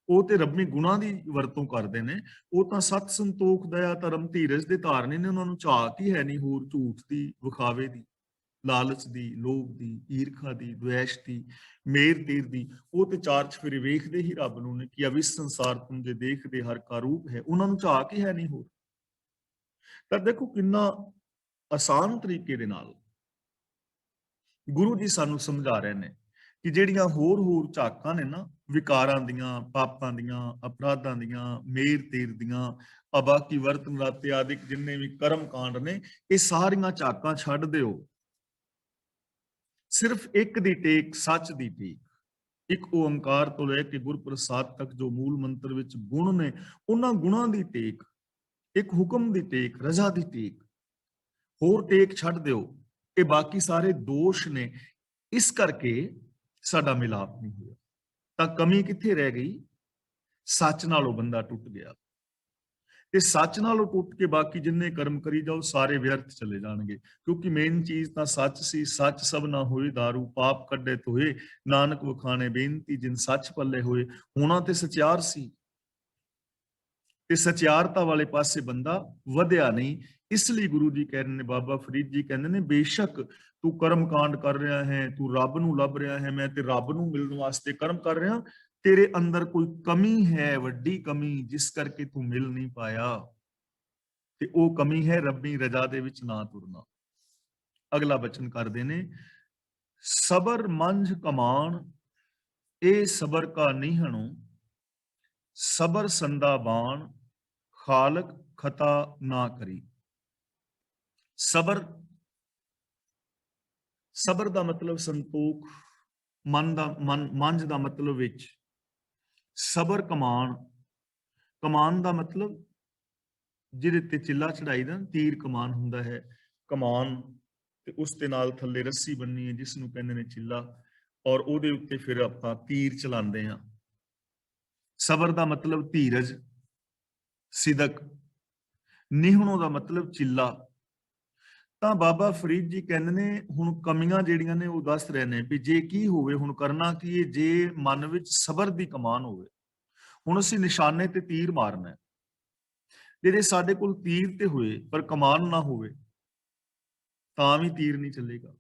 ਉਹ ਤੇ ਰੱਬੀ ਗੁਣਾਂ ਦੀ ਵਰਤੋਂ ਕਰਦੇ ਨੇ, ਉਹ ਤਾਂ ਸਤ ਸੰਤੋਖ ਦਇਆ ਧਰਮ ਧੀਰਜ ਦੇ ਧਾਰਨੀ ਨੇ, ਉਹਨਾਂ ਨੂੰ ਝਾਕ ਹੀ ਹੈ ਨਹੀਂ ਹੋਰ ਝੂਠ ਦੀ, ਵਿਖਾਵੇ ਦੀ, ਲਾਲਚ ਦੀ, ਲੋਭ ਦੀ, ਈਰਖਾ ਦੀ, ਦੁਐਸ਼ ਦੀ, ਮੇਰ ਤੀਰ ਦੀ। ਉਹ ਤੇ ਚਾਰ ਚਫੇਰੇ ਵੇਖਦੇ ਹੀ ਰੱਬ ਨੂੰ ਨੇ ਕਿ ਅਵਿਸ ਸੰਸਾਰ ਤੁਮ ਜੇ ਦੇਖਦੇ ਹਰ ਕਾ ਰੂਪ ਹੈ, ਉਹਨਾਂ ਨੂੰ ਝਾਕ ਹੀ ਹੈ ਨਹੀਂ ਹੋਰ। ਤਾਂ ਦੇਖੋ ਕਿੰਨਾ ਆਸਾਨ ਤਰੀਕੇ ਦੇ ਨਾਲ ਗੁਰੂ ਜੀ ਸਾਨੂੰ ਸਮਝਾ ਰਹੇ ਨੇ ਕਿ ਜਿਹੜੀਆਂ ਹੋਰ ਝਾਕਾਂ ਨੇ ਨਾ, ਵਿਕਾਰਾਂ ਦੀਆਂ, ਪਾਪਾਂ ਦੀਆਂ, ਅਪਰਾਧਾਂ ਦੀਆਂ, ਮੇਰ ਤੀਰ ਦੀਆਂ, ਅਬਾਕੀ ਵਰਤਨ ਰਾਤੇ ਆਦਿਕ ਜਿੰਨੇ ਵੀ ਕਰਮ ਕਾਂਡ ਨੇ, ਇਹ ਸਾਰੀਆਂ ਝਾਕਾਂ ਛੱਡ ਦਿਓ। ਸਿਰਫ ਇੱਕ ਦੀ ਟੇਕ, ਸੱਚ ਦੀ ਟੇਕ, ਇੱਕ ਓੰਕਾਰ ਤੋਂ ਲੈ ਕੇ ਗੁਰਪ੍ਰਸਾਦ ਤੱਕ ਜੋ ਮੂਲ ਮੰਤਰ ਵਿੱਚ ਗੁਣ ਨੇ, ਉਹਨਾਂ ਗੁਣਾਂ ਦੀ ਟੇਕ, ਇੱਕ ਹੁਕਮ ਦੀ ਟੇਕ, ਰਜ਼ਾ ਦੀ ਟੇਕ, ਹੋਰ ਟੇਕ ਛੱਡ ਦਿਓ। ਇਹ ਬਾਕੀ ਸਾਰੇ ਦੋਸ਼ ਨੇ, ਇਸ ਕਰਕੇ ਸਾਡਾ ਮਿਲਾਪ ਨਹੀਂ ਹੋਇਆ। ਤਾਂ ਕਮੀ ਕਿੱਥੇ ਰਹਿ ਗਈ? ਸੱਚ ਨਾਲੋਂ ਬੰਦਾ ਟੁੱਟ ਗਿਆ, ਤੇ ਸੱਚ ਨਾਲੋਂ ਟੁੱਟ ਕੇ ਬਾਕੀ ਜਿੰਨੇ ਕਰਮ ਕਰੀ ਜਾਓ ਸਾਰੇ ਵਿਅਰਥ ਚਲੇ ਜਾਣਗੇ, ਕਿਉਂਕਿ ਮੇਨ ਚੀਜ਼ ਤਾਂ ਸੱਚ ਸੀ। ਸੱਚ ਸਭ ਨਾ ਹੋਏ ਦਾਰੂ, ਪਾਪ ਕੱਢੇ ਤੋਏ, ਨਾਨਕ ਵਖਾਣੇ ਬੇਨਤੀ ਜਿਨ ਸੱਚ ਪੱਲੇ ਹੋਏ। ਹੋਣਾ ਤੇ ਸਚਿਆਰ ਸੀ, ਤੇ ਸਚਿਆਰਤਾ ਵਾਲੇ ਪਾਸੇ ਬੰਦਾ ਵਧਿਆ ਨਹੀਂ। ਇਸ ਲਈ ਗੁਰੂ ਜੀ ਕਹਿੰਦੇ ਨੇ, ਬਾਬਾ ਫਰੀਦ ਜੀ ਕਹਿੰਦੇ ਨੇ, ਬੇਸ਼ੱਕ ਤੂੰ ਕਰਮ ਕਾਂਡ ਕਰ ਰਿਹਾ ਹੈ, ਤੂੰ ਰੱਬ ਨੂੰ ਲੱਭ ਰਿਹਾ ਹੈ, ਮੈਂ ਤੇ ਰੱਬ ਨੂੰ ਮਿਲਣ ਵਾਸਤੇ ਕਰਮ ਕਰ ਰਿਹਾ, ਤੇਰੇ ਅੰਦਰ ਕੋਈ ਕਮੀ ਹੈ, ਵੱਡੀ ਕਮੀ, ਜਿਸ ਕਰਕੇ ਤੂੰ ਮਿਲ ਨਹੀਂ ਪਾਇਆ, ਤੇ ਉਹ ਕਮੀ ਹੈ ਰੱਬੀ ਰਜ਼ਾ ਦੇ ਵਿੱਚ ਨਾ ਤੁਰਨਾ। ਅਗਲਾ ਬਚਨ ਕਰਦੇ ਨੇ, ਸਬਰ ਮੰਝ ਕਮਾਨ ਇਹ ਸਬਰ ਕਾ ਨੀਹਣੋ, ਸਬਰ ਸੰਦਾ ਬਾਣ ਖਾਲਕ ਖਤਾ ਨਾ ਕਰੀ। ਸਬਰ, ਸਬਰ ਦਾ ਮਤਲਬ ਸੰਤੋਖ, ਮਨ ਦਾ ਮੰਝ ਦਾ ਮਤਲਬ ਵਿੱਚ, ਸਬਰ ਕਮਾਨ, ਕਮਾਨ ਦਾ ਮਤਲਬ ਜਿਹਦੇ ਤੇ ਚਿੱਲਾ ਚੜਾਈ ਦਾ ਤੀਰ ਕਮਾਨ ਹੁੰਦਾ ਹੈ, ਕਮਾਨ ਤੇ ਉਸ ਦੇ ਨਾਲ ਥੱਲੇ ਰੱਸੀ ਬੰਨੀ ਹੈ ਜਿਸ ਨੂੰ ਕਹਿੰਦੇ ਨੇ ਚਿੱਲਾ, ਔਰ ਉਹਦੇ ਉੱਤੇ ਫਿਰ ਆਪਾਂ ਤੀਰ ਚਲਾਉਂਦੇ ਹਾਂ। ਸਬਰ ਦਾ ਮਤਲਬ ਧੀਰਜ, ਸਿਦਕ, ਨਿਹਣੋ ਦਾ ਮਤਲਬ ਚਿੱਲਾ। ਤਾਂ ਬਾਬਾ ਫਰੀਦ ਜੀ ਕਹਿੰਦੇ ਨੇ ਹੁਣ ਕਮੀਆਂ ਜਿਹੜੀਆਂ ਨੇ ਉਹ ਦੱਸ ਰਹੇ ਨੇ ਵੀ ਜੇ ਕੀ ਹੋਵੇ, ਹੁਣ ਕਰਨਾ ਕੀ ਹੈ, ਜੇ ਮਨ ਵਿੱਚ ਸਬਰ ਦੀ ਕਮਾਨ ਹੋਵੇ। ਹੁਣ ਅਸੀਂ ਨਿਸ਼ਾਨੇ ਤੇ ਤੀਰ ਮਾਰਨਾ ਹੈ, ਜਿਹੜੇ ਸਾਡੇ ਕੋਲ ਤੀਰ ਤੇ ਹੋਏ ਪਰ ਕਮਾਨ ਨਾ ਹੋਵੇ ਤਾਂ ਵੀ ਤੀਰ ਨਹੀਂ ਚੱਲੇਗਾ,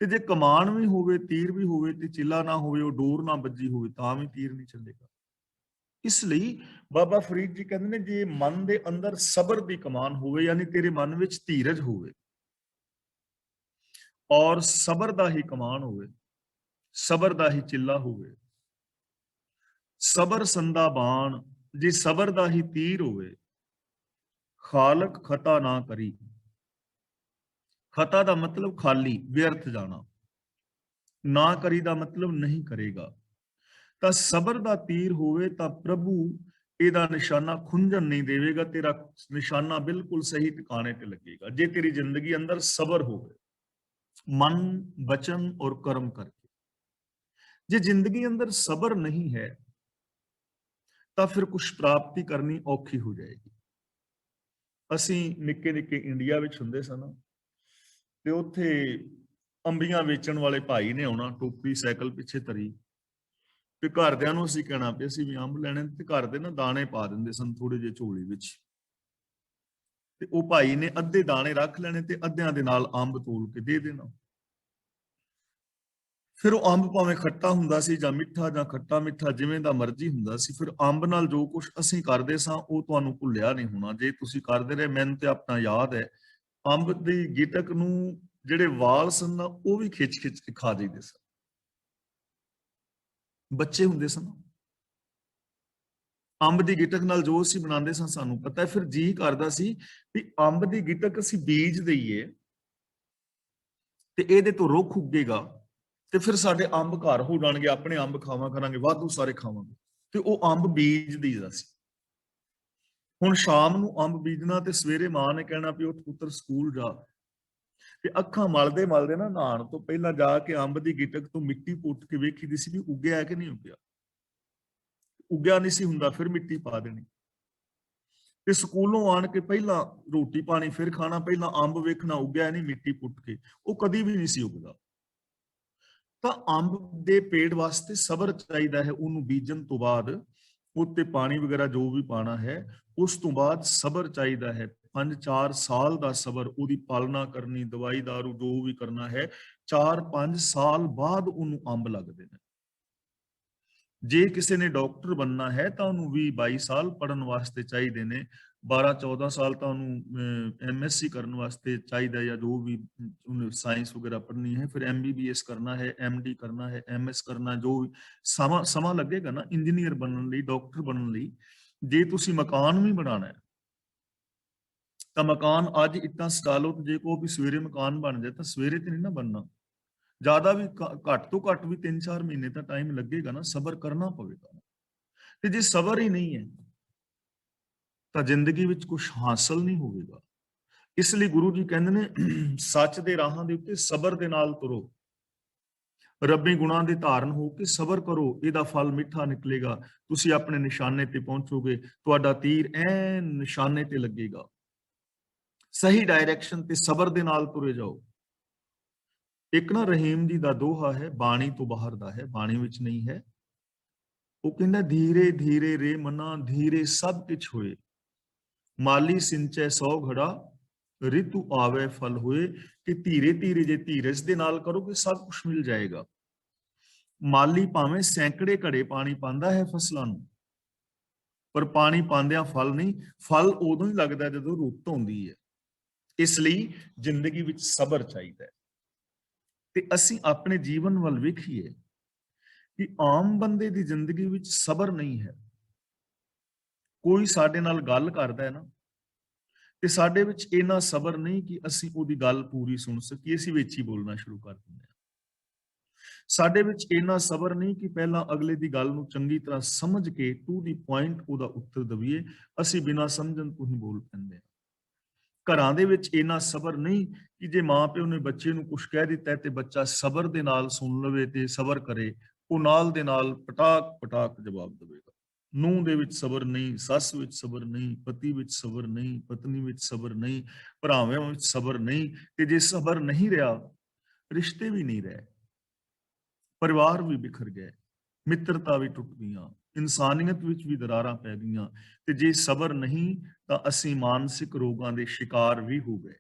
ਤੇ ਜੇ ਕਮਾਨ ਵੀ ਹੋਵੇ, ਤੀਰ ਵੀ ਹੋਵੇ ਤੇ ਚਿੱਲਾ ਨਾ ਹੋਵੇ, ਉਹ ਡੋਰ ਨਾ ਵੱਜੀ ਹੋਵੇ ਤਾਂ ਵੀ ਤੀਰ ਨਹੀਂ ਚੱਲੇਗਾ। ਇਸ ਲਈ ਬਾਬਾ ਫਰੀਦ ਜੀ ਕਹਿੰਦੇ ਨੇ ਜੇ ਮਨ ਦੇ ਅੰਦਰ ਸਬਰ ਦੀ ਕਮਾਨ ਹੋਵੇ, ਯਾਨੀ ਤੇਰੇ ਮਨ ਵਿੱਚ ਧੀਰਜ ਹੋਵੇ ਔਰ ਸਬਰ ਦਾ ਹੀ ਕਮਾਨ ਹੋਵੇ, ਸਬਰ ਦਾ ਹੀ ਚਿੱਲਾ ਹੋਵੇ, ਸਬਰ ਸੰਦਾ ਬਾਣ, ਜੇ ਸਬਰ ਦਾ ਹੀ ਤੀਰ ਹੋਵੇ, ਖਾਲਕ ਖਤਾ ਨਾ ਕਰੀ। ਖਤਾ ਦਾ ਮਤਲਬ ਖਾਲੀ, ਵਿਅਰਥ ਜਾਣਾ, ਨਾ ਕਰੀ ਦਾ ਮਤਲਬ ਨਹੀਂ ਕਰੇਗਾ। ਤਾਂ ਸਬਰ ਦਾ ਤੀਰ ਹੋਵੇ ਤਾਂ ਪ੍ਰਭੂ ਇਹਦਾ ਨਿਸ਼ਾਨਾ ਖੁੰਝਣ ਨਹੀਂ ਦੇਵੇਗਾ, ਤੇਰਾ ਨਿਸ਼ਾਨਾ ਬਿਲਕੁਲ ਸਹੀ ਟਿਕਾਣੇ ਤੇ ਲੱਗੇਗਾ ਜੇ ਤੇਰੀ ਜ਼ਿੰਦਗੀ ਅੰਦਰ ਸਬਰ ਹੋਵੇ, ਮਨ, ਬਚਨ ਔਰ ਕਰਮ ਕਰਕੇ। ਜੇ ਜ਼ਿੰਦਗੀ ਅੰਦਰ ਸਬਰ ਨਹੀਂ ਹੈ ਤਾਂ ਫਿਰ ਕੁਝ ਪ੍ਰਾਪਤੀ ਕਰਨੀ ਔਖੀ ਹੋ ਜਾਏਗੀ। ਅਸੀਂ ਨਿੱਕੇ ਨਿੱਕੇ ਇੰਡੀਆ ਵਿੱਚ ਹੁੰਦੇ ਸਨ ਤੇ ਉੱਥੇ ਅੰਬੀਆਂ ਵੇਚਣ ਵਾਲੇ ਭਾਈ ਨੇ ਆਉਣਾ, ਟੋਪੀ ਸਾਈਕਲ ਪਿੱਛੇ ਧਰੀ, ਤੇ ਘਰਦਿਆਂ ਨੂੰ ਅਸੀਂ ਕਹਿਣਾ ਵੀ ਅਸੀਂ ਵੀ ਅੰਬ ਲੈਣੇ, ਤੇ ਘਰ ਦੇ ਨਾ ਦਾਣੇ ਪਾ ਦਿੰਦੇ ਸਨ ਥੋੜੇ ਜਿਹੇ ਝੋਲੀ ਵਿੱਚ, ਤੇ ਉਹ ਭਾਈ ਨੇ ਅੱਧੇ ਦਾਣੇ ਰੱਖ ਲੈਣੇ ਤੇ ਅੱਧਿਆਂ ਦੇ ਨਾਲ ਅੰਬ ਤੋਲ ਕੇ ਦੇ ਦੇਣਾ। ਫਿਰ ਉਹ ਅੰਬ ਭਾਵੇਂ ਖੱਟਾ ਹੁੰਦਾ ਸੀ ਜਾਂ ਮਿੱਠਾ ਜਾਂ ਖੱਟਾ ਮਿੱਠਾ ਜਿਵੇਂ ਦਾ ਮਰਜ਼ੀ ਹੁੰਦਾ ਸੀ, ਫਿਰ ਅੰਬ ਨਾਲ ਜੋ ਕੁਝ ਅਸੀਂ ਕਰਦੇ ਸਾਂ ਉਹ ਤੁਹਾਨੂੰ ਭੁੱਲਿਆ ਨਹੀਂ ਹੋਣਾ ਜੇ ਤੁਸੀਂ ਕਰਦੇ ਰਹੇ। ਮੈਨੂੰ ਤੇ ਆਪਣਾ ਯਾਦ ਹੈ, ਅੰਬ ਦੀ ਗਿਟਕ ਨੂੰ ਜਿਹੜੇ ਵਾਲ ਸਨ ਨਾ ਉਹ ਵੀ ਖਿੱਚ ਖਿੱਚ ਕੇ ਖਾ ਜਾਈਦੇ ਸਨ, ਬੱਚੇ ਹੁੰਦੇ ਸਨ। ਅੰਬ ਦੀ ਗਿਟਕ ਨਾਲ ਜੋ ਅਸੀਂ ਬਣਾਉਂਦੇ ਸਾਂ ਸਾਨੂੰ ਪਤਾ ਹੈ। ਫਿਰ ਜੀ ਕਰਦਾ ਸੀ ਵੀ ਅੰਬ ਦੀ ਗਿਟਕ ਅਸੀਂ ਬੀਜ ਦਈਏ ਤੇ ਇਹਦੇ ਤੋਂ ਰੁੱਖ ਉੱਗੇਗਾ ਤੇ ਫਿਰ ਸਾਡੇ ਅੰਬ ਘਰ ਹੋ ਜਾਣਗੇ, ਆਪਣੇ ਅੰਬ ਖਾਵਾਂ ਕਰਾਂਗੇ, ਵਾਧੂ ਸਾਰੇ ਖਾਵਾਂਗੇ। ਤੇ ਉਹ ਅੰਬ ਬੀਜ ਦਈਦਾ ਸੀ। ਹੁਣ ਸ਼ਾਮ ਨੂੰ ਅੰਬ ਬੀਜਣਾ ਤੇ ਸਵੇਰੇ ਮਾਂ ਨੇ ਕਹਿਣਾ ਵੀ ਉੱਠ ਪੁੱਤਰ ਸਕੂਲ ਜਾ, ਤੇ ਅੱਖਾਂ ਮਲਦੇ ਮਲਦੇ ਨਾ ਨਹਾਉਣ ਤੋਂ ਪਹਿਲਾਂ ਜਾ ਕੇ ਅੰਬ ਦੀ ਗਿਟਕ ਤੋਂ ਮਿੱਟੀ ਪੁੱਟ ਕੇ ਵੇਖੀਦੀ ਸੀ ਵੀ ਉੱਗਿਆ ਕਿ ਨਹੀਂ ਉੱਗਿਆ। ਉੱਗਿਆ ਨਹੀਂ ਸੀ ਹੁੰਦਾ ਫਿਰ ਮਿੱਟੀ ਪਾ ਦੇਣੀ, ਤੇ ਸਕੂਲੋਂ ਆਣ ਕੇ ਪਹਿਲਾਂ ਰੋਟੀ ਪਾਣੀ ਫਿਰ ਖਾਣਾ, ਪਹਿਲਾਂ ਅੰਬ ਵੇਖਣਾ ਉੱਗਿਆ ਨਹੀਂ, ਮਿੱਟੀ ਪੁੱਟ ਕੇ, ਉਹ ਕਦੀ ਵੀ ਨਹੀਂ ਸੀ ਉੱਗਦਾ। ਤਾਂ ਅੰਬ ਦੇ ਪੇੜ ਵਾਸਤੇ ਸਬਰ ਚਾਹੀਦਾ ਹੈ, ਉਹਨੂੰ ਬੀਜਣ ਤੋਂ ਬਾਅਦ ਉੱਤੇ ਪਾਣੀ ਵਗੈਰਾ ਜੋ ਵੀ ਪਾਣਾ ਹੈ, ਉਸ ਤੋਂ ਬਾਅਦ ਸਬਰ ਚਾਹੀਦਾ ਹੈ। 5-4 ਸਾਲ ਦਾ ਸਬਰ, ਉਹਦੀ ਪਾਲਣਾ ਕਰਨੀ, ਦਵਾਈ ਦਾਰੂ ਜੋ ਵੀ ਕਰਨਾ ਹੈ, 4-5 ਸਾਲ ਬਾਅਦ ਉਹਨੂੰ ਅੰਬ ਲੱਗਦੇ ਨੇ। ਜੇ ਕਿਸੇ ਨੇ ਡਾਕਟਰ ਬਣਨਾ ਹੈ ਤਾਂ ਉਹਨੂੰ 20-22 ਸਾਲ ਪੜ੍ਹਨ ਵਾਸਤੇ ਚਾਹੀਦੇ ਨੇ, 12-14 ਸਾਲ ਤਾਂ ਉਹਨੂੰ MSc ਕਰਨ ਵਾਸਤੇ ਚਾਹੀਦਾ, ਜਾਂ ਜੋ ਵੀ ਉਹਨੇ ਸਾਇੰਸ ਵਗੈਰਾ ਪੜ੍ਹਨੀ ਹੈ। ਫਿਰ MBBS ਕਰਨਾ ਹੈ, MD ਕਰਨਾ ਹੈ, MS ਕਰਨਾ, ਜੋ ਵੀ ਸਮਾਂ ਲੱਗੇਗਾ ਨਾ ਇੰਜੀਨੀਅਰ ਬਣਨ ਲਈ, ਡਾਕਟਰ ਬਣਨ ਲਈ। ਜੇ ਤੁਸੀਂ ਮਕਾਨ ਵੀ ਬਣਾਉਣਾ ਹੈ ਤਾਂ ਮਕਾਨ ਅੱਜ ਇੱਟਾਂ ਸਟਾ ਲਓ, ਜੇ ਕਹੋ ਵੀ ਸਵੇਰੇ ਮਕਾਨ ਬਣ ਜਾਏ ਤਾਂ ਸਵੇਰੇ ਤੇ ਨਹੀਂ ਨਾ ਬਣਨਾ, ਜ਼ਿਆਦਾ ਵੀ ਘੱਟ ਤੋਂ ਘੱਟ ਵੀ 3-4 ਮਹੀਨੇ ਤਾਂ ਟਾਈਮ ਲੱਗੇਗਾ ਨਾ, ਸਬਰ ਕਰਨਾ ਪਵੇਗਾ। ਤੇ ਜੇ ਸਬਰ ਹੀ ਨਹੀਂ ਹੈ ਤਾਂ ਜ਼ਿੰਦਗੀ ਵਿੱਚ ਕੁਝ ਹਾਸਲ ਨਹੀਂ ਹੋਵੇਗਾ। ਇਸ ਲਈ ਗੁਰੂ ਜੀ ਕਹਿੰਦੇ ਨੇ ਸੱਚ ਦੇ ਰਾਹਾਂ ਦੇ ਉੱਤੇ ਸਬਰ ਦੇ ਨਾਲ ਤੁਰੋ, ਰੱਬੀ ਗੁਣਾਂ ਦੇ ਧਾਰਨ ਹੋ ਕੇ ਸਬਰ ਕਰੋ, ਇਹਦਾ ਫਲ ਮਿੱਠਾ ਨਿਕਲੇਗਾ, ਤੁਸੀਂ ਆਪਣੇ ਨਿਸ਼ਾਨੇ ਤੇ ਪਹੁੰਚੋਗੇ, ਤੁਹਾਡਾ ਤੀਰ ਐਨ ਨਿਸ਼ਾਨੇ ਤੇ ਲੱਗੇਗਾ। ਸਹੀ ਡਾਇਰੈਕਸ਼ਨ ਤੇ ਸਬਰ ਦੇ ਨਾਲ ਤੁਰੇ ਜਾਓ। ਇੱਕ ਨਾ ਰਹੀਮ ਜੀ ਦਾ ਦੋਹਾ ਹੈ, ਬਾਣੀ ਤੋਂ ਬਾਹਰ ਦਾ ਹੈ, ਬਾਣੀ ਵਿੱਚ ਨਹੀਂ ਹੈ। ਉਹ ਕਹਿੰਦਾ ਧੀਰੇ ਧੀਰੇ ਰੇ ਮਨਾ ਧੀਰੇ ਸਭ ਕੁਛ ਹੋਏ, ਮਾਲੀ ਸਿੰਚੈ 100 ਘੜਾ ਰਿਤੂ ਆਵੇ ਫਲ ਹੋਏ। ਕਿ ਧੀਰੇ ਧੀਰੇ ਜੇ ਧੀਰਜ ਦੇ ਨਾਲ ਕਰੋਗੇ ਸਭ ਕੁਝ ਮਿਲ ਜਾਏਗਾ। ਮਾਲੀ ਭਾਵੇਂ ਸੈਂਕੜੇ ਘੜੇ ਪਾਣੀ ਪਾਉਂਦਾ ਹੈ ਫਸਲਾਂ ਨੂੰ, ਪਰ ਪਾਣੀ ਪਾਉਂਦਿਆਂ ਫਲ ਨਹੀਂ, ਫਲ ਉਦੋਂ ਹੀ ਲੱਗਦਾ ਜਦੋਂ ਰੁੱਤ ਆਉਂਦੀ ਹੈ। ਇਸ ਲਈ ਜ਼ਿੰਦਗੀ ਵਿੱਚ ਸਬਰ ਚਾਹੀਦਾ ਹੈ। ਤੇ ਅਸੀਂ ਆਪਣੇ ਜੀਵਨ ਵੱਲ ਵੇਖੀਏ ਕਿ ਆਮ ਬੰਦੇ ਦੀ ਜ਼ਿੰਦਗੀ ਵਿੱਚ ਸਬਰ ਨਹੀਂ ਹੈ। ਕੋਈ ਸਾਡੇ ਨਾਲ ਗੱਲ ਕਰਦਾ ਹੈ ਨਾ, ਤੇ ਸਾਡੇ ਵਿੱਚ ਇੰਨਾ ਸਬਰ ਨਹੀਂ ਕਿ ਅਸੀਂ ਉਹਦੀ ਗੱਲ ਪੂਰੀ ਸੁਣ ਸਕੀਏ, ਅਸੀਂ ਵਿੱਚ ਹੀ ਬੋਲਣਾ ਸ਼ੁਰੂ ਕਰ ਦਿੰਦੇ ਹਾਂ। ਸਾਡੇ ਵਿੱਚ ਇੰਨਾ ਸਬਰ ਨਹੀਂ ਕਿ ਪਹਿਲਾਂ ਅਗਲੇ ਦੀ ਗੱਲ ਨੂੰ ਚੰਗੀ ਤਰ੍ਹਾਂ ਸਮਝ ਕੇ ਟੂ ਦੀ ਪੁਆਇੰਟ ਉਹਦਾ ਉੱਤਰ ਦਈਏ। ਅਸੀਂ ਬਿਨਾਂ ਸਮਝਣ ਤੋਂ ਹੀ ਬੋਲ ਪੈਂਦੇ ਹਾਂ। ਘਰਾਂ ਦੇ ਵਿੱਚ ਇੰਨਾ ਸਬਰ ਨਹੀਂ ਕਿ ਜੇ ਮਾਂ ਪਿਓ ਨੇ ਬੱਚੇ ਨੂੰ ਕੁਝ ਕਹਿ ਦਿੱਤਾ ਤੇ ਬੱਚਾ ਸਬਰ ਦੇ ਨਾਲ ਸੁਣ ਲਵੇ ਤੇ ਸਬਰ ਕਰੇ, ਉਹ ਨਾਲ ਦੇ ਨਾਲ ਪਟਾਕ ਪਟਾਕ ਜਵਾਬ ਦੇਵੇਗਾ। ਨੂੰਹ ਦੇ ਵਿੱਚ ਸਬਰ ਨਹੀਂ, ਸੱਸ ਵਿੱਚ ਸਬਰ ਨਹੀਂ, ਪਤੀ ਵਿੱਚ ਸਬਰ ਨਹੀਂ, ਪਤਨੀ ਵਿੱਚ ਸਬਰ ਨਹੀਂ, ਭਰਾਵਾਂ ਵਿੱਚ ਸਬਰ ਨਹੀਂ। ਤੇ ਜੇ ਸਬਰ ਨਹੀਂ ਰਿਹਾ, ਰਿਸ਼ਤੇ ਵੀ ਨਹੀਂ ਰਹੇ, ਪਰਿਵਾਰ ਵੀ ਬਿਖਰ ਗਏ, ਮਿੱਤਰਤਾ ਵੀ ਟੁੱਟ ਗਈਆਂ, ਇਨਸਾਨੀਅਤ ਵਿੱਚ ਵੀ ਦਰਾਰਾਂ ਪੈ ਗਈਆਂ। ਤੇ ਜੇ ਸਬਰ ਨਹੀਂ ਤਾਂ ਅਸੀਂ ਮਾਨਸਿਕ ਰੋਗਾਂ ਦੇ ਸ਼ਿਕਾਰ ਵੀ ਹੋ ਗਏ।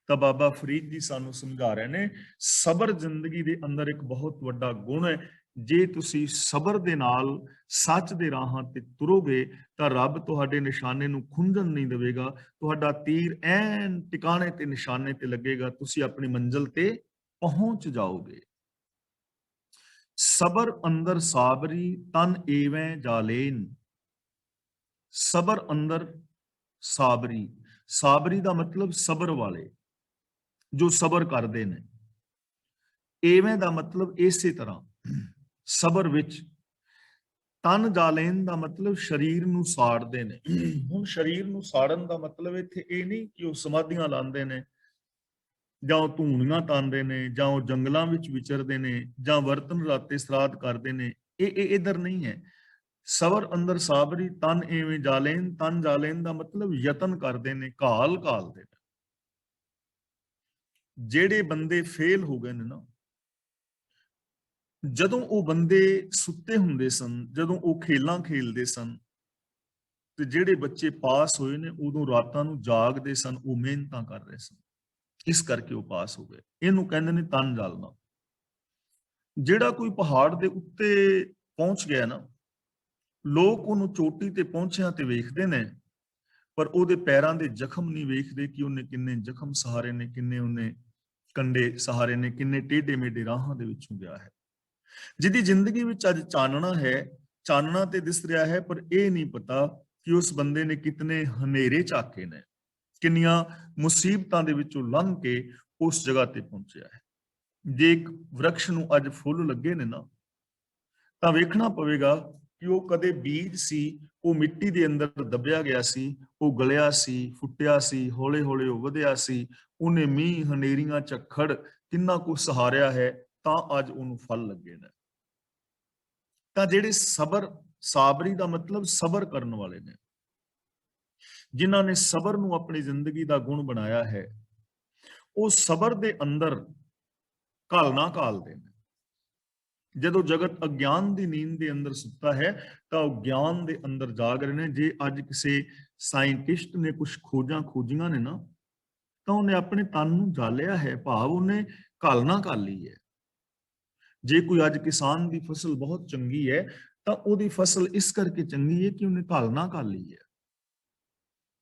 ਤਾਂ ਬਾਬਾ ਫਰੀਦ ਜੀ ਸਾਨੂੰ ਸਮਝਾ ਰਹੇ ਨੇ, ਸਬਰ ਜ਼ਿੰਦਗੀ ਦੇ ਅੰਦਰ ਇੱਕ ਬਹੁਤ ਵੱਡਾ ਗੁਣ ਹੈ। ਜੇ ਤੁਸੀਂ ਸਬਰ ਦੇ ਨਾਲ ਸੱਚ ਦੇ ਰਾਹਾਂ ਤੇ ਤੁਰੋਗੇ ਤਾਂ ਰੱਬ ਤੁਹਾਡੇ ਨਿਸ਼ਾਨੇ ਨੂੰ ਖੁੰਝਣ ਨਹੀਂ ਦੇਵੇਗਾ। ਤੁਹਾਡਾ ਤੀਰ ਐਨ ਟਿਕਾਣੇ ਤੇ ਨਿਸ਼ਾਨੇ ਤੇ ਲੱਗੇਗਾ, ਤੁਸੀਂ ਆਪਣੀ ਮੰਜ਼ਿਲ ਤੇ ਪਹੁੰਚ ਜਾਓਗੇ। ਸਬਰ ਅੰਦਰ ਸਾਬਰੀ ਤਨ ਏਵੇਂ ਜਾਲੇਨ। ਸਬਰ ਅੰਦਰ ਸਾਬਰੀ, ਸਾਬਰੀ ਦਾ ਮਤਲਬ ਸਬਰ ਵਾਲੇ, ਜੋ ਸਬਰ ਕਰਦੇ ਨੇ। ਏਵੇਂ ਦਾ ਮਤਲਬ ਇਸੇ ਤਰ੍ਹਾਂ, ਸਬਰ ਵਿੱਚ। ਤਨ ਜਾਲੇਨ ਦਾ ਮਤਲਬ ਸਰੀਰ ਨੂੰ ਸਾੜਦੇ ਨੇ। ਹੁਣ ਸਰੀਰ ਨੂੰ ਸਾੜਨ ਦਾ ਮਤਲਬ ਇੱਥੇ ਇਹ ਨਹੀਂ ਕਿ ਉਹ ਸਮਾਧੀਆਂ ਲਾਉਂਦੇ ਨੇ, ਜਾਂ ਉਹ ਧੂਣੀਆਂ ਤਾਂਦੇ ਨੇ, ਜਾਂ ਉਹ ਜੰਗਲਾਂ ਵਿੱਚ ਵਿਚਰਦੇ ਨੇ, ਜਾਂ ਵਰਤਨ ਰਾਤੇ ਸਰਾਧ ਕਰਦੇ ਨੇ। ਇਹ ਇਧਰ ਨਹੀਂ ਹੈ। ਸਬਰ ਅੰਦਰ ਸਾਬਰੀ ਤਨ ਏਵੇਂ ਜਾਲੇਨ। ਤਨ ਜਾਲੇਨ ਦਾ ਮਤਲਬ ਯਤਨ ਕਰਦੇ ਨੇ, ਘਾਲ ਘਾਲਦੇ ਨੇ। ਜਿਹੜੇ ਬੰਦੇ ਫੇਲ ਹੋ ਗਏ ਨੇ ਨਾ, ਜਦੋਂ ਉਹ ਬੰਦੇ ਸੁੱਤੇ ਹੁੰਦੇ ਸਨ, ਜਦੋਂ ਉਹ ਖੇਲਾਂ ਖੇਲਦੇ ਸਨ, ਤੇ ਜਿਹੜੇ ਬੱਚੇ ਪਾਸ ਹੋਏ ਨੇ ਉਦੋਂ ਰਾਤਾਂ ਨੂੰ ਜਾਗਦੇ ਸਨ, ਉਹ ਮਿਹਨਤਾਂ ਕਰ ਰਹੇ ਸਨ, ਇਸ ਕਰਕੇ ਉਹ ਪਾਸ ਹੋ ਗਏ। ਇਹਨੂੰ ਕਹਿੰਦੇ ਨੇ ਤਨ ਜਾਲਣਾ। ਜਿਹੜਾ ਕੋਈ ਪਹਾੜ ਦੇ ਉੱਤੇ ਪਹੁੰਚ ਗਿਆ ਨਾ, ਲੋਕ ਉਹਨੂੰ ਚੋਟੀ ਤੇ ਪਹੁੰਚਿਆ ਤੇ ਵੇਖਦੇ ਨੇ, ਪਰ ਉਹਦੇ ਪੈਰਾਂ ਦੇ ਜ਼ਖਮ ਨਹੀਂ ਵੇਖਦੇ ਕਿ ਉਹਨੇ ਕਿੰਨੇ ਜ਼ਖਮ ਸਹਾਰੇ ਨੇ, ਕਿੰਨੇ ਉਹਨੇ ਕੰਡੇ ਸਹਾਰੇ ਨੇ, ਕਿੰਨੇ ਟੇਢੇ ਮੇਢੇ ਰਾਹਾਂ ਦੇ ਵਿੱਚੋਂ ਗਿਆ ਹੈ। ਜਿਹਦੀ ਜ਼ਿੰਦਗੀ ਵਿੱਚ ਅੱਜ ਚਾਨਣਾ ਹੈ, ਚਾਨਣਾ ਤੇ ਦਿਸ ਰਿਹਾ ਹੈ, ਪਰ ਇਹ ਨਹੀਂ ਪਤਾ ਕਿ ਉਸ ਬੰਦੇ ਨੇ ਕਿਤਨੇ ਹਨੇਰੇ ਝਾਕੇ ਨੇ, ਕਿੰਨੀਆਂ ਮੁਸੀਬਤਾਂ ਦੇ ਵਿੱਚੋਂ ਲੰਘ ਕੇ ਉਸ ਜਗ੍ਹਾ ਤੇ ਪਹੁੰਚਿਆ ਹੈ। ਜੇ ਇੱਕ ਵਰਕਸ਼ ਨੂੰ ਅੱਜ ਫੁੱਲ ਲੱਗੇ ਨੇ ਨਾ, ਤਾਂ ਵੇਖਣਾ ਪਵੇਗਾ ਕਿ ਉਹ ਕਦੇ ਬੀਜ ਸੀ, ਉਹ ਮਿੱਟੀ ਦੇ ਅੰਦਰ ਦੱਬਿਆ ਗਿਆ ਸੀ, ਉਹ ਗਲਿਆ ਸੀ, ਫੁੱਟਿਆ ਸੀ, ਹੌਲੇ ਹੌਲੇ ਉਹ ਵਧਿਆ ਸੀ, ਉਹਨੇ ਮੀਂਹ ਹਨੇਰੀਆਂ ਝੱਖੜ ਕਿੰਨਾ ਕੁਝ ਸਹਾਰਿਆ ਹੈ, ਤਾਂ ਅੱਜ ਉਹਨੂੰ ਫਲ ਲੱਗੇ ਨੇ। ਤਾਂ ਜਿਹੜੇ ਸਬਰ, ਸਾਬਰੀ ਦਾ ਮਤਲਬ ਸਬਰ ਕਰਨ ਵਾਲੇ ਨੇ, ਜਿਨ੍ਹਾਂ ਨੇ ਸਬਰ ਨੂੰ ਆਪਣੀ ਜ਼ਿੰਦਗੀ ਦਾ ਗੁਣ ਬਣਾਇਆ ਹੈ, ਉਹ ਸਬਰ ਦੇ ਅੰਦਰ ਘਾਲਣਾ ਘਾਲਦੇ ਨੇ। ਜਦੋਂ ਜਗਤ ਅਗਿਆਨ ਦੀ ਨੀਂਦ ਦੇ ਅੰਦਰ ਸੁੱਤਾ ਹੈ, ਤਾਂ ਉਹ ਗਿਆਨ ਦੇ ਅੰਦਰ ਜਾਗ ਰਹੇ ਨੇ। ਜੇ ਅੱਜ ਕਿਸੇ ਸਾਇੰਟਿਸਟ ਨੇ ਕੁਝ ਖੋਜਾਂ ਖੋਜੀਆਂ ਨੇ ਨਾ, ਤਾਂ ਉਹਨੇ ਆਪਣੇ ਤਨ ਨੂੰ ਜਾਲਿਆ ਹੈ, ਭਾਵ ਉਹਨੇ ਘਾਲਣਾ ਘਾਲੀ ਹੈ। ਜੇ ਕੋਈ ਅੱਜ ਕਿਸਾਨ ਦੀ ਫਸਲ ਬਹੁਤ ਚੰਗੀ ਹੈ, ਤਾਂ ਉਹਦੀ ਫਸਲ ਇਸ ਕਰਕੇ ਚੰਗੀ ਹੈ ਕਿ ਉਹਨੇ ਘਾਲਣਾ ਘਾਲੀ ਹੈ।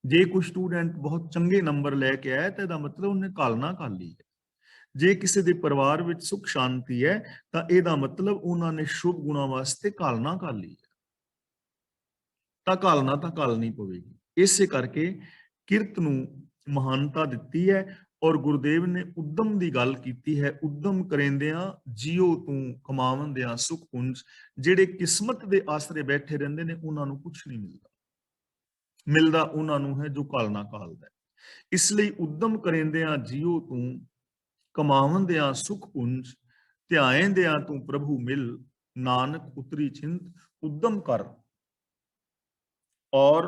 ਜੇ ਕੋਈ ਸਟੂਡੈਂਟ ਬਹੁਤ ਚੰਗੇ ਨੰਬਰ ਲੈ ਕੇ ਆਇਆ, ਤਾਂ ਇਹਦਾ ਮਤਲਬ ਉਹਨੇ ਘਾਲਣਾ ਘਾਲੀ ਹੈ। ਜੇ ਕਿਸੇ ਦੇ ਪਰਿਵਾਰ ਵਿੱਚ ਸੁਖ ਸ਼ਾਂਤੀ ਹੈ, ਤਾਂ ਇਹਦਾ ਮਤਲਬ ਉਹਨਾਂ ਨੇ ਸ਼ੁਭ ਗੁਣਾਂ ਵਾਸਤੇ ਘਾਲਣਾ ਘਾਲੀ ਹੈ। ਤਾਂ ਘਾਲਣਾ ਤਾਂ ਘਾਲਣੀ ਪਵੇਗੀ। ਇਸੇ ਕਰਕੇ ਕਿਰਤ ਨੂੰ ਮਹਾਨਤਾ ਦਿੱਤੀ ਹੈ। ਔਰ ਗੁਰਦੇਵ ਨੇ ਉਦਮ ਦੀ ਗੱਲ ਕੀਤੀ ਹੈ। ਉਦਮ ਕਰੇਂਦਿਆਂ ਜੀਓ ਤੂੰ ਕਮਾਵੰਦਿਆਂ ਸੁਖ ਪੁੰਜ। ਜਿਹੜੇ ਕਿਸਮਤ ਦੇ ਆਸਰੇ ਬੈਠੇ ਰਹਿੰਦੇ ਨੇ, ਉਹਨਾਂ ਨੂੰ ਕੁਝ ਨਹੀਂ ਮਿਲਦਾ। ਮਿਲਦਾ ਉਹਨਾਂ ਨੂੰ ਹੈ ਜੋ ਘਾਲਣਾ ਘਾਲਦਾ। ਇਸ ਲਈ ਉਦਮ ਕਰੇਂਦਿਆਂ ਜੀਓ ਤੂੰ ਕਮਾਵੰਦਿਆਂ ਸੁਖ ਪੁੰਜ। ਧਿਆਏਂਦਿਆਂ ਤੂੰ ਪ੍ਰਭੂ ਮਿਲ, ਨਾਨਕ ਉਤਰੀ ਚਿੰਤ। ਉਦਮ ਕਰ, ਔਰ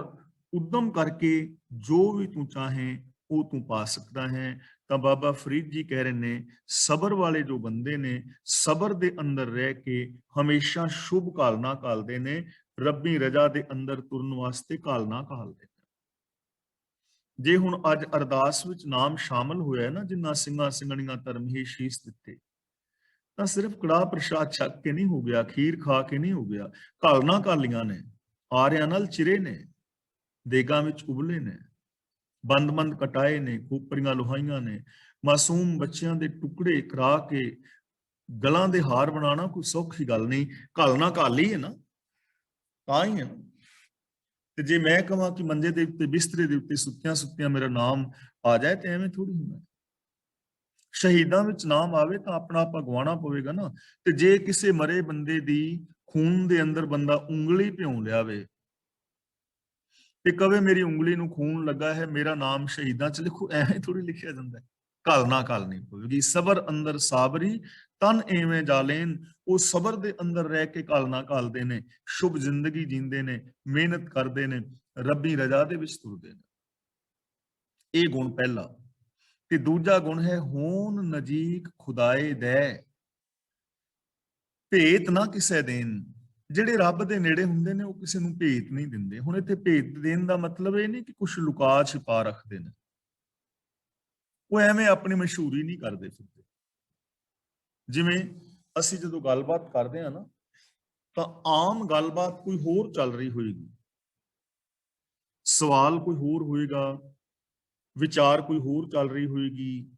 ਉਦਮ ਕਰਕੇ ਜੋ ਵੀ ਤੂੰ ਚਾਹੇ ਉਹ ਤੂੰ ਪਾ ਸਕਦਾ ਹੈ। ਤਾਂ ਬਾਬਾ ਫਰੀਦ ਜੀ ਕਹਿ ਰਹੇ ਨੇ, ਸਬਰ ਵਾਲੇ ਜੋ ਬੰਦੇ ਨੇ, ਸਬਰ ਦੇ ਅੰਦਰ ਰਹਿ ਕੇ ਹਮੇਸ਼ਾ ਸ਼ੁਭ ਘਾਲਣਾ ਘਾਲਦੇ ਨੇ, ਰੱਬੀ ਰਜਾ ਦੇ ਅੰਦਰ ਤੁਰਨ ਵਾਸਤੇ ਘਾਲਣਾ ਘਾਲਦੇ ਨੇ। ਜੇ ਹੁਣ ਅੱਜ ਅਰਦਾਸ ਵਿੱਚ ਨਾਮ ਸ਼ਾਮਲ ਹੋਇਆ ਨਾ, ਜਿਨ੍ਹਾਂ ਸਿੰਘਾਂ ਸਿੰਘਣੀਆਂ ਧਰਮ ਹੀ ਸ਼ੀਸ਼ ਦਿੱਤੇ, ਤਾਂ ਸਿਰਫ ਕੜਾਹ ਪ੍ਰਸ਼ਾਦ ਛਕ ਕੇ ਨਹੀਂ ਹੋ ਗਿਆ, ਖੀਰ ਖਾ ਕੇ ਨਹੀਂ ਹੋ ਗਿਆ। ਘਾਲਣਾ ਘਾਲੀਆਂ ਨੇ, ਆਰਿਆਂ ਨਾਲ ਚਿਰੇ ਨੇ, ਦੇਗਾਂ ਵਿੱਚ ਉਬਲੇ ਨੇ, ਬੰਦ-ਬੰਦ ਕਟਾਏ ਨੇ, ਖੋਪਰੀਆਂ ਲੁਹਾਈਆਂ ਨੇ, ਮਾਸੂਮ ਬੱਚਿਆਂ ਦੇ ਟੁਕੜੇ ਕਰਾ ਕੇ ਗਲਾਂ ਦੇ ਹਾਰ ਬਣਾਉਣਾ ਕੋਈ ਸੌਖੀ ਗੱਲ ਨਹੀਂ। ਘਾਲਣਾ ਘਾਲੀ ਹੈ ਨਾ, ਤਾਂ ਹੀ ਹੈ ਨਾ। ਤੇ ਜੇ ਮੈਂ ਕਹਾਂ ਕਿ ਮੰਜੇ ਦੇ ਉੱਤੇ, ਬਿਸਤਰੇ ਦੇ ਉੱਤੇ ਸੁੱਤਿਆਂ ਸੁੱਤਿਆਂ ਮੇਰਾ ਨਾਮ ਆ ਜਾਏ, ਤੇ ਐਵੇਂ ਥੋੜੀ ਹੁੰਦਾ। ਸ਼ਹੀਦਾਂ ਵਿੱਚ ਨਾਮ ਆਵੇ ਤਾਂ ਆਪਣਾ ਆਪਾਂ ਗਵਾਉਣਾ ਪਵੇਗਾ ਨਾ। ਤੇ ਜੇ ਕਿਸੇ ਮਰੇ ਬੰਦੇ ਦੀ ਖੂਨ ਦੇ ਅੰਦਰ ਬੰਦਾ ਉਂਗਲੀ ਭਿਉਂ ਲਿਆਵੇ ਤੇ ਕਵੇ ਮੇਰੀ ਉਂਗਲੀ ਨੂੰ ਖੂਨ ਲੱਗਾ ਹੈ, ਮੇਰਾ ਨਾਮ ਸ਼ਹੀਦਾਂ ਚ ਲਿਖੋ, ਐਵੇਂ ਥੋੜੀ ਲਿਖਿਆ ਜਾਂਦਾ ਹੈ। ਘਲ ਨਾ ਘਲ ਨਹੀਂ ਪਵੇਗੀ। ਸਬਰ ਅੰਦਰ ਸਾਬਰੀ ਤਨ ਐਵੇਂ ਜਾਲੇਨ। ਉਹ ਸਬਰ ਦੇ ਅੰਦਰ ਰਹਿ ਕੇ ਘਲ ਨਾ ਘਲਦੇ ਨੇ, ਸ਼ੁਭ ਜ਼ਿੰਦਗੀ ਜੀਂਦੇ ਨੇ, ਮਿਹਨਤ ਕਰਦੇ ਨੇ, ਰੱਬੀ ਰਜ਼ਾ ਦੇ ਵਿੱਚ ਤੁਰਦੇ ਨੇ। ਇਹ ਗੁਣ ਪਹਿਲਾ। ਤੇ ਦੂਜਾ ਗੁਣ ਹੈ ਹੋਣ ਨਜ਼ੀਕ ਖੁਦਾਏ ਦੈ, ਭੇਤ ਨਾ ਕਿਸੇ ਦੇਣ। ਜਿਹੜੇ ਰੱਬ ਦੇ ਨੇੜੇ ਹੁੰਦੇ ਨੇ ਉਹ ਕਿਸੇ ਨੂੰ ਭੇਤ ਨਹੀਂ ਦਿੰਦੇ। ਹੁਣ ਇੱਥੇ ਭੇਤ ਦੇਣ ਦਾ ਮਤਲਬ ਇਹ ਨਹੀਂ ਕਿ ਕੁਝ ਲੁਕਾ ਛਿਪਾ ਰੱਖਦੇ ਨੇ, ਉਹ ਐਵੇਂ ਆਪਣੀ ਮਸ਼ਹੂਰੀ ਨਹੀਂ ਕਰਦੇ ਫਿਰਦੇ। ਜਿਵੇਂ ਅਸੀਂ ਜਦੋਂ ਗੱਲਬਾਤ ਕਰਦੇ ਆ ਨਾ, ਤਾਂ ਆਮ ਗੱਲਬਾਤ ਕੋਈ ਹੋਰ ਚੱਲ ਰਹੀ ਹੋਏਗੀ, ਸਵਾਲ ਕੋਈ ਹੋਰ ਹੋਏਗਾ, ਵਿਚਾਰ ਕੋਈ ਹੋਰ ਚੱਲ ਰਹੀ ਹੋਏਗੀ,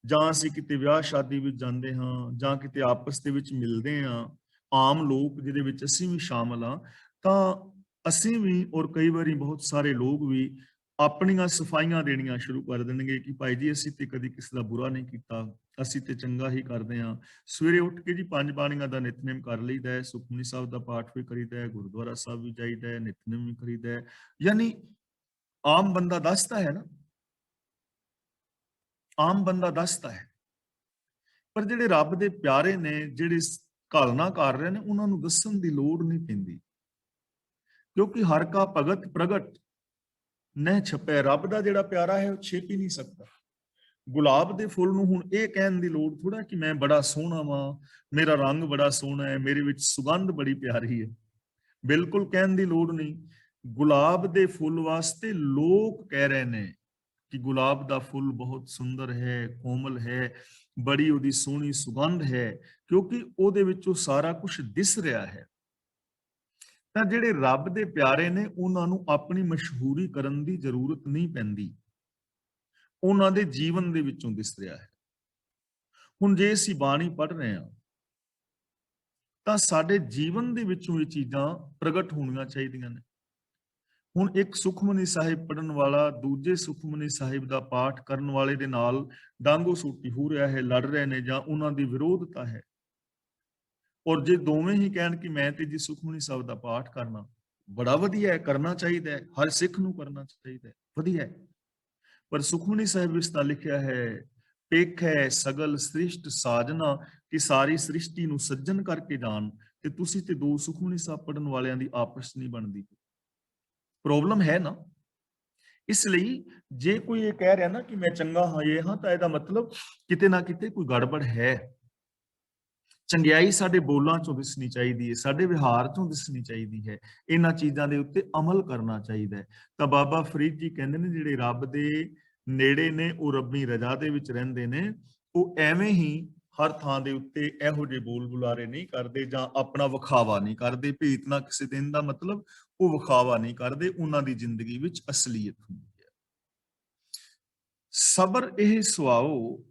ਜਾਂ ਅਸੀਂ ਕਿਤੇ ਵਿਆਹ ਸ਼ਾਦੀ ਵਿੱਚ ਜਾਂਦੇ ਹਾਂ, ਜਾਂ ਕਿਤੇ ਆਪਸ ਦੇ ਵਿੱਚ ਮਿਲਦੇ ਹਾਂ, ਆਮ ਲੋਕ ਜਿਹਦੇ ਵਿੱਚ ਅਸੀਂ ਵੀ ਸ਼ਾਮਲ ਹਾਂ, ਤਾਂ ਅਸੀਂ ਵੀ ਔਰ ਕਈ ਵਾਰੀ ਬਹੁਤ ਸਾਰੇ ਲੋਕ ਵੀ ਆਪਣੀਆਂ ਸਫਾਈਆਂ ਦੇਣੀਆਂ ਸ਼ੁਰੂ ਕਰ ਦੇਣਗੇ ਕਿ ਭਾਈ ਜੀ ਅਸੀਂ ਤੇ ਕਦੀ ਕਿਸੇ ਦਾ ਬੁਰਾ ਨਹੀਂ ਕੀਤਾ, ਅਸੀਂ ਤੇ ਚੰਗਾ ਹੀ ਕਰਦੇ ਹਾਂ। ਸਵੇਰੇ ਉੱਠ ਕੇ ਜੀ 5 ਬਾਣੀਆਂ ਦਾ ਨਿਤਨੇਮ ਕਰ ਲਈਦਾ ਹੈ, ਸੁਖਮਨੀ ਸਾਹਿਬ ਦਾ ਪਾਠ ਵੀ ਕਰੀਦਾ ਹੈ, ਗੁਰਦੁਆਰਾ ਸਾਹਿਬ ਵੀ ਜਾਈਦਾ ਹੈ, ਨਿਤਨੇਮ ਵੀ ਕਰੀਦਾ ਹੈ। ਯਾਨੀ ਆਮ ਬੰਦਾ ਦੱਸਦਾ ਹੈ ਨਾ, ਆਮ ਬੰਦਾ ਦੱਸਦਾ ਹੈ, ਪਰ ਜਿਹੜੇ ਰੱਬ ਦੇ ਪਿਆਰੇ ਨੇ, ਜਿਹੜੇ ਘਾਲਣਾ ਕਰ ਰਹੇ ਨੇ, ਉਹਨਾਂ ਨੂੰ ਦੱਸਣ ਦੀ ਲੋੜ ਨਹੀਂ ਪੈਂਦੀ, ਕਿਉਂਕਿ ਹਰ ਕਾ ਭਗਤ ਪ੍ਰਗਟ ਨਹਿ ਛਪੈ। ਰੱਬ ਦਾ ਜਿਹੜਾ ਪਿਆਰਾ ਹੈ ਉਹ ਛਿਪ ਹੀ ਨਹੀਂ ਸਕਦਾ। ਗੁਲਾਬ ਦੇ ਫੁੱਲ ਨੂੰ ਹੁਣ ਇਹ ਕਹਿਣ ਦੀ ਲੋੜ ਥੋੜਾ ਕਿ ਮੈਂ ਬੜਾ ਸੋਹਣਾ ਵਾਂ, ਮੇਰਾ ਰੰਗ ਬੜਾ ਸੋਹਣਾ ਹੈ, ਮੇਰੇ ਵਿੱਚ ਸੁਗੰਧ ਬੜੀ ਪਿਆਰੀ ਹੈ। ਬਿਲਕੁਲ ਕਹਿਣ ਦੀ ਲੋੜ ਨਹੀਂ। ਗੁਲਾਬ ਦੇ ਫੁੱਲ ਵਾਸਤੇ ਲੋਕ ਕਹਿ ਰਹੇ ਨੇ ਕਿ ਗੁਲਾਬ ਦਾ ਫੁੱਲ ਬਹੁਤ ਸੁੰਦਰ ਹੈ, ਕੋਮਲ ਹੈ, ਬੜੀ ਉਹਦੀ ਸੋਹਣੀ ਸੁਗੰਧ ਹੈ, ਕਿਉਂਕਿ ਉਹਦੇ ਵਿੱਚੋਂ ਸਾਰਾ ਕੁਝ ਦਿਸ ਰਿਹਾ ਹੈ। ਤਾਂ ਜਿਹੜੇ ਰੱਬ ਦੇ ਪਿਆਰੇ ਨੇ ਉਹਨਾਂ ਨੂੰ ਆਪਣੀ ਮਸ਼ਹੂਰੀ ਕਰਨ ਦੀ ਜ਼ਰੂਰਤ ਨਹੀਂ ਪੈਂਦੀ, ਉਹਨਾਂ ਦੇ ਜੀਵਨ ਦੇ ਵਿੱਚੋਂ ਦਿਸ ਰਿਹਾ ਹੈ। ਹੁਣ ਜੇ ਅਸੀਂ ਬਾਣੀ ਪੜ੍ਹ ਰਹੇ ਹਾਂ ਤਾਂ ਸਾਡੇ ਜੀਵਨ ਦੇ ਵਿੱਚੋਂ ਇਹ ਚੀਜ਼ਾਂ ਪ੍ਰਗਟ ਹੋਣੀਆਂ ਚਾਹੀਦੀਆਂ ਨੇ। ਹੁਣ ਇੱਕ ਸੁਖਮਨੀ ਸਾਹਿਬ ਪੜਨ ਵਾਲਾ ਦੂਜੇ ਸੁਖਮਨੀ ਸਾਹਿਬ ਦਾ ਪਾਠ ਕਰਨ ਵਾਲੇ ਦੇ ਨਾਲ ਡਾਂਗੋ ਸੂਟੀ ਹੋ ਰਿਹਾ ਹੈ, ਲੜ ਰਹੇ ਨੇ, ਜਾਂ ਉਹਨਾਂ ਦੀ ਵਿਰੋਧਤਾ ਹੈ, ਔਰ ਜੇ ਦੋਵੇਂ ਹੀ ਕਹਿਣ ਕਿ ਮੈਂ ਤੇ ਜੀ ਸੁਖਮਨੀ ਸਾਹਿਬ ਦਾ ਪਾਠ ਕਰਨਾ, ਬੜਾ ਵਧੀਆ ਹੈ, ਕਰਨਾ ਚਾਹੀਦਾ ਹੈ, ਹਰ ਸਿੱਖ ਨੂੰ ਕਰਨਾ ਚਾਹੀਦਾ ਹੈ, ਵਧੀਆ ਹੈ। ਪਰ ਸੁਖਮਨੀ ਸਾਹਿਬ ਵਿੱਚ ਤਾਂ ਲਿਖਿਆ ਹੈ, ਪੇਖੈ ਸਗਲ ਸ੍ਰਿਸ਼ਟ ਸਾਜਨਾ, ਕਿ ਸਾਰੀ ਸ੍ਰਿਸ਼ਟੀ ਨੂੰ ਸੱਜਣ ਕਰਕੇ ਜਾਣ, ਤੇ ਤੁਸੀਂ ਤੇ ਦੋ ਸੁਖਮਨੀ ਸਾਹਿਬ ਪੜਨ ਵਾਲਿਆਂ ਦੀ ਆਪਸ ਨਹੀਂ ਬਣਦੀ। ਪ੍ਰੋਬਲਮ ਹੈ ਨਾ। ਇਸ ਲਈ ਜੇ ਕੋਈ ਇਹ ਕਹਿ ਰਿਹਾ ਨਾ ਕਿ ਮੈਂ ਚੰਗਾ ਹਾਂ, ਇਹ ਹਾਂ, ਤਾਂ ਇਹਦਾ ਮਤਲਬ ਕਿਤੇ ਨਾ ਕਿਤੇ ਕੋਈ ਗੜਬੜ ਹੈ। ਚੰਗਿਆਈ ਸਾਡੇ ਬੋਲਾਂ ਚੋਂ ਦਿਸਣੀ ਚਾਹੀਦੀ ਹੈ, ਸਾਡੇ ਵਿਹਾਰ ਚੋਂ ਦਿਸਣੀ ਚਾਹੀਦੀ ਹੈ, ਇਹਨਾਂ ਚੀਜ਼ਾਂ ਦੇ ਉੱਤੇ ਅਮਲ ਕਰਨਾ ਚਾਹੀਦਾ ਹੈ। ਤਾਂ ਬਾਬਾ ਫਰੀਦ ਜੀ ਕਹਿੰਦੇ ਨੇ ਜਿਹੜੇ ਰੱਬ ਦੇ ਨੇੜੇ ਨੇ ਉਹ ਰੱਬੀ ਰਜ਼ਾ ਦੇ ਵਿੱਚ ਰਹਿੰਦੇ ਨੇ, ਉਹ ਐਵੇਂ ਹੀ ਹਰ ਥਾਂ ਦੇ ਉੱਤੇ ਇਹੋ ਜਿਹੇ ਬੋਲ ਬੁਲਾਰੇ ਨਹੀਂ ਕਰਦੇ, ਜਾਂ ਆਪਣਾ ਵਿਖਾਵਾ ਨਹੀਂ ਕਰਦੇ। ਭੇਤ ਨਾ ਕਿਸੇ ਦਿਨ ਦਾ ਮਤਲਬ ਉਹ ਵਿਖਾਵਾ ਨਹੀਂ ਕਰਦੇ, ਉਹਨਾਂ ਦੀ ਜ਼ਿੰਦਗੀ ਵਿੱਚ ਅਸਲੀਅਤ ਹੁੰਦੀ ਹੈ। ਸਬਰ ਇਹ ਸੁਆਓ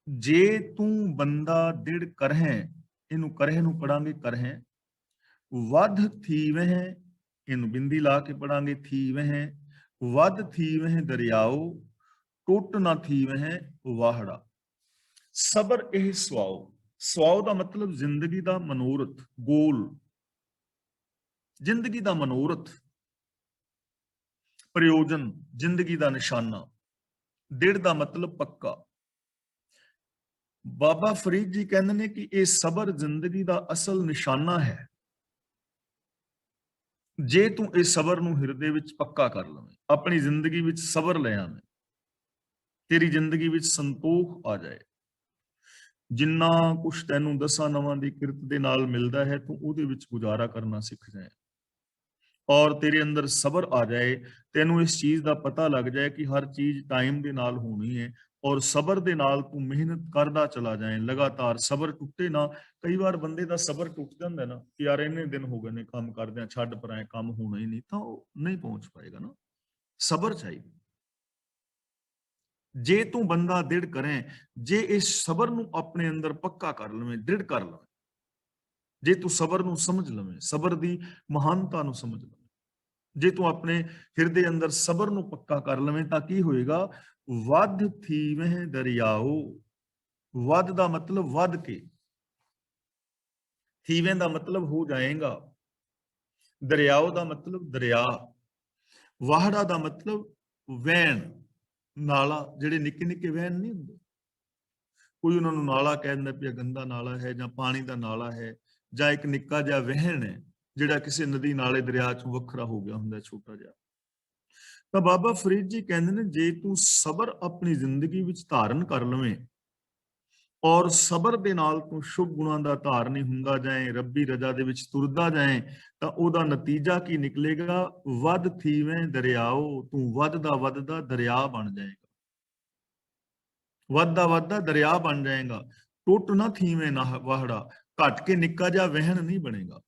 ਜੇ ਤੂੰ ਬੰਦਾ ਦਿੜ ਕਰਹਿ, ਇਹਨੂੰ ਕਰਹਿ ਨੂੰ ਪੜਾਂਗੇ ਕਰਹਿ, ਵਧ ਥੀਵਹਿ, ਇਹਨੂੰ ਬਿੰਦੀ ਲਾ ਕੇ ਪੜਾਂਗੇ ਥੀਵਹਿ, ਵਧ ਥੀਵਹਿ ਦਰਿਆਓ, ਟੁੱਟ ਨਾ ਥੀਵਹਿ ਵਾਹੜਾ। ਸਬਰ ਇਹ ਸੁਆਓ, ਸੁਆਓ ਦਾ ਮਤਲਬ ਜ਼ਿੰਦਗੀ ਦਾ ਮਨੋਰਥ, ਗੋਲ, ਜ਼ਿੰਦਗੀ ਦਾ ਮਨੋਰਥ, ਪ੍ਰਯੋਜਨ, ਜ਼ਿੰਦਗੀ ਦਾ ਨਿਸ਼ਾਨਾ। ਦਿੜ ਦਾ ਮਤਲਬ ਪੱਕਾ। ਬਾਬਾ ਫਰੀਦ ਜੀ ਕਹਿੰਦੇ ਨੇ ਕਿ ਇਹ ਸਬਰ ਜ਼ਿੰਦਗੀ ਦਾ ਅਸਲ ਨਿਸ਼ਾਨਾ ਹੈ। ਜੇ ਤੂੰ ਇਸ ਸਬਰ ਨੂੰ ਹਿਰਦੇ ਵਿੱਚ ਪੱਕਾ ਕਰ ਲਵੇਂ, ਆਪਣੀ ਜ਼ਿੰਦਗੀ ਵਿੱਚ ਸਬਰ ਲੈ ਆਵੇਂ, ਤੇਰੀ ਜ਼ਿੰਦਗੀ ਵਿੱਚ ਸੰਤੋਖ ਆ ਜਾਏ, ਜਿੰਨਾ ਕੁਛ ਤੈਨੂੰ ਦਸਾਂ ਨਵਾਂ ਦੀ ਕਿਰਤ ਦੇ ਨਾਲ ਮਿਲਦਾ ਹੈ, ਤੂੰ ਉਹਦੇ ਵਿੱਚ ਗੁਜ਼ਾਰਾ ਕਰਨਾ ਸਿੱਖ ਜਾਏ, ਔਰ ਤੇਰੇ ਅੰਦਰ ਸਬਰ ਆ ਜਾਏ, ਤੈਨੂੰ ਇਸ ਚੀਜ਼ ਦਾ ਪਤਾ ਲੱਗ ਜਾਏ ਕਿ ਹਰ ਚੀਜ਼ ਟਾਈਮ ਦੇ ਨਾਲ ਹੋਣੀ ਹੈ, ਔਰ ਸਬਰ ਦੇ ਨਾਲ ਤੂੰ ਮਿਹਨਤ ਕਰਦਾ ਚਲਾ ਜਾਏ ਲਗਾਤਾਰ। ਸਬਰ ਟੁੱਟੇ ਨਾ। ਕਈ ਵਾਰ ਬੰਦੇ ਦਾ ਸਬਰ ਟੁੱਟ ਜਾਂਦਾ ਨਾ ਕਿ ਯਾਰ ਇੰਨੇ ਦਿਨ ਹੋ ਗਏ ਨੇ ਕੰਮ ਕਰਦਿਆਂ, ਛੱਡ ਪਰਾਂ, ਕੰਮ ਹੋਣਾ ਹੀ ਨਹੀਂ, ਤਾਂ ਉਹ ਨਹੀਂ ਪਹੁੰਚ ਪਾਏਗਾ ਨਾ। ਸਬਰ ਚਾਹੀਦਾ। ਜੇ ਤੂੰ ਬੰਦਾ ਦ੍ਰਿੜ ਕਰੇ, ਜੇ ਇਸ ਸਬਰ ਨੂੰ ਆਪਣੇ ਅੰਦਰ ਪੱਕਾ ਕਰ ਲਵੇਂ, ਦ੍ਰਿੜ ਕਰ ਲਵੇਂ, ਜੇ ਤੂੰ ਸਬਰ ਨੂੰ ਸਮਝ ਲਵੇਂ, ਸਬਰ ਦੀ ਮਹਾਨਤਾ ਨੂੰ ਸਮਝ ਲਵੇਂ, ਜੇ ਤੂੰ ਆਪਣੇ ਹਿਰਦੇ ਅੰਦਰ ਸਬਰ ਨੂੰ ਪੱਕਾ ਕਰ ਲਵੇਂ, ਤਾਂ ਕੀ ਹੋਏਗਾ? ਵੱਧ ਥੀਵਹਿ ਦਰਿਆਓ, वध दा मतलब वध के, थीवें दा मतलब हो जाएगा, दरियाओ दा मतलब दरिया, वाहड़ा दा मतलब वैन, नाला, ਜਿਹੜੇ ਨਿੱਕੇ ਨਿੱਕੇ ਵਹਿਣ ਨਹੀਂ ਹੁੰਦੇ, ਕੋਈ ਉਹਨਾਂ ਨੂੰ ਨਾਲਾ ਕਹਿ ਦਿੰਦਾ ਪਿਆ, ਗੰਦਾ ਨਾਲਾ ਹੈ ਜਾਂ ਪਾਣੀ ਦਾ ਨਾਲਾ ਹੈ, ਜਾਂ ਇੱਕ ਨਿੱਕਾ ਜਿਹਾ ਵਹਿਣ ਹੈ ਜਿਹੜਾ ਕਿਸੇ ਨਦੀ ਨਾਲੇ ਦਰਿਆ ਚੋਂ ਵੱਖਰਾ ਹੋ ਗਿਆ ਹੁੰਦਾ, ਛੋਟਾ ਜਿਹਾ। ਤਾਂ ਬਾਬਾ ਫਰੀਦ ਜੀ ਕਹਿੰਦੇ ਨੇ, ਜੇ ਤੂੰ ਸਬਰ ਆਪਣੀ ਜ਼ਿੰਦਗੀ ਵਿੱਚ ਧਾਰਨ ਕਰ ਲਵੇਂ ਔਰ ਸਬਰ ਦੇ ਨਾਲ ਤੂੰ ਸ਼ੁਭ ਗੁਣਾਂ ਦਾ ਧਾਰਨੀ ਹੁੰਦਾ ਜਾਏ, ਰੱਬੀ ਰਜ਼ਾ ਦੇ ਵਿੱਚ ਤੁਰਦਾ ਜਾਏ, ਤਾਂ ਉਹਦਾ ਨਤੀਜਾ ਕੀ ਨਿਕਲੇਗਾ? ਵੱਧ ਥੀਵੇਂ ਦਰਿਆਓ, ਤੂੰ ਵੱਧਦਾ ਦਰਿਆ ਬਣ ਜਾਏਗਾ, ਵੱਧਦਾ ਦਰਿਆ ਬਣ ਜਾਏਗਾ। ਟੁੱਟ ਨਾ ਥੀਵੇਂ ਨਾ ਵਾਹੜਾ, ਘਟ ਕੇ ਨਿੱਕਾ ਜਿਹਾ ਵਹਿਣ ਨਹੀਂ ਬਣੇਗਾ।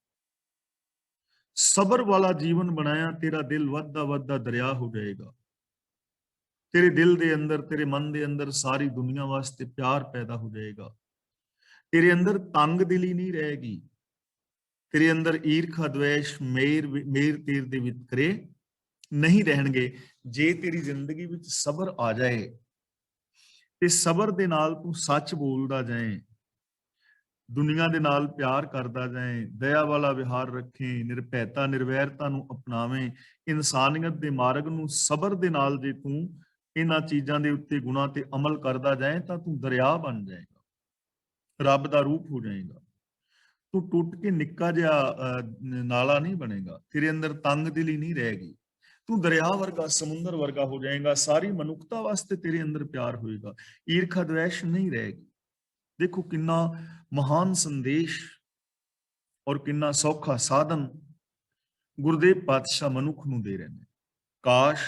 ਸਬਰ ਵਾਲਾ ਜੀਵਨ ਬਣਾਇਆ, ਤੇਰਾ ਦਿਲ ਵੱਧਦਾ ਦਰਿਆ ਹੋ ਜਾਏਗਾ। ਤੇਰੇ ਦਿਲ ਦੇ ਅੰਦਰ, ਤੇਰੇ ਮਨ ਦੇ ਅੰਦਰ ਸਾਰੀ ਦੁਨੀਆ ਵਾਸਤੇ ਪਿਆਰ ਪੈਦਾ ਹੋ ਜਾਏਗਾ। ਤੇਰੇ ਅੰਦਰ ਤੰਗ ਦਿਲੀ ਨਹੀਂ ਰਹੇਗੀ, ਤੇਰੇ ਅੰਦਰ ਈਰਖਾ, ਦਵੇਸ਼, ਮੇਰ ਤੀਰ ਦੇ ਵਿਤਕਰੇ ਨਹੀਂ ਰਹਿਣਗੇ। ਜੇ ਤੇਰੀ ਜ਼ਿੰਦਗੀ ਵਿੱਚ ਸਬਰ ਆ ਜਾਏ ਤੇ ਸਬਰ ਦੇ ਨਾਲ ਤੂੰ ਸੱਚ ਬੋਲਦਾ ਜਾਏ, ਦੁਨੀਆ ਦੇ ਨਾਲ ਪਿਆਰ ਕਰਦਾ ਜਾਏ, ਦਇਆ ਵਾਲਾ ਵਿਹਾਰ ਰੱਖੇ, ਨਿਰਭੈਤਾ ਨਿਰਵੈਰਤਾ ਨੂੰ ਅਪਣਾਵੇਂ, ਇਨਸਾਨੀਅਤ ਦੇ ਮਾਰਗ ਨੂੰ ਸਬਰ ਦੇ ਨਾਲ ਜੇ ਤੂੰ ਇਹਨਾਂ ਚੀਜ਼ਾਂ ਦੇ ਉੱਤੇ ਗੁਣਾਂ ਤੇ ਅਮਲ ਕਰਦਾ ਜਾਏ, ਤਾਂ ਤੂੰ ਦਰਿਆ ਬਣ ਜਾਏਗਾ, ਰੱਬ ਦਾ ਰੂਪ ਹੋ ਜਾਏਗਾ। ਤੂੰ ਟੁੱਟ ਕੇ ਨਿੱਕਾ ਜਿਹਾ ਨਾਲਾ ਨਹੀਂ ਬਣੇਗਾ, ਤੇਰੇ ਅੰਦਰ ਤੰਗ ਦਿਲੀ ਨਹੀਂ ਰਹੇਗੀ, ਤੂੰ ਦਰਿਆ ਵਰਗਾ, ਸਮੁੰਦਰ ਵਰਗਾ ਹੋ ਜਾਏਗਾ। ਸਾਰੀ ਮਨੁੱਖਤਾ ਵਾਸਤੇ ਤੇਰੇ ਅੰਦਰ ਪਿਆਰ ਹੋਏਗਾ, ਈਰਖਾ ਦਵੇਸ਼ ਨਹੀਂ ਰਹੇਗੀ। ਦੇਖੋ ਕਿੰਨਾ ਮਹਾਨ ਸੰਦੇਸ਼ ਔਰ ਕਿੰਨਾ ਸੌਖਾ ਸਾਧਨ ਗੁਰਦੇਵ ਪਾਤਸ਼ਾਹ ਮਨੁੱਖ ਨੂੰ ਦੇ ਰਹੇ ਨੇ। ਕਾਸ਼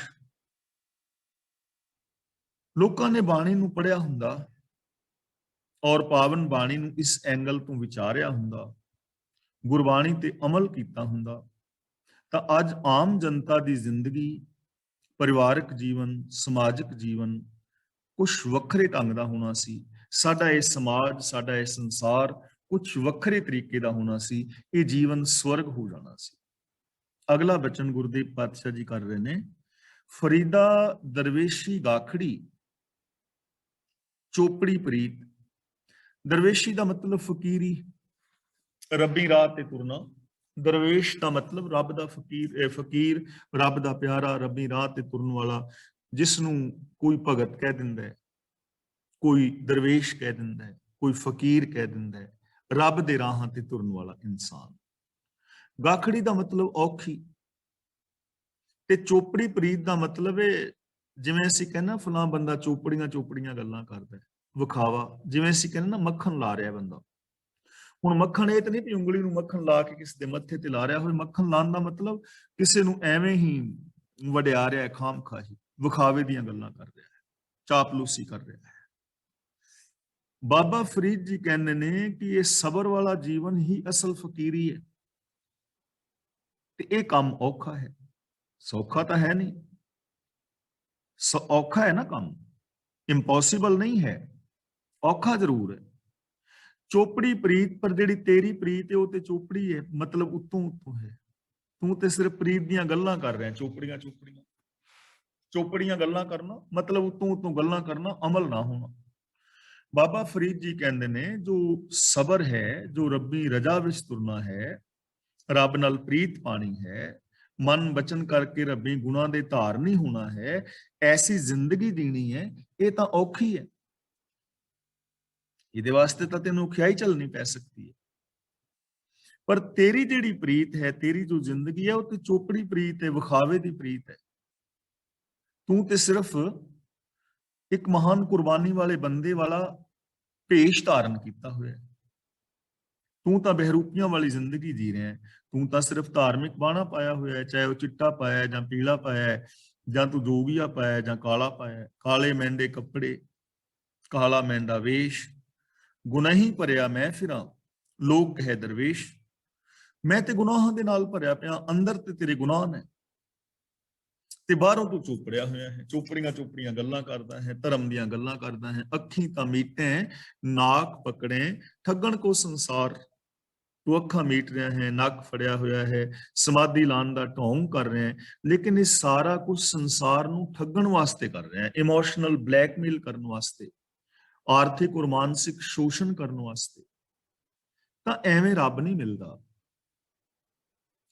ਲੋਕਾਂ ਨੇ ਬਾਣੀ ਨੂੰ ਪੜ੍ਹਿਆ ਹੁੰਦਾ ਔਰ ਪਾਵਨ ਬਾਣੀ ਨੂੰ ਇਸ ਐਂਗਲ ਤੋਂ ਵਿਚਾਰਿਆ ਹੁੰਦਾ, ਗੁਰਬਾਣੀ ਤੇ ਅਮਲ ਕੀਤਾ ਹੁੰਦਾ, ਤਾਂ ਅੱਜ ਆਮ ਜਨਤਾ ਦੀ ਜ਼ਿੰਦਗੀ, ਪਰਿਵਾਰਕ ਜੀਵਨ, ਸਮਾਜਿਕ ਜੀਵਨ ਕੁਛ ਵੱਖਰੇ ਢੰਗ ਦਾ ਹੋਣਾ ਸੀ। ਸਾਡਾ ਇਹ ਸਮਾਜ, ਸਾਡਾ ਇਹ ਸੰਸਾਰ ਕੁਛ ਵੱਖਰੇ ਤਰੀਕੇ ਦਾ ਹੋਣਾ ਸੀ। ਇਹ ਜੀਵਨ ਸਵਰਗ ਹੋ ਜਾਣਾ ਸੀ। ਅਗਲਾ ਬਚਨ ਗੁਰਦੇਵ ਪਾਤਸ਼ਾਹ ਜੀ ਕਰ ਰਹੇ ਨੇ, ਫਰੀਦਾ ਦਰਵੇਸ਼ੀ ਗਾਖੜੀ ਚੋਪੜੀ ਪ੍ਰੀਤ। ਦਰਵੇਸ਼ੀ ਦਾ ਮਤਲਬ ਫਕੀਰੀ, ਰੱਬੀ ਰਾਹ ਤੇ ਤੁਰਨਾ। ਦਰਵੇਸ਼ ਦਾ ਮਤਲਬ ਰੱਬ ਦਾ ਫਕੀਰ, ਫਕੀਰ ਰੱਬ ਦਾ ਪਿਆਰਾ, ਰੱਬੀ ਰਾਹ ਤੇ ਤੁਰਨ ਵਾਲਾ, ਜਿਸ ਨੂੰ ਕੋਈ ਭਗਤ ਕਹਿ ਦਿੰਦਾ ਹੈ, ਕੋਈ ਦਰਵੇਸ਼ ਕਹਿ ਦਿੰਦਾ ਹੈ, ਕੋਈ ਫਕੀਰ ਕਹਿ ਦਿੰਦਾ ਹੈ, ਰੱਬ ਦੇ ਰਾਹਾਂ ਤੇ ਤੁਰਨ ਵਾਲਾ ਇਨਸਾਨ। ਗਾਖੜੀ ਦਾ ਮਤਲਬ ਔਖੀ, ਤੇ ਚੋਪੜੀ ਪ੍ਰੀਤ ਦਾ ਮਤਲਬ ਹੈ, ਜਿਵੇਂ ਅਸੀਂ ਕਹਿੰਦੇ ਨਾ ਫਲਾਂ ਬੰਦਾ ਚੋਪੜੀਆਂ ਗੱਲਾਂ ਕਰਦਾ, ਵਿਖਾਵਾ। ਜਿਵੇਂ ਅਸੀਂ ਕਹਿੰਦੇ ਨਾ ਮੱਖਣ ਲਾ ਰਿਹਾ ਬੰਦਾ, ਹੁਣ ਮੱਖਣ ਇਹ ਤਾਂ ਨਹੀਂ ਵੀ ਉਂਗਲੀ ਨੂੰ ਮੱਖਣ ਲਾ ਕੇ ਕਿਸੇ ਦੇ ਮੱਥੇ ਤੇ ਲਾ ਰਿਹਾ ਹੋਵੇ। ਮੱਖਣ ਲਾਉਣ ਦਾ ਮਤਲਬ ਕਿਸੇ ਨੂੰ ਐਵੇਂ ਹੀ ਵਡਿਆ ਰਿਹਾ, ਖਾਮ ਖਾਹੀ ਵਿਖਾਵੇ ਦੀਆਂ ਗੱਲਾਂ ਕਰ ਰਿਹਾ ਹੈ, ਚਾਪਲੂਸੀ ਕਰ ਰਿਹਾ ਹੈ। ਬਾਬਾ ਫਰੀਦ ਜੀ ਕਹਿੰਦੇ ਨੇ ਕਿ ਇਹ ਸਬਰ ਵਾਲਾ ਜੀਵਨ ਹੀ ਅਸਲ ਫਕੀਰੀ ਹੈ, ਤੇ ਇਹ ਕੰਮ ਔਖਾ ਹੈ, ਸੌਖਾ ਤਾਂ ਹੈ ਨਹੀਂ। ਔਖਾ ਹੈ ਨਾ ਕੰਮ, ਇੰਪੋਸੀਬਲ ਨਹੀਂ ਹੈ, ਔਖਾ ਜ਼ਰੂਰ ਹੈ। ਚੋਪੜੀ ਪ੍ਰੀਤ, ਪਰ ਜਿਹੜੀ ਤੇਰੀ ਪ੍ਰੀਤ ਹੈ ਉਹ ਤੇ ਚੋਪੜੀ ਹੈ, ਮਤਲਬ ਉੱਤੋਂ ਹੈ। ਤੂੰ ਤੇ ਸਿਰਫ ਪ੍ਰੀਤ ਦੀਆਂ ਗੱਲਾਂ ਕਰ ਰਿਹਾ, ਚੋਪੜੀਆਂ ਗੱਲਾਂ ਕਰਨਾ, ਮਤਲਬ ਉੱਤੋਂ ਗੱਲਾਂ ਕਰਨਾ, ਅਮਲ ਨਾ ਹੋਣਾ। ਬਾਬਾ ਫਰੀਦ ਜੀ ਕਹਿੰਦੇ ਨੇ, ਜੋ ਸਬਰ ਹੈ, ਜੋ ਰੱਬੀ ਰਜ਼ਾ ਵਿੱਚ ਤੁਰਨਾ ਹੈ, ਰੱਬ ਨਾਲ ਪ੍ਰੀਤ ਪਾਣੀ ਹੈ, ਮਨ ਬਚਨ ਕਰਕੇ ਰੱਬੀ ਗੁਣਾਂ ਦੇ ਧਾਰਨੀ ਹੋਣਾ ਹੈ, ਐਸੀ ਜ਼ਿੰਦਗੀ ਜੀਣੀ ਹੈ, ਇਹ ਤਾਂ ਔਖੀ ਹੈ। ਇਹਦੇ ਵਾਸਤੇ ਤਾਂ ਤੈਨੂੰ ਔਖਿਆਈ ਝੱਲਣੀ ਪੈ ਸਕਦੀ ਹੈ। ਪਰ ਤੇਰੀ ਜਿਹੜੀ ਪ੍ਰੀਤ ਹੈ, ਤੇਰੀ ਜੋ ਜ਼ਿੰਦਗੀ ਹੈ, ਉਹ ਤੇ ਚੋਪੜੀ ਪ੍ਰੀਤ ਹੈ, ਵਿਖਾਵੇ ਦੀ ਪ੍ਰੀਤ ਹੈ। ਤੂੰ ਤੇ ਸਿਰਫ ਇੱਕ ਮਹਾਨ ਕੁਰਬਾਨੀ ਵਾਲੇ ਬੰਦੇ ਵਾਲਾ ਭੇਸ਼ ਧਾਰਨ ਕੀਤਾ ਹੋਇਆ ਹੈ। ਤੂੰ ਤਾਂ ਬਹਿਰੂਪੀਆਂ ਵਾਲੀ ਜ਼ਿੰਦਗੀ ਜੀ ਰਿਹਾ ਹੈ। ਤੂੰ ਤਾਂ ਸਿਰਫ ਧਾਰਮਿਕ ਬਾਣਾ ਪਾਇਆ ਹੋਇਆ ਹੈ, ਚਾਹੇ ਉਹ ਚਿੱਟਾ ਪਾਇਆ ਜਾਂ ਪੀਲਾ ਪਾਇਆ ਹੈ, ਜਾਂ ਤੂੰ ਜੋਗੀਆ ਪਾਇਆ ਜਾਂ ਕਾਲਾ ਪਾਇਆ, ਕਾਲੇ ਮਹਿੰਦੇ ਕੱਪੜੇ, ਕਾਲਾ ਮਹਿੰਦਾ ਵੇਸ਼। ਗੁਨਾਹੀ ਭਰਿਆ ਮੈਂ ਫਿਰਾਂ, ਲੋਕ ਕਹੇ ਦਰਵੇਸ਼। ਮੈਂ ਤੇ ਗੁਨਾਹਾਂ ਦੇ ਨਾਲ ਭਰਿਆ ਪਿਆ, ਅੰਦਰ ਤੇ ਤੇਰੇ ਗੁਨਾਹ ਨੇ, ਤੇ ਬਾਹਰੋਂ ਤੂੰ ਚੋਪੜਿਆ ਹੋਇਆ ਹੈ, ਚੋਪੜੀਆਂ ਗੱਲਾਂ ਕਰਦਾ ਹੈ, ਧਰਮ ਦੀਆਂ ਗੱਲਾਂ ਕਰਦਾ ਹੈ। ਅੱਖੀਂ ਤਾਂ ਮੀਟੇ ਨਾਕ ਪਕੜੇ, ਠੱਗਣ ਕੋ ਸੰਸਾਰ। ਤੂੰ ਅੱਖਾਂ ਮੀਟ ਰਿਹਾ ਹੈ, ਨੱਕ ਫੜਿਆ ਹੋਇਆ ਹੈ, ਸਮਾਧੀ ਲਾਉਣ ਦਾ ਢੋਂਗ ਕਰ ਰਿਹਾ ਹੈ, ਲੇਕਿਨ ਇਹ ਸਾਰਾ ਕੁਝ ਸੰਸਾਰ ਨੂੰ ਠੱਗਣ ਵਾਸਤੇ ਕਰ ਰਿਹਾ ਹੈ, ਇਮੋਸ਼ਨਲ ਬਲੈਕਮੇਲ ਕਰਨ ਵਾਸਤੇ। ਆਰਥਿਕ ਔਰ ਮਾਨਸਿਕ ਸ਼ੋਸ਼ਣ ਕਰਨ ਵਾਸਤੇ, ਤਾਂ ਐਵੇਂ ਰੱਬ ਨਹੀਂ ਮਿਲਦਾ,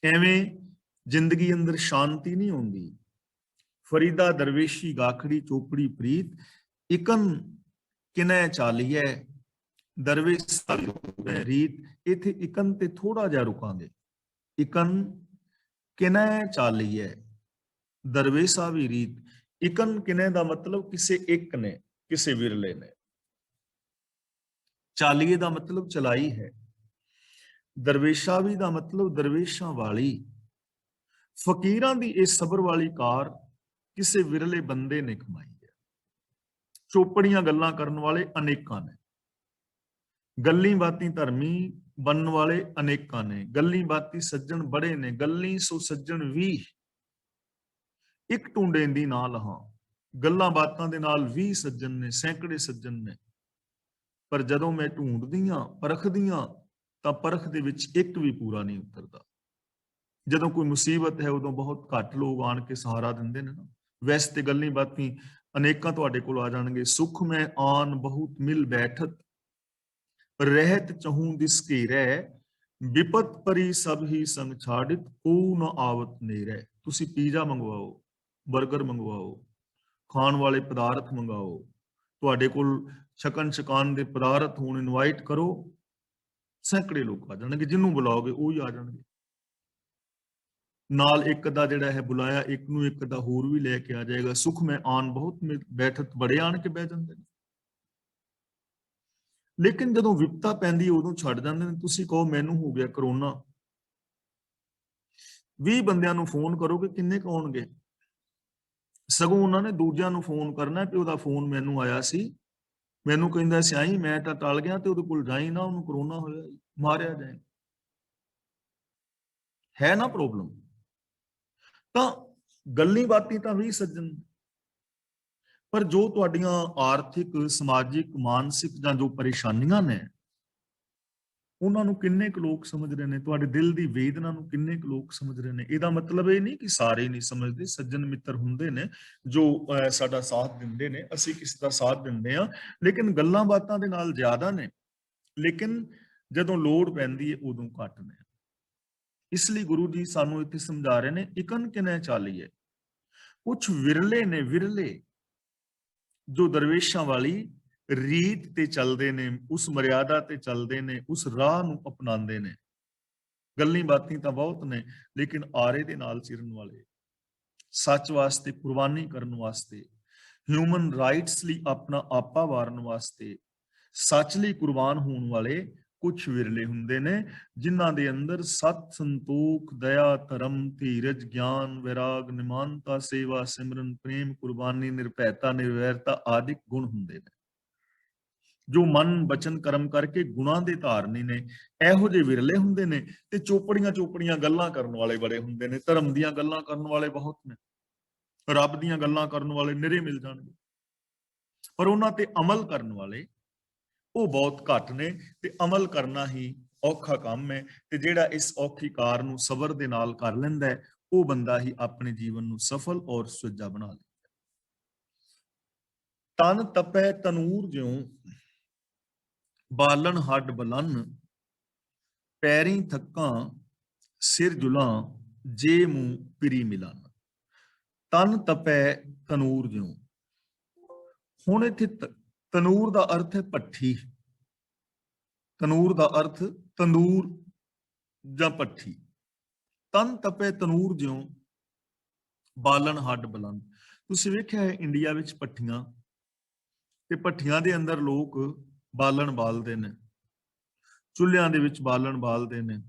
ਐਵੇਂ ਜ਼ਿੰਦਗੀ ਅੰਦਰ ਸ਼ਾਂਤੀ ਨਹੀਂ ਆਉਂਦੀ। ਫਰੀਦਾ ਦਰਵੇਸ਼ੀ ਗਾਖੜੀ ਚੋਪੜੀ ਪ੍ਰੀਤ, ਇਕਨ ਕਿਨੈ ਚਾਲੀਐ ਦਰਵੇਸ਼ ਰੀਤ। ਇੱਥੇ ਇਕਨ ਤੇ ਥੋੜਾ ਜਿਹਾ ਰੁਕਾਂਗੇ। ਇਕਨ ਕਿਨੈ ਚਾਲੀਐ ਦਰਵੇਸ਼ਾ ਵੀ ਰੀਤ। ਇਕਨ ਕਿਨੈ ਦਾ ਮਤਲਬ ਕਿਸੇ ਇੱਕ ਨੇ, ਕਿਸੇ ਵਿਰਲੇ ਨੇ। ਚਾਲੀਏ ਦਾ ਮਤਲਬ ਚਲਾਈ ਹੈ। ਦਰਵੇਸ਼ਾ ਵੀ ਦਾ ਮਤਲਬ ਦਰਵੇਸ਼ਾਂ ਵਾਲੀ। ਫਕੀਰਾਂ ਦੀ ਇਹ ਸਬਰ ਵਾਲੀ ਕਾਰ ਕਿਸੇ ਵਿਰਲੇ ਬੰਦੇ ਨੇ ਕਮਾਈ ਹੈ। ਚੋਪੜੀਆਂ ਗੱਲਾਂ ਕਰਨ ਵਾਲੇ ਅਨੇਕਾਂ ਨੇ, ਗੱਲੀ ਬਾਤੀ ਧਰਮੀ ਬਣਨ ਵਾਲੇ ਅਨੇਕਾਂ ਨੇ, ਗੱਲੀ ਬਾਤੀ ਸੱਜਣ ਬੜੇ ਨੇ, ਗੱਲੀ ਸੋ ਸੱਜਣ ਵੀ ਇੱਕ ਟੁੰਡੇ ਦੀ ਨਾ ਲਹਾਂ। ਗੱਲਾਂ ਬਾਤਾਂ ਦੇ ਨਾਲ 20 ਸੱਜਣ ਨੇ, ਸੈਂਕੜੇ ਸੱਜਣ ਨੇ, ਪਰ ਜਦੋਂ ਮੈਂ ਢੂੰਡਦੀਆਂ ਪਰਖਦੀਆਂ ਤਾਂ ਪਰਖ ਦੇ ਵਿੱਚ ਇੱਕ ਵੀ ਪੂਰਾ ਨਹੀਂ ਉਤਰਦਾ। ਜਦੋਂ ਕੋਈ ਮੁਸੀਬਤ ਹੈ ਉਦੋਂ ਬਹੁਤ ਘੱਟ ਲੋਕ ਆਣ ਕੇ ਸਹਾਰਾ ਦਿੰਦੇ ਨੇ ਨਾ। ਵੈਸੇ ਤੇ ਗੱਲਾਂ ਬਾਤਾਂ ਅਨੇਕਾਂ ਤੁਹਾਡੇ ਕੋਲ ਆ ਜਾਣਗੇ। ਸੁਖ ਮੈਂ ਆਨ ਬਹੁਤ ਮਿਲ ਬੈਠਤ, ਰਹਿਤ ਚਹੂੰ ਦਿਸ ਘੇਰੈ, ਵਿਪਤ ਪਰੀ ਸਭ ਹੀ ਸੰਗ ਛਾੜਿਤ, ਕੋ ਨ ਆਵਤ ਨੇਰੈ। ਤੁਸੀਂ ਪੀਜ਼ਾ ਮੰਗਵਾਓ, ਬਰਗਰ ਮੰਗਵਾਓ, ਖਾਣ ਵਾਲੇ ਪਦਾਰਥ ਮੰਗਾਓ, ਤੁਹਾਡੇ ਕੋਲ ਛਕਣ ਛਕਾਨ ਦੇ ਪਦਾਰਥ ਹੋਣ, ਇਨਵਾਈਟ ਕਰੋ, ਸੈਂਕੜੇ ਲੋਕ ਆ ਜਾਣਗੇ। ਜਿਹਨੂੰ ਬੁਲਾਓਗੇ ਉਹ ਹੀ ਆ ਜਾਣਗੇ। ਨਾਲ ਇੱਕ ਦਾ ਜਿਹੜਾ ਹੈ ਬੁਲਾਇਆ, ਇੱਕ ਨੂੰ ਇੱਕ ਦਾ ਹੋਰ ਵੀ ਲੈ ਕੇ ਆ ਜਾਏਗਾ। ਸੁਖ ਮੈਂ ਆਨ ਬਹੁਤ ਬੈਠਤ, ਬੜੇ ਆਣ ਕੇ ਬਹਿ ਜਾਂਦੇ ਨੇ। ਲੇਕਿਨ ਜਦੋਂ ਵਿਪਤਾ ਪੈਂਦੀ ਉਦੋਂ ਛੱਡ ਜਾਂਦੇ ਨੇ। ਤੁਸੀਂ ਕਹੋ ਮੈਨੂੰ ਹੋ ਗਿਆ ਕਰੋਨਾ, 20 ਬੰਦਿਆਂ ਨੂੰ ਫੋਨ ਕਰੋਗੇ, ਕਿੰਨੇ ਕੁ ਆਉਣਗੇ? ਸਗੋਂ ਉਹਨਾਂ ਨੇ ਦੂਜਿਆਂ ਨੂੰ ਫੋਨ ਕਰਨਾ ਕਿ ਉਹਦਾ ਫੋਨ ਮੈਨੂੰ ਆਇਆ ਸੀ, ਮੈਨੂੰ ਕਹਿੰਦਾ ਸੀ ਆਈ, ਮੈਂ ਤਾਂ ਟਲ ਗਿਆ, ਤੇ ਉਹਦੇ ਕੋਲ ਜਾਈ ਨਾ, ਉਹਨੂੰ ਕਰੋਨਾ ਹੋਇਆ, ਮਾਰਿਆ ਜਾਏ। ਹੈ ਨਾ ਪ੍ਰੋਬਲਮ। ਤਾਂ ਗੱਲੀ ਬਾਤੀ ਤਾਂ 20 ਸੱਜਣ, ਪਰ ਜੋ ਤੁਹਾਡੀਆਂ ਆਰਥਿਕ, ਸਮਾਜਿਕ, ਮਾਨਸਿਕ ਜਾਂ ਜੋ ਪਰੇਸ਼ਾਨੀਆਂ ਨੇ, ਉਹਨਾਂ ਨੂੰ ਕਿੰਨੇ ਕੁ ਲੋਕ ਸਮਝ ਰਹੇ ਨੇ? ਤੁਹਾਡੇ ਦਿਲ ਦੀ ਵੇਦਨਾ ਨੂੰ ਕਿੰਨੇ ਕੁ ਲੋਕ ਸਮਝ ਰਹੇ ਨੇ? ਇਹਦਾ ਮਤਲਬ ਇਹ ਨਹੀਂ ਕਿ ਸਾਰੇ ਨਹੀਂ ਸਮਝਦੇ। ਸੱਜਣ ਮਿੱਤਰ ਹੁੰਦੇ ਨੇ ਜੋ ਸਾਡਾ ਸਾਥ ਦਿੰਦੇ ਨੇ, ਅਸੀਂ ਕਿਸੇ ਦਾ ਸਾਥ ਦਿੰਦੇ ਆ, ਲੇਕਿਨ ਗੱਲਾਂ ਬਾਤਾਂ ਦੇ ਨਾਲ ਜ਼ਿਆਦਾ ਨੇ, ਲੇਕਿਨ ਜਦੋਂ ਲੋੜ ਪੈਂਦੀ ਹੈ ਉਦੋਂ ਘੱਟ ਨੇ। ਇਸ ਲਈ ਗੁਰੂ ਜੀ ਸਾਨੂੰ ਇੱਥੇ ਸਮਝਾ ਰਹੇ ਨੇ, ਇਕਨ ਕਿਨੈ ਚਾਲੀਏ। ਕੁਛ ਵਿਰਲੇ ਨੇ, ਵਿਰਲੇ ਜੋ ਦਰਵੇਸ਼ਾਂ ਵਾਲੀ ਰੀਤ ਤੇ ਚੱਲਦੇ ਨੇ, ਉਸ ਮਰਿਆਦਾ ਤੇ ਚੱਲਦੇ ਨੇ, ਉਸ ਰਾਹ ਨੂੰ ਅਪਣਾਉਂਦੇ ਨੇ। ਗੱਲਾਂ ਬਾਤਾਂ ਤਾਂ ਬਹੁਤ ਨੇ, ਲੇਕਿਨ ਆਰੇ ਦੇ ਨਾਲ ਚਿਰਨ ਵਾਲੇ, ਸੱਚ ਵਾਸਤੇ ਕੁਰਬਾਨੀ ਕਰਨ ਵਾਸਤੇ, ਹਿਊਮਨ ਰਾਈਟਸ ਲਈ ਆਪਣਾ ਆਪਾ ਵਾਰਨ ਵਾਸਤੇ, ਸੱਚ ਲਈ ਕੁਰਬਾਨ ਹੋਣ ਵਾਲੇ ਕੁਝ ਵਿਰਲੇ ਹੁੰਦੇ ਨੇ, ਜਿਨ੍ਹਾਂ ਦੇ ਅੰਦਰ ਸਤ, ਸੰਤੋਖ, ਦਇਆ, ਧਰਮ, ਧੀਰਜ, ਗਿਆਨ, ਵੈਰਾਗ, ਨਿਮਾਨਤਾ, ਸੇਵਾ, ਸਿਮਰਨ, ਪ੍ਰੇਮ, ਕੁਰਬਾਨੀ, ਨਿਰਭੈਤਾ, ਨਿਰਵੈਰਤਾ ਆਦਿਕ ਗੁਣ ਹੁੰਦੇ ਨੇ, ਜੋ ਮਨ, ਬਚਨ, ਕਰਮ ਕਰਕੇ ਗੁਣਾਂ ਦੇ ਧਾਰਨੀ ਨੇ। ਇਹੋ ਜਿਹੇ ਵਿਰਲੇ ਹੁੰਦੇ ਨੇ। ਤੇ ਚੋਪੜੀਆਂ ਚੋਪੜੀਆਂ ਗੱਲਾਂ ਕਰਨ ਵਾਲੇ ਬੜੇ ਹੁੰਦੇ ਨੇ। ਧਰਮ ਦੀਆਂ ਗੱਲਾਂ ਕਰਨ ਵਾਲੇ ਬਹੁਤ ਨੇ, ਰੱਬ ਦੀਆਂ ਗੱਲਾਂ ਕਰਨ ਵਾਲੇ ਨਿਰੇ ਮਿਲ ਜਾਣਗੇ, ਪਰ ਉਹਨਾਂ ਤੇ ਅਮਲ ਕਰਨ ਵਾਲੇ ਉਹ ਬਹੁਤ ਘੱਟ ਨੇ। ਤੇ ਅਮਲ ਕਰਨਾ ਹੀ ਔਖਾ ਕੰਮ ਹੈ। ਤੇ ਜਿਹੜਾ ਇਸ ਔਖੀ ਕਾਰ ਨੂੰ ਸਬਰ ਦੇ ਨਾਲ ਕਰ ਲੈਂਦਾ ਹੈ, ਉਹ ਬੰਦਾ ਹੀ ਆਪਣੇ ਜੀਵਨ ਨੂੰ ਸਫਲ ਔਰ ਸੁਚੱਜਾ ਬਣਾ ਲੈਂਦਾ। ਤਨ ਤਪੈ ਤਨੂਰ ਜਿਉ, ਬਾਲਣ ਹੱਡ ਬਲਨ, ਪੈਰੀ ਥੱਕਾਂ ਸਿਰ ਜੁਲਾਂ, ਜੇ ਮੂੰਹ ਪਿਰੀ ਮਿਲਨ। ਤਨ ਤਪੈ ਤਨੂਰ ਜਿਉ। ਹੁਣ ਇੱਥੇ ਤਨੂਰ ਦਾ ਅਰਥ ਹੈ ਭੱਠੀ। ਤਨੂਰ ਦਾ ਅਰਥ ਤੰਦੂਰ ਜਾਂ ਭੱਠੀ। ਤਨ ਤਪੈ ਤਨੂਰ ਜਿਉ, ਬਾਲਣ ਹੱਡ ਬਲਨ। ਤੁਸੀਂ ਵੇਖਿਆ ਹੈ ਇੰਡੀਆ ਵਿੱਚ ਭੱਠੀਆਂ, ਤੇ ਭੱਠੀਆਂ ਦੇ ਅੰਦਰ ਲੋਕ ਬਾਲਣ ਬਾਲਦੇ ਨੇ, ਚੁੱਲ੍ਹਿਆਂ ਦੇ ਵਿੱਚ ਬਾਲਣ ਬਾਲਦੇ ਨੇ,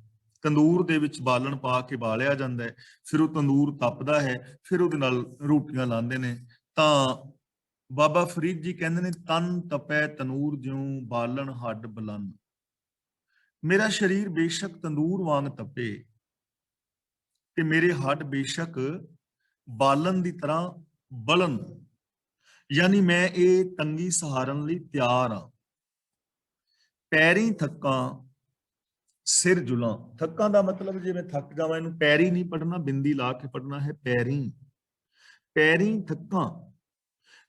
ਤੰਦੂਰ ਦੇ ਵਿੱਚ ਬਾਲਣ ਪਾ ਕੇ ਬਾਲਿਆ ਜਾਂਦਾ ਹੈ, ਫਿਰ ਉਹ ਤੰਦੂਰ ਤਪਦਾ ਹੈ, ਫਿਰ ਉਹਦੇ ਨਾਲ ਰੋਟੀਆਂ ਲਾਉਂਦੇ ਨੇ। ਤਾਂ ਬਾਬਾ ਫਰੀਦ ਜੀ ਕਹਿੰਦੇ ਨੇ, ਤਨ ਤਪੈ ਤਨੂਰ ਜਿਉ, ਬਾਲਣ ਹੱਡ ਬਲਨ। ਮੇਰਾ ਸਰੀਰ ਬੇਸ਼ੱਕ ਤੰਦੂਰ ਵਾਂਗ ਤਪੇ, ਤੇ ਮੇਰੇ ਹੱਡ ਬੇਸ਼ੱਕ ਬਾਲਣ ਦੀ ਤਰ੍ਹਾਂ ਬਲਨ, ਯਾਨੀ ਮੈਂ ਇਹ ਤੰਗੀ ਸਹਾਰਨ ਲਈ ਤਿਆਰ ਹਾਂ। ਪੈਰੀ ਥੱਕਾਂ ਸਿਰ ਜੁਲਾਂ। ਥੱਕਾਂ ਦਾ ਮਤਲਬ ਜੇ ਮੈਂ ਥੱਕ ਜਾਵਾਂ, ਇਹਨੂੰ ਪੈਰੀ ਨਹੀਂ ਪੜਨਾ, ਬਿੰਦੀ ਲਾ ਕੇ ਪੜਨਾ ਹੈ, ਪੈਰੀ। ਪੈਰੀ ਥੱਕਾਂ,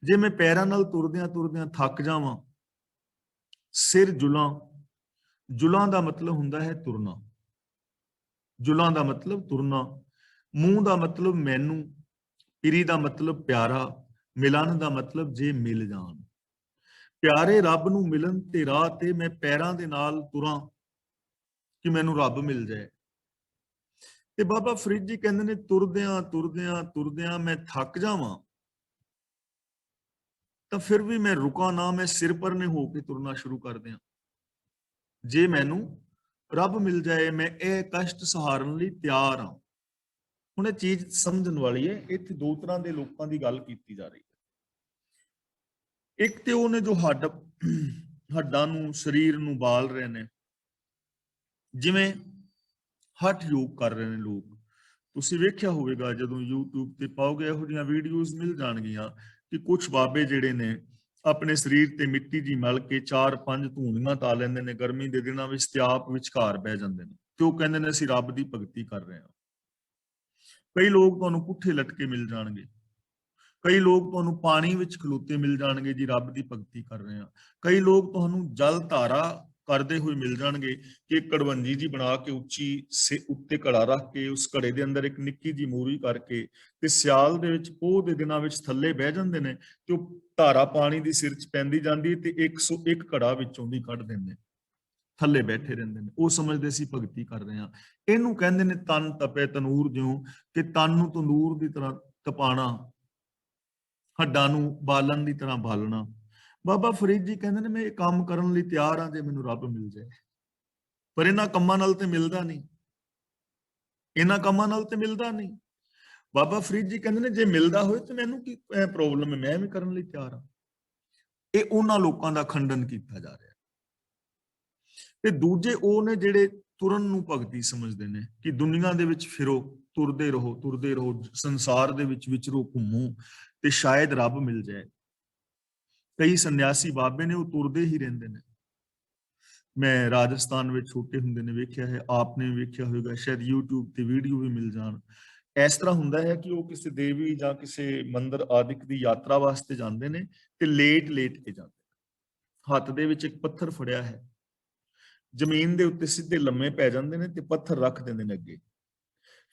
ਜੇ ਮੈਂ ਪੈਰਾਂ ਨਾਲ ਤੁਰਦਿਆਂ ਤੁਰਦਿਆਂ ਥੱਕ ਜਾਵਾਂ, ਸਿਰ ਜੁਲਾਂ, ਜੁਲਾਂ ਦਾ ਮਤਲਬ ਹੁੰਦਾ ਹੈ ਤੁਰਨਾ, ਜੁਲਾਂ ਦਾ ਮਤਲਬ ਤੁਰਨਾ। ਮੂੰਹ ਦਾ ਮਤਲਬ ਮੈਨੂੰ, ਪਿਰੀ ਦਾ ਮਤਲਬ ਪਿਆਰਾ, ਮਿਲਨ ਦਾ ਮਤਲਬ ਜੇ ਮਿਲ ਜਾਣ। ਪਿਆਰੇ ਰੱਬ ਨੂੰ ਮਿਲਣ ਤੇ ਰਾਹ ਤੇ ਮੈਂ ਪੈਰਾਂ ਦੇ ਨਾਲ ਤੁਰਾਂ ਕਿ ਮੈਨੂੰ ਰੱਬ ਮਿਲ ਜਾਏ। ਤੇ ਬਾਬਾ ਫਰੀਦ ਜੀ ਕਹਿੰਦੇ ਨੇ ਤੁਰਦਿਆਂ ਤੁਰਦਿਆਂ ਤੁਰਦਿਆਂ ਮੈਂ ਥੱਕ ਜਾਵਾਂ ਤਾਂ ਫਿਰ ਵੀ ਮੈਂ ਰੁਕਾਂ ਨਾ, ਮੈਂ ਸਿਰ ਪਰਨੇ ਹੋ ਕੇ ਤੁਰਨਾ ਸ਼ੁਰੂ ਕਰ ਦਿਆਂ। ਜੇ ਮੈਨੂੰ ਰੱਬ ਮਿਲ ਜਾਏ ਮੈਂ ਇਹ ਕਸ਼ਟ ਸਹਾਰਨ ਲਈ ਤਿਆਰ ਹਾਂ। ਹੁਣ ਇਹ ਚੀਜ਼ ਸਮਝਣ ਵਾਲੀ ਹੈ। ਇੱਥੇ ਦੋ ਤਰ੍ਹਾਂ ਦੇ ਲੋਕਾਂ ਦੀ ਗੱਲ ਕੀਤੀ ਜਾ ਰਹੀ ਹੈ। ਇੱਕ ਤੇ ਉਹਨੇ ਜੋ ਹੱਡਾਂ ਨੂੰ, ਸਰੀਰ ਨੂੰ ਬਾਲ ਰਹੇ ਨੇ, ਜਿਵੇਂ ਹੱਠ ਯੋਗ ਕਰ ਰਹੇ ਨੇ ਲੋਕ। ਤੁਸੀਂ ਵੇਖਿਆ ਹੋਵੇਗਾ ਜਦੋਂ YouTube ਤੇ ਪਾਓਗੇ ਇਹੋ ਜਿਹੀਆਂ ਵੀਡੀਓਜ਼ ਮਿਲ ਜਾਣਗੀਆਂ ਕਿ ਕੁਝ ਬਾਬੇ ਜਿਹੜੇ ਨੇ ਆਪਣੇ ਸਰੀਰ ਤੇ ਮਿੱਟੀ ਜੀ ਮਲ ਕੇ 4-5 ਧੂਣੀਆਂ ਤਾ ਲੈਂਦੇ ਨੇ ਗਰਮੀ ਦੇ ਦਿਨਾਂ ਵਿੱਚ ਤੇ ਆਪ ਵਿਚਕਾਰ ਬਹਿ ਜਾਂਦੇ ਨੇ ਤੇ ਉਹ ਕਹਿੰਦੇ ਨੇ ਅਸੀਂ ਰੱਬ ਦੀ ਭਗਤੀ ਕਰ ਰਹੇ ਹਾਂ। ਕਈ ਲੋਕ ਤੁਹਾਨੂੰ ਪੁੱਠੇ ਲਟਕੇ ਮਿਲ ਜਾਣਗੇ, ਕਈ ਲੋਕ ਤੁਹਾਨੂੰ ਪਾਣੀ ਵਿੱਚ ਖਲੋਤੇ ਮਿਲ ਜਾਣਗੇ ਜੀ ਰੱਬ ਦੀ ਭਗਤੀ ਕਰ ਰਹੇ ਆ। ਕਈ ਲੋਕ ਤੁਹਾਨੂੰ ਜਲ ਧਾਰਾ ਕਰਦੇ ਹੋਏ ਮਿਲ ਜਾਣਗੇ ਕਿ ਕੜਵੰਜੀ ਜੀ ਬਣਾ ਕੇ ਉੱਚੀ ਉੱਤੇ ਘੜਾ ਰੱਖ ਕੇ ਉਸ ਘੜੇ ਦੇ ਅੰਦਰ ਇੱਕ ਨਿੱਕੀ ਜੀ ਮੂਰੀ ਕਰਕੇ ਤੇ ਸਿਆਲ ਦੇ ਵਿੱਚ ਪੋਹ ਦੇ ਦਿਨਾਂ ਵਿੱਚ ਥੱਲੇ ਬਹਿ ਜਾਂਦੇ ਨੇ ਤੇ ਉਹ ਧਾਰਾ ਪਾਣੀ ਦੀ ਸਿਰ 'ਚ ਪੈਂਦੀ ਜਾਂਦੀ ਤੇ 101 ਘੜਾ ਵਿੱਚੋਂ ਦੀ ਕੱਢ ਦਿੰਦੇ, ਥੱਲੇ ਬੈਠੇ ਰਹਿੰਦੇ ਨੇ। ਉਹ ਸਮਝਦੇ ਸੀ ਭਗਤੀ ਕਰ ਰਹੇ ਆ। ਇਹਨੂੰ ਕਹਿੰਦੇ ਨੇ ਤਨ ਤਪੇ ਤਨੂਰ ਜਿਉਂ, ਕਿ ਤਨ ਨੂੰ ਤੰਦੂਰ ਦੀ ਤਰ੍ਹਾਂ ਤਪਾਣਾ, ਹੱਡਾਂ ਨੂੰ ਬਾਲਣ ਦੀ ਤਰ੍ਹਾਂ ਬਾਲਣਾ। ਬਾਬਾ ਫਰੀਦ ਜੀ ਕਹਿੰਦੇ ਨੇ ਮੈਂ ਇਹ ਕੰਮ ਕਰਨ ਲਈ ਤਿਆਰ ਹਾਂ ਜੇ ਮੈਨੂੰ ਰੱਬ ਮਿਲ ਜਾਏ। ਪਰ ਇਹਨਾਂ ਕੰਮਾਂ ਨਾਲ ਤੇ ਮਿਲਦਾ ਨਹੀਂ, ਇਹਨਾਂ ਕੰਮਾਂ ਨਾਲ ਤੇ ਮਿਲਦਾ ਨਹੀਂ। ਬਾਬਾ ਫਰੀਦ ਜੀ ਕਹਿੰਦੇ ਨੇ ਜੇ ਮਿਲਦਾ ਹੋਏ ਤੇ ਮੈਨੂੰ ਕੀ ਪ੍ਰੋਬਲਮ ਹੈ, ਮੈਂ ਵੀ ਕਰਨ ਲਈ ਤਿਆਰ ਹਾਂ। ਇਹ ਉਹਨਾਂ ਲੋਕਾਂ ਦਾ ਖੰਡਨ ਕੀਤਾ ਜਾ ਰਿਹਾ। ਤੇ ਦੂਜੇ ਉਹ ਨੇ ਜਿਹੜੇ ਤੁਰਨ ਨੂੰ ਭਗਤੀ ਸਮਝਦੇ ਨੇ ਕਿ ਦੁਨੀਆ ਦੇ ਵਿੱਚ ਫਿਰੋ, ਤੁਰਦੇ ਰਹੋ, ਸੰਸਾਰ ਦੇ ਵਿੱਚ ਵਿਚਰੋ, ਘੁੰਮੋ ਤੇ ਸ਼ਾਇਦ ਰੱਬ ਮਿਲ ਜਾਏ। ਕਈ ਸੰਨਿਆਸੀ ਬਾਬੇ ਨੇ ਉਹ ਤੁਰਦੇ ਹੀ ਰਹਿੰਦੇ ਨੇ। ਮੈਂ ਰਾਜਸਥਾਨ ਵਿੱਚ ਛੋਟੇ ਹੁੰਦੇ ਨੇ ਵੇਖਿਆ ਹੈ, ਆਪ ਨੇ ਵੇਖਿਆ ਹੋਵੇਗਾ, ਸ਼ਾਇਦ YouTube ਤੇ ਵੀਡੀਓ ਵੀ ਮਿਲ ਜਾਣ। ਇਸ ਤਰ੍ਹਾਂ ਹੁੰਦਾ ਹੈ ਕਿ ਉਹ ਕਿਸੇ ਦੇਵੀ ਜਾਂ ਕਿਸੇ ਮੰਦਿਰ ਆਦਿਕ ਦੀ ਯਾਤਰਾ ਵਾਸਤੇ ਜਾਂਦੇ ਨੇ ਤੇ ਲੇਟ ਕੇ ਜਾਂਦੇ ਨੇ। ਹੱਥ ਦੇ ਵਿੱਚ ਇੱਕ ਪੱਥਰ ਫੜਿਆ ਹੈ, ਜ਼ਮੀਨ ਦੇ ਉੱਤੇ ਸਿੱਧੇ ਲੰਮੇ ਪੈ ਜਾਂਦੇ ਨੇ ਤੇ ਪੱਥਰ ਰੱਖ ਦਿੰਦੇ ਨੇ ਅੱਗੇ।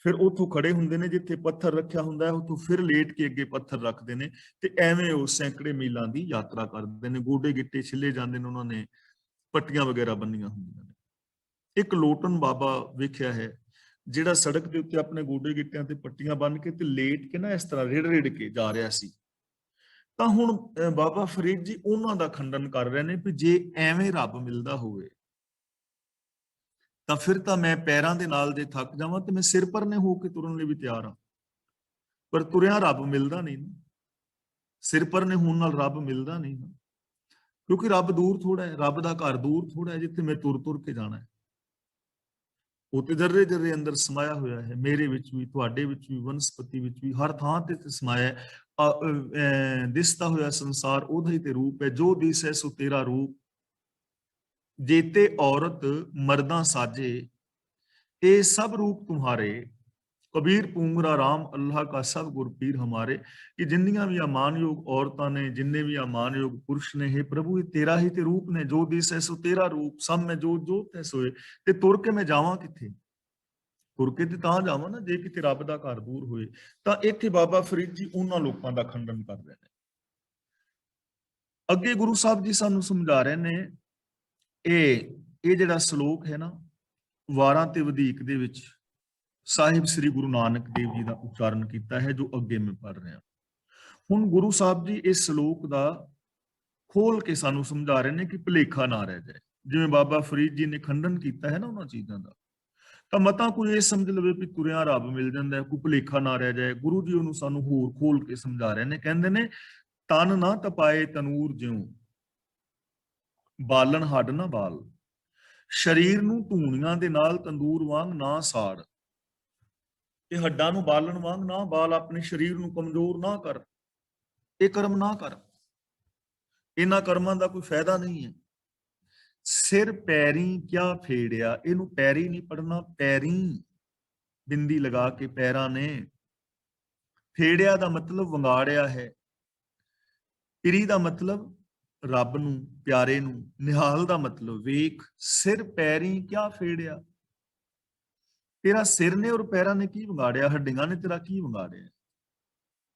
ਫਿਰ ਉੱਥੋਂ ਖੜੇ ਹੁੰਦੇ ਨੇ, ਜਿੱਥੇ ਪੱਥਰ ਰੱਖਿਆ ਹੁੰਦਾ ਹੈ ਉੱਥੋਂ ਫਿਰ ਲੇਟ ਕੇ ਅੱਗੇ ਪੱਥਰ ਰੱਖਦੇ ਨੇ ਤੇ ਐਵੇਂ ਉਹ ਸੈਂਕੜੇ ਮੀਲਾਂ ਦੀ ਯਾਤਰਾ ਕਰਦੇ ਨੇ। ਗੋਡੇ ਗਿੱਟੇ ਛਿੱਲੇ ਜਾਂਦੇ ਨੇ, ਉਹਨਾਂ ਨੇ ਪੱਟੀਆਂ ਵਗੈਰਾ ਬੰਨੀਆਂ ਹੁੰਦੀਆਂ ਨੇ। ਇੱਕ ਲੋਟਨ ਬਾਬਾ ਵੇਖਿਆ ਹੈ ਜਿਹੜਾ ਸੜਕ ਦੇ ਉੱਤੇ ਆਪਣੇ ਗੋਡੇ ਗਿੱਟਿਆਂ ਤੇ ਪੱਟੀਆਂ ਬੰਨ ਕੇ ਤੇ ਲੇਟ ਕੇ ਨਾ ਇਸ ਤਰ੍ਹਾਂ ਰਿੜ ਕੇ ਜਾ ਰਿਹਾ ਸੀ। ਤਾਂ ਹੁਣ ਬਾਬਾ ਫਰੀਦ ਜੀ ਉਹਨਾਂ ਦਾ ਖੰਡਨ ਕਰ ਰਹੇ ਨੇ ਵੀ ਜੇ ਐਵੇਂ ਰੱਬ ਮਿਲਦਾ ਹੋਵੇ ਤਾਂ ਫਿਰ ਤਾਂ ਮੈਂ ਪੈਰਾਂ ਦੇ ਨਾਲ ਜੇ ਥੱਕ ਜਾਵਾਂ ਤੇ ਮੈਂ ਸਿਰ ਪਰਨੇ ਹੋ ਕੇ ਤੁਰਨ ਲਈ ਵੀ ਤਿਆਰ ਹਾਂ। ਪਰ ਤੁਰਿਆ ਰੱਬ ਮਿਲਦਾ ਨਹੀਂ ਨਾ, ਸਿਰ ਪਰਨੇ ਹੋਣ ਨਾਲ ਰੱਬ ਮਿਲਦਾ ਨਹੀਂ ਨਾ, ਕਿਉਂਕਿ ਰੱਬ ਦੂਰ ਥੋੜਾ ਹੈ, ਰੱਬ ਦਾ ਘਰ ਦੂਰ ਥੋੜਾ ਹੈ ਜਿੱਥੇ ਮੈਂ ਤੁਰ ਕੇ ਜਾਣਾ ਹੈ। ਉਹ ਤੇ ਜਰਰੇ ਜਰਰੇ ਅੰਦਰ ਸਮਾਇਆ ਹੋਇਆ ਹੈ, ਮੇਰੇ ਵਿੱਚ ਵੀ, ਤੁਹਾਡੇ ਵਿੱਚ ਵੀ, ਵਨਸਪਤੀ ਵਿੱਚ ਵੀ, ਹਰ ਥਾਂ ਤੇ ਸਮਾਇਆ ਹੈ। ਦਿਸਦਾ ਹੋਇਆ ਸੰਸਾਰ ਉਹਦਾ ਹੀ ਤੇ ਰੂਪ ਹੈ। ਜੋ ਦਿਸੈ ਸੋ ਤੇਰਾ ਰੂਪ, ਜੇਤੇ ਔਰਤ ਮਰਦਾਂ ਸਾਜੇ, ਇਹ ਸਭ ਰੂਪ तुम्हारे, ਕਬੀਰ ਪੂੰਗਰਾ ਰਾਮ ਅੱਲਾਹ ਕਾ ਸਭ ਗੁਰ ਪੀਰ ਹਮਾਰੇ। ਕਿ ਜਿੰਨੀਆਂ ਵੀ ਅਮਾਨਯੋਗ ਔਰਤਾਂ ਨੇ, ਜਿੰਨੇ ਵੀ ਅਮਾਨਯੋਗ ਪੁਰਸ਼ ਨੇ, ਇਹ ਪ੍ਰਭੂ ਇਹ ਤੇਰਾ ਹੀ ਤੇ ਰੂਪ ਨੇ। ਜੋ ਦਿਸੈ ਸੋ ਤੇਰਾ ਰੂਪ, ਸਭ ਮੈਂ ਜੋ ਤੈ ਸੋਏ। ਤੇ ਤੁਰ ਕੇ ਮੈਂ ਜਾਵਾਂ ਕਿੱਥੇ? ਤੁਰ ਕੇ ਤੇ ਤਾਂ ਜਾਵਾਂ ਨਾ ਜੇ ਕਿਤੇ ਰੱਬ ਦਾ ਘਰ ਦੂਰ ਹੋਏ। ਤਾਂ ਇੱਥੇ ਬਾਬਾ ਫਰੀਦ ਜੀ ਉਹਨਾਂ ਲੋਕਾਂ ਦਾ ਖੰਡਨ ਕਰ ਰਹੇ ਨੇ। ਅੱਗੇ ਗੁਰੂ ਸਾਹਿਬ ਜੀ ਸਾਨੂੰ ਸਮਝਾ ਰਹੇ ਨੇ, ਇਹ ਜਿਹੜਾ ਸ਼ਲੋਕ ਹੈ ਨਾ, ਵਾਰਾਂ ਤੇ ਵਧੀਕ ਦੇ ਵਿੱਚ ਸਾਹਿਬ ਸ੍ਰੀ ਗੁਰੂ ਨਾਨਕ ਦੇਵ ਜੀ ਦਾ ਉਚਾਰਨ ਕੀਤਾ ਹੈ, ਜੋ ਅੱਗੇ ਮੈਂ ਪੜ੍ਹ ਰਿਹਾ। ਹੁਣ ਗੁਰੂ ਸਾਹਿਬ ਜੀ ਇਸ ਸ਼ਲੋਕ ਦਾ ਖੋਲ ਕੇ ਸਾਨੂੰ ਸਮਝਾ ਰਹੇ ਨੇ ਕਿ ਭੁਲੇਖਾ ਨਾ ਰਹਿ ਜਾਏ। ਜਿਵੇਂ ਬਾਬਾ ਫਰੀਦ ਜੀ ਨੇ ਖੰਡਨ ਕੀਤਾ ਹੈ ਨਾ ਉਹਨਾਂ ਚੀਜ਼ਾਂ ਦਾ, ਤਾਂ ਮਤਾ ਕੋਈ ਇਹ ਸਮਝ ਲਵੇ ਵੀ ਤੁਰਿਆ ਰੱਬ ਮਿਲ ਜਾਂਦਾ ਹੈ, ਕੋਈ ਭੁਲੇਖਾ ਨਾ ਰਹਿ ਜਾਏ। ਗੁਰੂ ਜੀ ਉਹਨੂੰ ਸਾਨੂੰ ਹੋਰ ਖੋਲ ਕੇ ਸਮਝਾ ਰਹੇ ਨੇ। ਕਹਿੰਦੇ ਨੇ ਤਨ ਨਾ ਤਪਾਏ ਤਨੂਰ ਜਿਉਂ, ਬਾਲਣ ਹੱਡ ਨਾ ਬਾਲ, ਸਰੀਰ ਨੂੰ ਧੂਣੀਆਂ ਦੇ ਨਾਲ ਤੰਦੂਰ ਵਾਂਗ ਨਾ ਸਾੜ। ਤੇ ਹੱਡਾਂ ਨੂੰ ਬਾਲਣ ਵਾਂਗ ਨਾ ਬਾਲ, ਆਪਣੇ ਸਰੀਰ ਨੂੰ ਕਮਜ਼ੋਰ ਨਾ ਕਰ। ਇਹ ਕਰਮ ਨਾ ਕਰ, ਇਹਨਾਂ ਕਰਮਾਂ ਦਾ ਕੋਈ ਫਾਇਦਾ ਨਹੀਂ ਹੈ। ਸਿਰ ਪੈਰੀ ਕਿਆ ਫੇੜਿਆ, ਇਹਨੂੰ ਪੈਰੀ ਨਹੀਂ ਪੜਨਾ, ਪੈਰੀ ਬਿੰਦੀ ਲਗਾ ਕੇ ਪੈਰਾਂ ਨੇ। ਫੇੜਿਆ ਦਾ ਮਤਲਬ ਵੰਗਾੜਿਆ ਹੈ, ਪਿਰੀ ਦਾ ਮਤਲਬ ਰੱਬ ਨੂੰ, ਪਿਆਰੇ ਨੂੰ। ਨਿਹਾਲ ਦਾ ਮਤਲਬ ਵੇਖ, ਸਿਰ ਪੈਰੀ ਕਿਆ ਫੇੜਿਆ। ਤੇਰਾ ਸਿਰ ਨੇ ਔਰ ਪੈਰਾਂ ਨੇ ਕੀ ਵਿਗਾੜਿਆ? ਹੱਡੀਆਂ ਨੇ ਤੇਰਾ ਕੀ ਵਿਗਾੜਿਆ?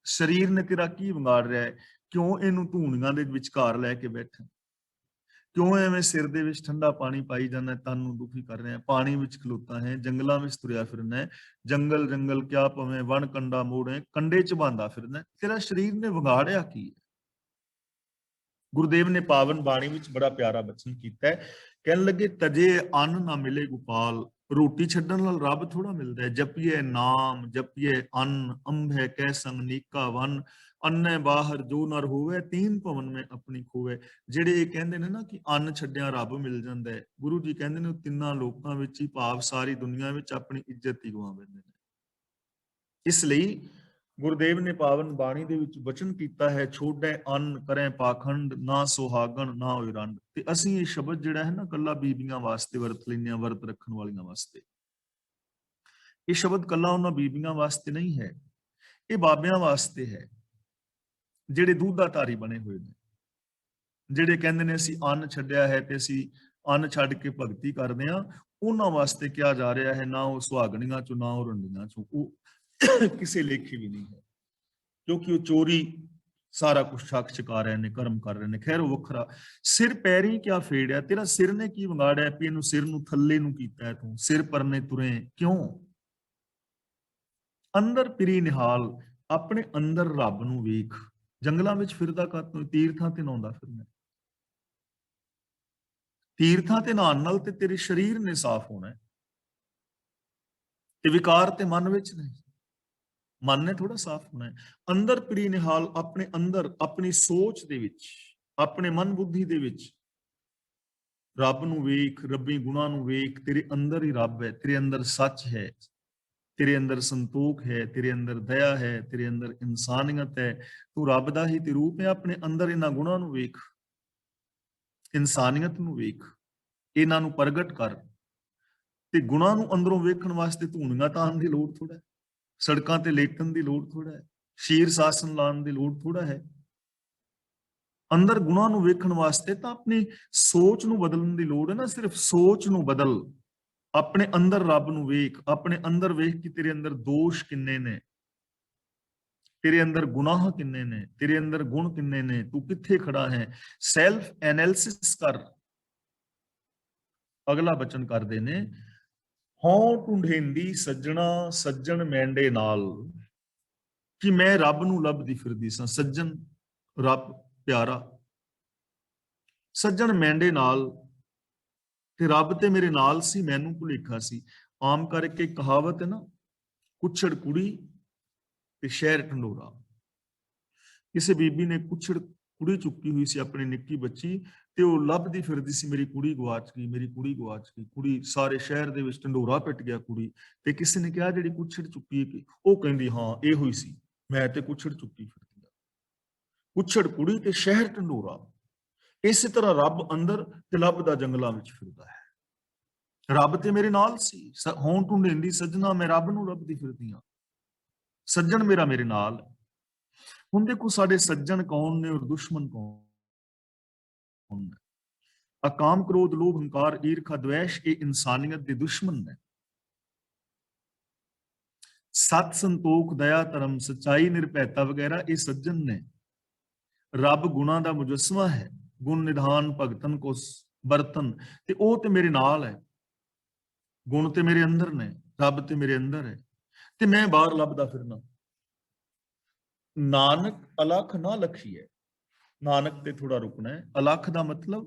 ਸਰੀਰ ਨੇ ਤੇਰਾ ਕੀ ਵਿਗਾੜ ਰਿਹਾ ਹੈ? ਕਿਉਂ ਇਹਨੂੰ ਧੂਣੀਆਂ ਦੇ ਵਿਚਕਾਰ ਲੈ ਕੇ ਬੈਠਾ? ਕਿਉਂ ਐਵੇਂ ਸਿਰ ਦੇ ਵਿੱਚ ਠੰਡਾ ਪਾਣੀ ਪਾਈ ਜਾਂਦਾ, ਤਨ ਨੂੰ ਦੁਖੀ ਕਰ ਰਿਹਾ? ਪਾਣੀ ਵਿੱਚ ਖਲੋਤਾ ਹੈ, ਜੰਗਲਾਂ ਵਿੱਚ ਤੁਰਿਆ ਫਿਰਨਾ ਹੈ, ਜੰਗਲ ਜੰਗਲ ਕਿਆ ਪਵੇਂ, ਵਣ ਕੰਡਾ ਮੋੜੇ, ਕੰਡੇ ਚ ਬਾਂਦਾ ਫਿਰਨਾ। ਤੇਰਾ ਸਰੀਰ ਨੇ ਵਿਗਾੜਿਆ ਕੀ ਹੈ? ਗੁਰੂਦੇਵ ਨੇ ਪਾਵਨ ਬਾਣੀ ਵਿੱਚ ਬੜਾ ਪਿਆਰਾ ਬਚਨ ਕੀਤਾ ਹੈ, ਕਹਿਣ ਲੱਗੇ ਤਜੇ ਅੰਨ ਨਾ ਮਿਲੇ ਗੋਪਾਲ। ਰੋਟੀ ਛੱਡਣ ਨਾਲ ਰੱਬ ਥੋੜਾ ਮਿਲਦਾ ਹੈ। ਜਪੀਏ ਨਾਮ, ਜਪੀਏ ਅੰਨ, ਅੰਭੈ ਕੈ ਸੰਗ ਨੀਕਾ ਵਨ, ਅੰਨੇ ਬਾਹਰ ਜੋ ਨਰ ਹੋਵੇ, ਤੀਨ ਭਵਨ ਮੈਂ ਆਪਣੀ ਖੋਵੇ। ਜਿਹੜੇ ਇਹ ਕਹਿੰਦੇ ਨੇ ਨਾ ਕਿ ਅੰਨ ਛੱਡਿਆ ਰੱਬ ਮਿਲ ਜਾਂਦਾ ਹੈ, ਗੁਰੂ ਜੀ ਕਹਿੰਦੇ ਨੇ ਉਹ ਤਿੰਨਾਂ ਲੋਕਾਂ ਵਿੱਚ ਹੀ, ਭਾਵ ਸਾਰੀ ਦੁਨੀਆ ਵਿੱਚ ਆਪਣੀ ਇੱਜ਼ਤ ਹੀ ਗਵਾ ਬੈਠਦੇ ਨੇ। ਇਸ ਲਈ ਗੁਰੂਦੇਵ ਨੇ ਪਾਵਨ ਬਾਣੀ ਦੇ ਵਿੱਚ ਬਚਨ ਕੀਤਾ ਹੈ, ਛੋੜੈ ਅੰਨ ਕਰੈ ਪਾਖੰਡ, ਨਾ ਸੁਹਾਗਣ ਨਾ ਹੋਇ ਰੰਡ। ਤੇ ਅਸੀਂ ਇਹ ਸ਼ਬਦ ਜਿਹੜਾ ਹੈ ਨਾ ਕੱਲਾ ਬੀਬੀਆਂ ਵਾਸਤੇ ਵਰਤ ਲੈਂਦੇ ਹਾਂ, ਵਰਤ ਰੱਖਣ ਵਾਲੀਆਂ ਵਾਸਤੇ। ਇਹ ਸ਼ਬਦ ਕੱਲਾ ਉਹਨਾਂ ਬੀਬੀਆਂ ਵਾਸਤੇ ਨਹੀਂ ਹੈ, ਇਹ ਬਾਬਿਆਂ ਵਾਸਤੇ ਹੈ, ਜਿਹੜੇ ਦੁੱਧਾਧਾਰੀ ਬਣੇ ਹੋਏ ਨੇ, ਜਿਹੜੇ ਕਹਿੰਦੇ ਨੇ ਅਸੀਂ ਅੰਨ ਛੱਡਿਆ ਹੈ ਤੇ ਅਸੀਂ ਅੰਨ ਛੱਡ ਕੇ ਭਗਤੀ ਕਰਦੇ ਹਾਂ। ਉਹਨਾਂ ਵਾਸਤੇ ਕਿਹਾ ਜਾ ਰਿਹਾ ਹੈ, ਨਾ ਉਹ ਸੁਹਾਗਣੀਆਂ ਚੋਂ ਨਾ ਉਹ ਰੰਡੀਆਂ ਚੋਂ, ਉਹ ਕਿਸੇ ਲੇਖੇ ਵੀ ਨਹੀਂ ਹੈ, ਕਿਉਂਕਿ ਉਹ ਚੋਰੀ ਸਾਰਾ ਕੁਝ ਛਕ ਛਕਾ ਰਹੇ ਨੇ, ਕਰਮ ਕਰ ਰਹੇ ਨੇ। ਖੈਰ ਉਹ ਵੱਖਰਾ। ਸਿਰ ਪੈਰੀ ਕਿਆ ਫੇੜਿਆ, ਤੇਰਾ ਸਿਰ ਨੇ ਕੀ ਵਿਗਾੜਿਆ? ਵੀ ਇਹਨੂੰ ਸਿਰ ਨੂੰ ਥੱਲੇ ਨੂੰ ਕੀਤਾ ਤੂੰ, ਸਿਰ ਪਰਨੇ ਤੁਰੇ ਕਿਉਂ? ਅੰਦਰ ਪਿਰੀ ਨਿਹਾਲ, ਆਪਣੇ ਅੰਦਰ ਰੱਬ ਨੂੰ ਵੇਖ। ਜੰਗਲਾਂ ਵਿੱਚ ਫਿਰਦਾ ਕਾਤੋਂ? ਤੀਰਥਾਂ ਤੇ ਨਹਾਉਂਦਾ ਫਿਰਨਾ। ਤੀਰਥਾਂ ਤੇ ਨਹਾਉਣ ਨਾਲ ਤੇ ਤੇਰੇ ਸਰੀਰ ਨੇ ਸਾਫ਼ ਹੋਣਾ, ਤੇ ਵਿਕਾਰ ਤੇ ਮਨ ਵਿੱਚ ਨਹੀਂ, ਮਨ ਨੇ ਥੋੜਾ ਸਾਫ਼ ਹੋਣਾ ਹੈ। ਅੰਦਰ ਪਿਰੀ ਨਿਹਾਲ, ਆਪਣੇ ਅੰਦਰ, ਆਪਣੀ ਸੋਚ ਦੇ ਵਿੱਚ, ਆਪਣੇ ਮਨ ਬੁੱਧੀ ਦੇ ਵਿੱਚ ਰੱਬ ਨੂੰ ਵੇਖ, ਰੱਬੀ ਗੁਣਾਂ ਨੂੰ ਵੇਖ। ਤੇਰੇ ਅੰਦਰ ਹੀ ਰੱਬ ਹੈ, ਤੇਰੇ ਅੰਦਰ ਸੱਚ ਹੈ, ਤੇਰੇ ਅੰਦਰ ਸੰਤੋਖ ਹੈ, ਤੇਰੇ ਅੰਦਰ ਦਇਆ ਹੈ, ਤੇਰੇ ਅੰਦਰ ਇਨਸਾਨੀਅਤ ਹੈ। ਤੂੰ ਰੱਬ ਦਾ ਹੀ ਤੇ ਰੂਪ ਹੈ। ਆਪਣੇ ਅੰਦਰ ਇਹਨਾਂ ਗੁਣਾਂ ਨੂੰ ਵੇਖ, ਇਨਸਾਨੀਅਤ ਨੂੰ ਵੇਖ, ਇਹਨਾਂ ਨੂੰ ਪ੍ਰਗਟ ਕਰ। ਤੇ ਗੁਣਾਂ ਨੂੰ ਅੰਦਰੋਂ ਵੇਖਣ ਵਾਸਤੇ ਧੂਣੀਆਂ ਤਾਣ ਦੀ ਲੋੜ ਥੋੜਾ ਹੈ, ਸੜਕਾਂ ਤੇ ਲੇਟਣ ਦੀ ਲੋੜ ਥੋੜਾ ਹੈ, ਸ਼ੀਰ ਸ਼ਾਸਨ ਲਾਉਣ ਦੀ ਲੋੜ ਥੋੜਾ ਹੈ। ਅੰਦਰ ਗੁਣਾਂ ਨੂੰ ਵੇਖਣ ਵਾਸਤੇ ਤਾਂ ਆਪਣੀ ਸੋਚ ਨੂੰ ਬਦਲਣ ਦੀ ਲੋੜ ਹੈ ਨਾ। ਸਿਰਫ ਸੋਚ ਨੂੰ ਬਦਲ, ਆਪਣੇ ਅੰਦਰ ਰੱਬ ਨੂੰ ਵੇਖ, ਆਪਣੇ ਅੰਦਰ ਵੇਖ ਕਿ ਤੇਰੇ ਅੰਦਰ ਦੋਸ਼ ਕਿੰਨੇ ਨੇ, ਤੇਰੇ ਅੰਦਰ ਗੁਨਾਹ ਕਿੰਨੇ ਨੇ, ਤੇਰੇ ਅੰਦਰ ਗੁਣ ਕਿੰਨੇ ਨੇ, ਤੂੰ ਕਿੱਥੇ ਖੜਾ ਹੈ। ਸੈਲਫ ਐਨਾਲਿਸਿਸ ਕਰ। ਅਗਲਾ ਬਚਨ ਕਰਦੇ ਨੇ, ਹਉ ਢੂੰਢੇਂਦੀ ਸੱਜਣਾ ਸੱਜਣ ਮੈਂਡੇ ਨਾਲ, ਕਿ ਮੈਂ ਰੱਬ ਨੂੰ ਲੱਭਦੀ ਫਿਰਦੀ ਸਾਂ। ਸੱਜਣ, ਰੱਬ ਪਿਆਰਾ, ਸੱਜਣ ਮੈਂਡੇ ਨਾਲ, ਤੇ ਰੱਬ ਤੇ ਮੇਰੇ ਨਾਲ ਸੀ, ਮੈਨੂੰ ਭੁਲੇਖਾ ਸੀ। ਆਮ ਕਰਕੇ ਕਹਾਵਤ ਹੈ ਨਾ, ਕੁੱਛੜ ਕੁੜੀ ਤੇ ਸ਼ਹਿਰ ਢੰਡੋਰਾ। ਕਿਸੇ ਬੀਬੀ ਨੇ ਕੁੱਛੜ ਕੁੜੀ ਚੁੱਕੀ ਹੋਈ ਸੀ, ਆਪਣੀ ਨਿੱਕੀ ਬੱਚੀ, ਤੇ ਉਹ ਲੱਭਦੀ ਫਿਰਦੀ ਸੀ, ਮੇਰੀ ਕੁੜੀ ਗਵਾਚ ਗਈ, ਮੇਰੀ ਕੁੜੀ ਗਵਾਚ ਗਈ। ਕੁੜੀ ਸਾਰੇ ਸ਼ਹਿਰ ਦੇ ਵਿੱਚ ਢੰਡੋਰਾ ਪਿੱਟ ਗਿਆ ਕੁੜੀ। ਤੇ ਕਿਸੇ ਨੇ ਕਿਹਾ ਜਿਹੜੀ ਕੁੱਛੜ ਚੁੱਕੀ ਹੈ, ਉਹ ਕਹਿੰਦੀ ਹਾਂ ਇਹੋ ਹੀ ਸੀ, ਮੈਂ ਤੇ ਕੁੱਛੜ ਚੁੱਕੀ ਫਿਰਦੀ ਹਾਂ। ਕੁੱਛੜ ਕੁੜੀ ਤੇ ਸ਼ਹਿਰ ਢੰਡੋਰਾ। ਇਸੇ ਤਰ੍ਹਾਂ ਰੱਬ ਅੰਦਰ ਤੇ ਲੱਭਦਾ ਜੰਗਲਾਂ ਵਿੱਚ ਫਿਰਦਾ ਹੈ। ਰੱਬ ਤੇ ਮੇਰੇ ਨਾਲ ਸੀ, ਹਉ ਢੂੰਢੇਂਦੀ ਸੱਜਣਾ, ਮੈਂ ਰੱਬ ਨੂੰ ਲੱਭਦੀ ਫਿਰਦੀ ਹਾਂ। ਸੱਜਣ ਮੇਰਾ ਮੇਰੇ ਨਾਲ। ਹੁਣ ਦੇਖੋ ਸਾਡੇ ਸੱਜਣ ਕੌਣ ਨੇ ਔਰ ਦੁਸ਼ਮਣ ਕੌਣ ਨੇ। ਅਕਾਮ, ਕ੍ਰੋਧ, ਲੋਭ, ਹੰਕਾਰ, ਈਰਖਾ, ਦਵੇਸ਼, ਇਹ ਇਨਸਾਨੀਅਤ ਦੇ ਦੁਸ਼ਮਣ ਨੇ। ਸਤ, ਸੰਤੋਖ, ਦਇਆ, ਧਰਮ, ਸਚਾਈ, ਨਿਰਭੈਤਾ ਵਗੈਰਾ ਇਹ ਸੱਜਣ ਨੇ। ਰੱਬ ਗੁਣਾਂ ਦਾ ਮੁਜੱਸਮਾ ਹੈ, ਗੁਣ ਨਿਧਾਨ ਭਗਤਨ ਕੋ ਬਰਤਨ, ਤੇ ਉਹ ਤੇ ਮੇਰੇ ਨਾਲ ਹੈ। ਗੁਣ ਤੇ ਮੇਰੇ ਅੰਦਰ ਨੇ, ਰੱਬ ਤੇ ਮੇਰੇ ਅੰਦਰ ਹੈ, ਤੇ ਮੈਂ ਬਾਹਰ ਲੱਭਦਾ ਫਿਰਨਾ। ਨਾਨਕ ਅਲਖ ਨਾ ਲਖੀਐ। ਨਾਨਕ ਤੇ ਥੋੜਾ ਰੁਕਣਾ ਹੈ। ਅਲਖ ਦਾ ਮਤਲਬ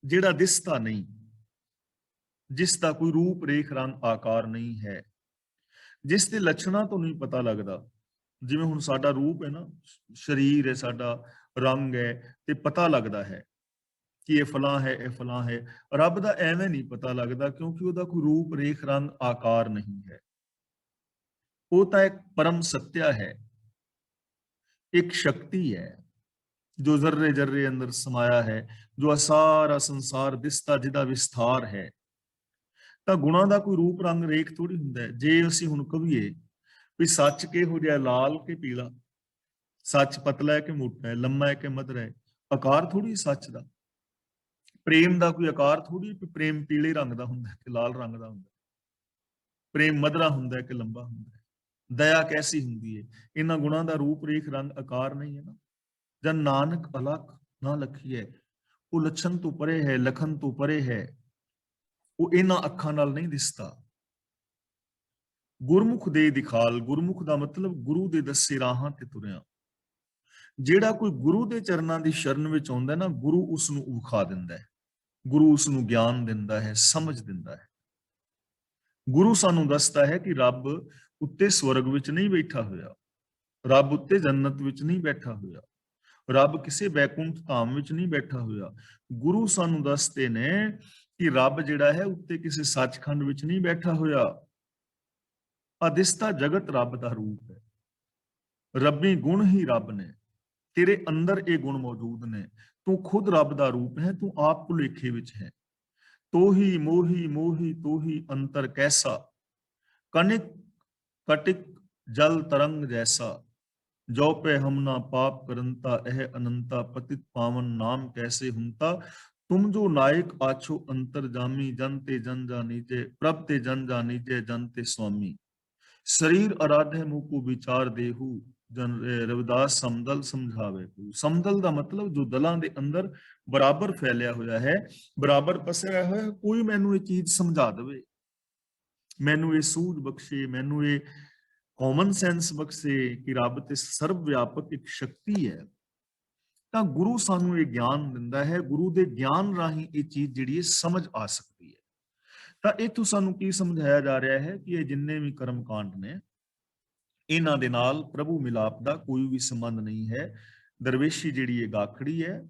ਜਿਹੜਾ ਦਿਸਦਾ ਨਹੀਂ, ਜਿਸ ਦਾ ਕੋਈ ਰੂਪ ਰੇਖ ਰੰਗ ਆਕਾਰ ਨਹੀਂ ਹੈ, ਜਿਸ ਦੇ ਲੱਛਣਾਂ ਤੋਂ ਨਹੀਂ ਪਤਾ ਲੱਗਦਾ। ਜਿਵੇਂ ਹੁਣ ਸਾਡਾ ਰੂਪ ਹੈ ਨਾ, ਸਰੀਰ ਹੈ ਸਾਡਾ, ਰੰਗ ਹੈ, ਤੇ ਪਤਾ ਲੱਗਦਾ ਹੈ ਕਿ ਇਹ ਫਲਾਂ ਹੈ, ਇਹ ਫਲਾਂ ਹੈ। ਰੱਬ ਦਾ ਐਵੇਂ ਨਹੀਂ ਪਤਾ ਲੱਗਦਾ, ਕਿਉਂਕਿ ਉਹਦਾ ਕੋਈ ਰੂਪ ਰੇਖ ਰੰਗ ਆਕਾਰ ਨਹੀਂ ਹੈ। ਉਹ ਤਾਂ ਇੱਕ ਪਰਮ ਸੱਤਿਆ ਹੈ, ਇੱਕ ਸ਼ਕਤੀ ਹੈ ਜੋ ਜ਼ਰਰੇ ਜ਼ਰਰੇ ਅੰਦਰ ਸਮਾਇਆ ਹੈ, ਜੋ ਸਾਰਾ ਸੰਸਾਰ ਦਿਸਦਾ, ਜਿਹਦਾ ਵਿਸਥਾਰ ਹੈ। ਤਾਂ ਗੁਣਾਂ ਦਾ ਕੋਈ ਰੂਪ ਰੰਗ ਰੇਖ ਥੋੜੀ ਹੁੰਦਾ ਹੈ। ਜੇ ਅਸੀਂ ਹੁਣ ਕਹੀਏ ਵੀ ਸੱਚ ਕਿਹੋ ਜਿਹਾ, ਲਾਲ ਕਿ ਪੀਲਾ, ਸੱਚ ਪਤਲਾ ਹੈ ਕਿ ਮੋਟਾ ਹੈ, ਲੰਮਾ ਹੈ ਕਿ ਮਧਰਾ ਹੈ, ਆਕਾਰ ਥੋੜੀ ਸੱਚ ਦਾ। ਪ੍ਰੇਮ ਦਾ ਕੋਈ ਆਕਾਰ ਥੋੜੀ ਕਿ ਪ੍ਰੇਮ ਪੀਲੇ ਰੰਗ ਦਾ ਹੁੰਦਾ ਕਿ ਲਾਲ ਰੰਗ ਦਾ ਹੁੰਦਾ। ਪ੍ਰੇਮ ਮਧਰਾ ਹੁੰਦਾ ਕਿ ਲੰਬਾ ਹੁੰਦਾ। ਦਇਆ ਕੈਸੀ ਹੁੰਦੀ ਹੈ? ਇਹਨਾਂ ਗੁਣਾਂ ਦਾ ਰੂਪ ਰੇਖ ਰੰਗ ਆਕਾਰ ਨਹੀਂ ਹੈ ਨਾ। ਜਨ ਨਾਨਕ ਅਲਖ ਨਾ ਲਖੀਐ, ਉਹ ਲੱਛਣ ਤੋਂ ਪਰੇ ਹੈ, ਲਖਨ ਤੋਂ ਪਰੇ ਹੈ, ਉਹ ਇਹਨਾਂ ਅੱਖਾਂ ਨਾਲ ਨਹੀਂ ਦਿਸਦਾ। ਗੁਰਮੁਖ ਦੇ ਦਿਖਾਲ, ਗੁਰਮੁਖ ਦਾ ਮਤਲਬ ਗੁਰੂ ਦੇ ਦੱਸੇ ਰਾਹਾਂ ਤੇ ਤੁਰਿਆ। ਜਿਹੜਾ ਕੋਈ ਗੁਰੂ ਦੇ ਚਰਨਾਂ ਦੀ ਸ਼ਰਨ ਵਿੱਚ ਆਉਂਦਾ ਨਾ, ਗੁਰੂ ਉਸ ਨੂੰ ਵਿਖਾ ਦਿੰਦਾ ਹੈ, ਗੁਰੂ ਉਸ ਨੂੰ ਗਿਆਨ ਦਿੰਦਾ ਹੈ, ਸਮਝ ਦਿੰਦਾ ਹੈ। ਗੁਰੂ ਸਾਨੂੰ ਦੱਸਦਾ ਹੈ ਕਿ ਰੱਬ ਉੱਤੇ ਸਵਰਗ ਵਿੱਚ ਨਹੀਂ ਬੈਠਾ ਹੋਇਆ, ਰੱਬ ਉੱਤੇ ਜੰਨਤ ਵਿੱਚ ਨਹੀਂ ਬੈਠਾ ਹੋਇਆ, ਰੱਬ ਕਿਸੇ ਬੈਕੁੰਠ ਧਾਮ ਵਿੱਚ ਨਹੀਂ ਬੈਠਾ ਹੋਇਆ। ਗੁਰੂ ਸਾਨੂੰ ਦੱਸਦੇ ਨੇ ਕਿ ਰੱਬ ਜਿਹੜਾ ਹੈ ਉੱਤੇ ਕਿਸੇ ਸੱਚਖੰਡ ਵਿੱਚ ਨਹੀਂ ਬੈਠਾ ਹੋਇਆ। ਅਦਿਸਤਾ ਜਗਤ ਰੱਬ ਦਾ ਰੂਪ ਹੈ, ਰੱਬੀ ਗੁਣ ਹੀ ਰੱਬ ਨੇ, ਤੇਰੇ ਅੰਦਰ ਇਹ ਗੁਣ ਮੌਜੂਦ ਨੇ, ਤੂੰ ਖੁਦ ਰੱਬ ਦਾ ਰੂਪ ਹੈ, ਤੂੰ ਆਪ ਭੁਲੇਖੇ ਵਿੱਚ ਹੈ। ਤੋਹੀ ਮੋਹੀ ਮੋਹੀ ਤੋਹੀ ਅੰਤਰ ਕੈਸਾ, ਕਨਿਕ ਕਟਿਕ ਜਲ ਤਰੰਗ ਜੈਸਾ, ਜੋ पे हम ना पाप करंता एह अनंता, पतित पावन नाम कैसे हुंता, तुम जो नायक आछो अंतर जामी, जन ते जन जानीजे, प्रभ ते जन जानीजे, जन ते स्वामी। शरीर आराधे मुँह को विचार देहू, जन रविदास समदल समझावे। समदल ਦਾ ਮਤਲਬ ਜੋ ਦਲਾਂ ਦੇ ਅੰਦਰ ਬਰਾਬਰ ਫੈਲਿਆ ਹੋਇਆ ਹੈ, ਬਰਾਬਰ ਪਸਿਆ ਹੋਇਆ ਹੈ, ਕੋਈ ਮੈਨੂੰ ਇਹ ਚੀਜ਼ ਸਮਝਾ ਦੇਵੇ, ਮੈਨੂੰ ਇਹ ਸੂਝ ਬਖਸ਼ੇ, ਮੈਨੂੰ ਇਹ ਕਾਮਨ ਸੈਂਸ ਬਖਸ਼ੇ ਕਿ ਰੱਬ ਤੇ ਸਰਵ ਵਿਆਪਕ ਇੱਕ ਸ਼ਕਤੀ ਹੈ। ਤਾਂ ਗੁਰੂ ਸਾਨੂੰ ਇਹ ਗਿਆਨ ਦਿੰਦਾ ਹੈ, ਗੁਰੂ ਦੇ ਗਿਆਨ ਰਾਹੀਂ ਇਹ ਚੀਜ਼ ਜਿਹੜੀ ਹੈ ਸਮਝ ਆ ਸਕਦੀ ਹੈ। ਤਾਂ ਇੱਥੋਂ ਸਾਨੂੰ ਕੀ ਸਮਝਾਇਆ ਜਾ ਰਿਹਾ ਹੈ ਕਿ ਇਹ ਜਿੰਨੇ ਵੀ ਕਰਮ ਕਾਂਡ ਨੇ, ਇਹਨਾਂ ਦੇ ਨਾਲ ਪ੍ਰਭੂ ਮਿਲਾਪ ਦਾ ਕੋਈ ਵੀ ਸੰਬੰਧ ਨਹੀਂ ਹੈ। ਦਰਵੇਸ਼ੀ ਜਿਹੜੀ ਹੈ ਗਾਖੜੀ ਹੈ,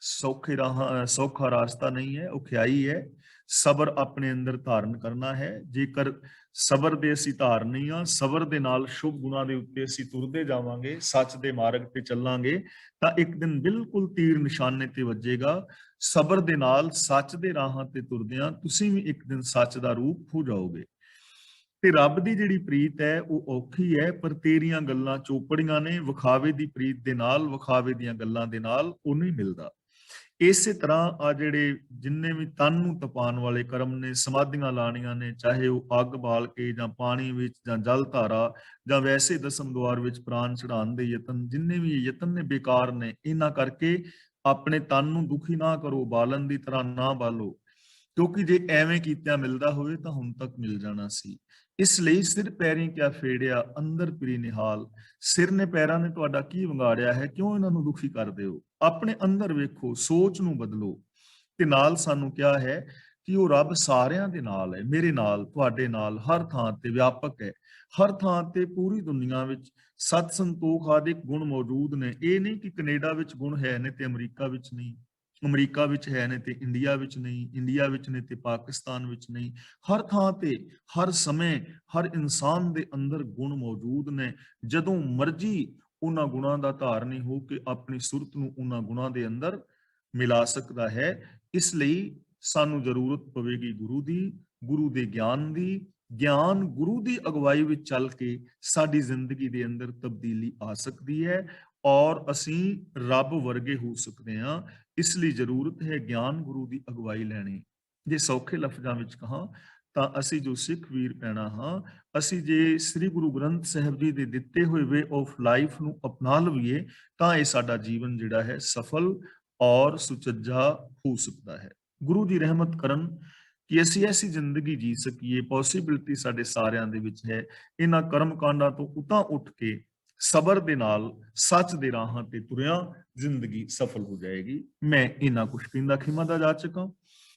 ਸੌਖਾ ਰਾਸਤਾ ਨਹੀਂ ਹੈ, ਔਖਿਆਈ ਹੈ। ਸਬਰ ਆਪਣੇ ਅੰਦਰ ਧਾਰਨ ਕਰਨਾ ਹੈ। ਜੇਕਰ ਸਬਰ ਦੇ ਅਸੀਂ ਧਾਰਨੀ ਆ, ਸਬਰ ਦੇ ਨਾਲ ਸ਼ੁਭ ਗੁਣਾਂ ਦੇ ਉੱਤੇ ਅਸੀਂ ਤੁਰਦੇ ਜਾਵਾਂਗੇ, ਸੱਚ ਦੇ ਮਾਰਗ ਤੇ ਚੱਲਾਂਗੇ, ਤਾਂ ਇੱਕ ਦਿਨ ਬਿਲਕੁਲ ਤੀਰ ਨਿਸ਼ਾਨੇ ਤੇ ਵੱਜੇਗਾ। ਸਬਰ ਦੇ ਨਾਲ ਸੱਚ ਦੇ ਰਾਹਾਂ ਤੇ ਤੁਰਦਿਆਂ ਤੁਸੀਂ ਵੀ ਇੱਕ ਦਿਨ ਸੱਚ ਦਾ ਰੂਪ ਹੋ ਜਾਓਗੇ। ਤੇ ਰੱਬ ਦੀ ਜਿਹੜੀ ਪ੍ਰੀਤ ਹੈ ਉਹ ਔਖੀ ਹੈ, ਪਰ ਤੇਰੀਆਂ ਗੱਲਾਂ ਚੋਪੜੀਆਂ ਨੇ। ਵਿਖਾਵੇ ਦੀ ਪ੍ਰੀਤ ਦੇ ਨਾਲ, ਵਿਖਾਵੇ ਦੀਆਂ ਗੱਲਾਂ ਦੇ ਨਾਲ ਉਹ ਨਹੀਂ ਮਿਲਦਾ। ਇਸੇ ਤਰ੍ਹਾਂ ਆ ਜਿਹੜੇ ਜਿੰਨੇ ਵੀ ਤਨ ਨੂੰ ਤਪਾਉਣ ਵਾਲੇ ਕਰਮ ਨੇ, ਸਮਾਧੀਆਂ ਲਾਣੀਆਂ ਨੇ, ਚਾਹੇ ਉਹ ਅੱਗ ਬਾਲ ਕੇ ਜਾਂ ਪਾਣੀ ਵਿੱਚ ਜਾਂ ਜਲ ਧਾਰਾ ਜਾਂ ਵੈਸੇ ਦਸਮ ਦੁਆਰ ਵਿੱਚ ਪ੍ਰਾਣ ਚੜਾਉਣ ਦੇ ਯਤਨ, ਜਿੰਨੇ ਵੀ ਯਤਨ ਨੇ ਬੇਕਾਰ ਨੇ। ਇਹਨਾਂ ਕਰਕੇ ਆਪਣੇ ਤਨ ਨੂੰ ਦੁਖੀ ਨਾ ਕਰੋ, ਬਾਲਣ ਦੀ ਤਰ੍ਹਾਂ ਨਾ ਬਾਲੋ, ਕਿਉਂਕਿ ਜੇ ਐਵੇਂ ਕੀਤਿਆਂ ਮਿਲਦਾ ਹੋਵੇ ਤਾਂ ਹੁਣ ਤੱਕ ਮਿਲ ਜਾਣਾ ਸੀ। ਇਸ ਲਈ ਸਿਰ ਪੈਰੀਂ ਕਿਆ ਫੇੜਿਆ, ਅੰਦਰ ਪ੍ਰੀ ਨਿਹਾਲ। ਸਿਰ ਨੇ ਪੈਰਾਂ ਨੇ ਤੁਹਾਡਾ ਕੀ ਵਿਗਾੜਿਆ ਹੈ? ਕਿਉਂ ਇਹਨਾਂ ਨੂੰ ਦੁਖੀ ਕਰਦੇ ਹੋ? ਆਪਣੇ ਅੰਦਰ ਵੇਖੋ, ਸੋਚ ਨੂੰ ਬਦਲੋ। ਤੇ ਨਾਲ ਸਾਨੂੰ ਕਿਹਾ ਹੈ ਕਿ ਉਹ ਰੱਬ ਸਾਰਿਆਂ ਦੇ ਨਾਲ ਹੈ, ਮੇਰੇ ਨਾਲ, ਤੁਹਾਡੇ ਨਾਲ, ਹਰ ਥਾਂ ਤੇ ਵਿਆਪਕ ਹੈ। ਹਰ ਥਾਂ ਤੇ ਪੂਰੀ ਦੁਨੀਆ ਵਿੱਚ ਸਤ ਸੰਤੋਖ ਆਦਿ ਗੁਣ ਮੌਜੂਦ ਨੇ। ਇਹ ਨਹੀਂ ਕਿ ਕੈਨੇਡਾ ਵਿੱਚ ਗੁਣ ਹੈ ਨੇ ਤੇ ਅਮਰੀਕਾ ਵਿੱਚ ਨਹੀਂ, ਅਮਰੀਕਾ ਵਿੱਚ ਹੈ ਨੇ ਤੇ ਇੰਡੀਆ ਵਿੱਚ ਨਹੀਂ, ਇੰਡੀਆ ਵਿੱਚ ਨੇ ਤੇ ਪਾਕਿਸਤਾਨ ਵਿੱਚ ਨਹੀਂ। ਹਰ ਥਾਂ ਤੇ, ਹਰ ਸਮੇਂ, ਹਰ ਇਨਸਾਨ ਦੇ ਅੰਦਰ ਗੁਣ ਮੌਜੂਦ ਨੇ। ਜਦੋਂ ਮਰਜ਼ੀ ਉਹਨਾਂ ਗੁਣਾਂ ਦਾ ਧਾਰਨੀ ਹੋ ਕੇ ਆਪਣੀ ਸੁਰਤ ਨੂੰ ਉਹਨਾਂ ਗੁਣਾਂ ਦੇ ਅੰਦਰ ਮਿਲਾ ਸਕਦਾ ਹੈ। ਇਸ ਲਈ ਸਾਨੂੰ ਜ਼ਰੂਰਤ ਪਵੇਗੀ ਗੁਰੂ ਦੀ, ਗੁਰੂ ਦੇ ਗਿਆਨ ਦੀ। ਗਿਆਨ ਗੁਰੂ ਦੀ ਅਗਵਾਈ ਵਿੱਚ ਚੱਲ ਕੇ ਸਾਡੀ ਜ਼ਿੰਦਗੀ ਦੇ ਅੰਦਰ ਤਬਦੀਲੀ ਆ ਸਕਦੀ ਹੈ ਔਰ ਅਸੀਂ ਰੱਬ ਵਰਗੇ ਹੋ ਸਕਦੇ ਹਾਂ। ਇਸ ਲਈ ਜ਼ਰੂਰਤ ਹੈ ਗਿਆਨ ਗੁਰੂ ਦੀ ਅਗਵਾਈ ਲੈਣੀ। ਜੇ ਸੌਖੇ ਲਫ਼ਜ਼ਾਂ ਵਿੱਚ ਕਹਾਂ ਤਾਂ ਅਸੀਂ ਜੋ ਸਿੱਖ ਵੀਰ ਪੈਣਾ ਹਾਂ, ਅਸੀਂ ਜੇ ਸ੍ਰੀ ਗੁਰੂ ਗ੍ਰੰਥ ਸਾਹਿਬ ਜੀ ਦੇ ਦਿੱਤੇ ਹੋਏ ਵੇ ਆਫ ਲਾਈਫ ਨੂੰ ਅਪਣਾ ਲਈਏ ਤਾਂ ਇਹ ਸਾਡਾ ਜੀਵਨ ਜਿਹੜਾ ਹੈ ਸਫਲ ਔਰ ਸੁਚੱਜਾ ਹੋ ਸਕਦਾ ਹੈ। ਗੁਰੂ ਦੀ ਰਹਿਮਤ ਕਰਨ ਕਿ ਅਸੀਂ ਐਸੀ ਜ਼ਿੰਦਗੀ ਜੀ ਸਕੀਏ, ਪੋਸੀਬਿਲਿਟੀ ਸਾਡੇ ਸਾਰਿਆਂ ਦੇ ਵਿੱਚ ਹੈ। ਇਹਨਾਂ ਕਰਮ ਕਾਂਡਾਂ ਤੋਂ ਉਤਾਂ ਉੱਠ ਕੇ ਸਬਰ ਦੇ ਨਾਲ ਸੱਚ ਦੇ ਰਾਹਾਂ ਤੇ ਤੁਰਿਆ ਜ਼ਿੰਦਗੀ ਸਫਲ ਹੋ ਜਾਏਗੀ। ਮੈਂ ਇਹਨਾਂ ਕੁਛ ਕਹਿੰਦਾ ਖਿਮਾ ਦਾ ਜਾਚਕਾਂ।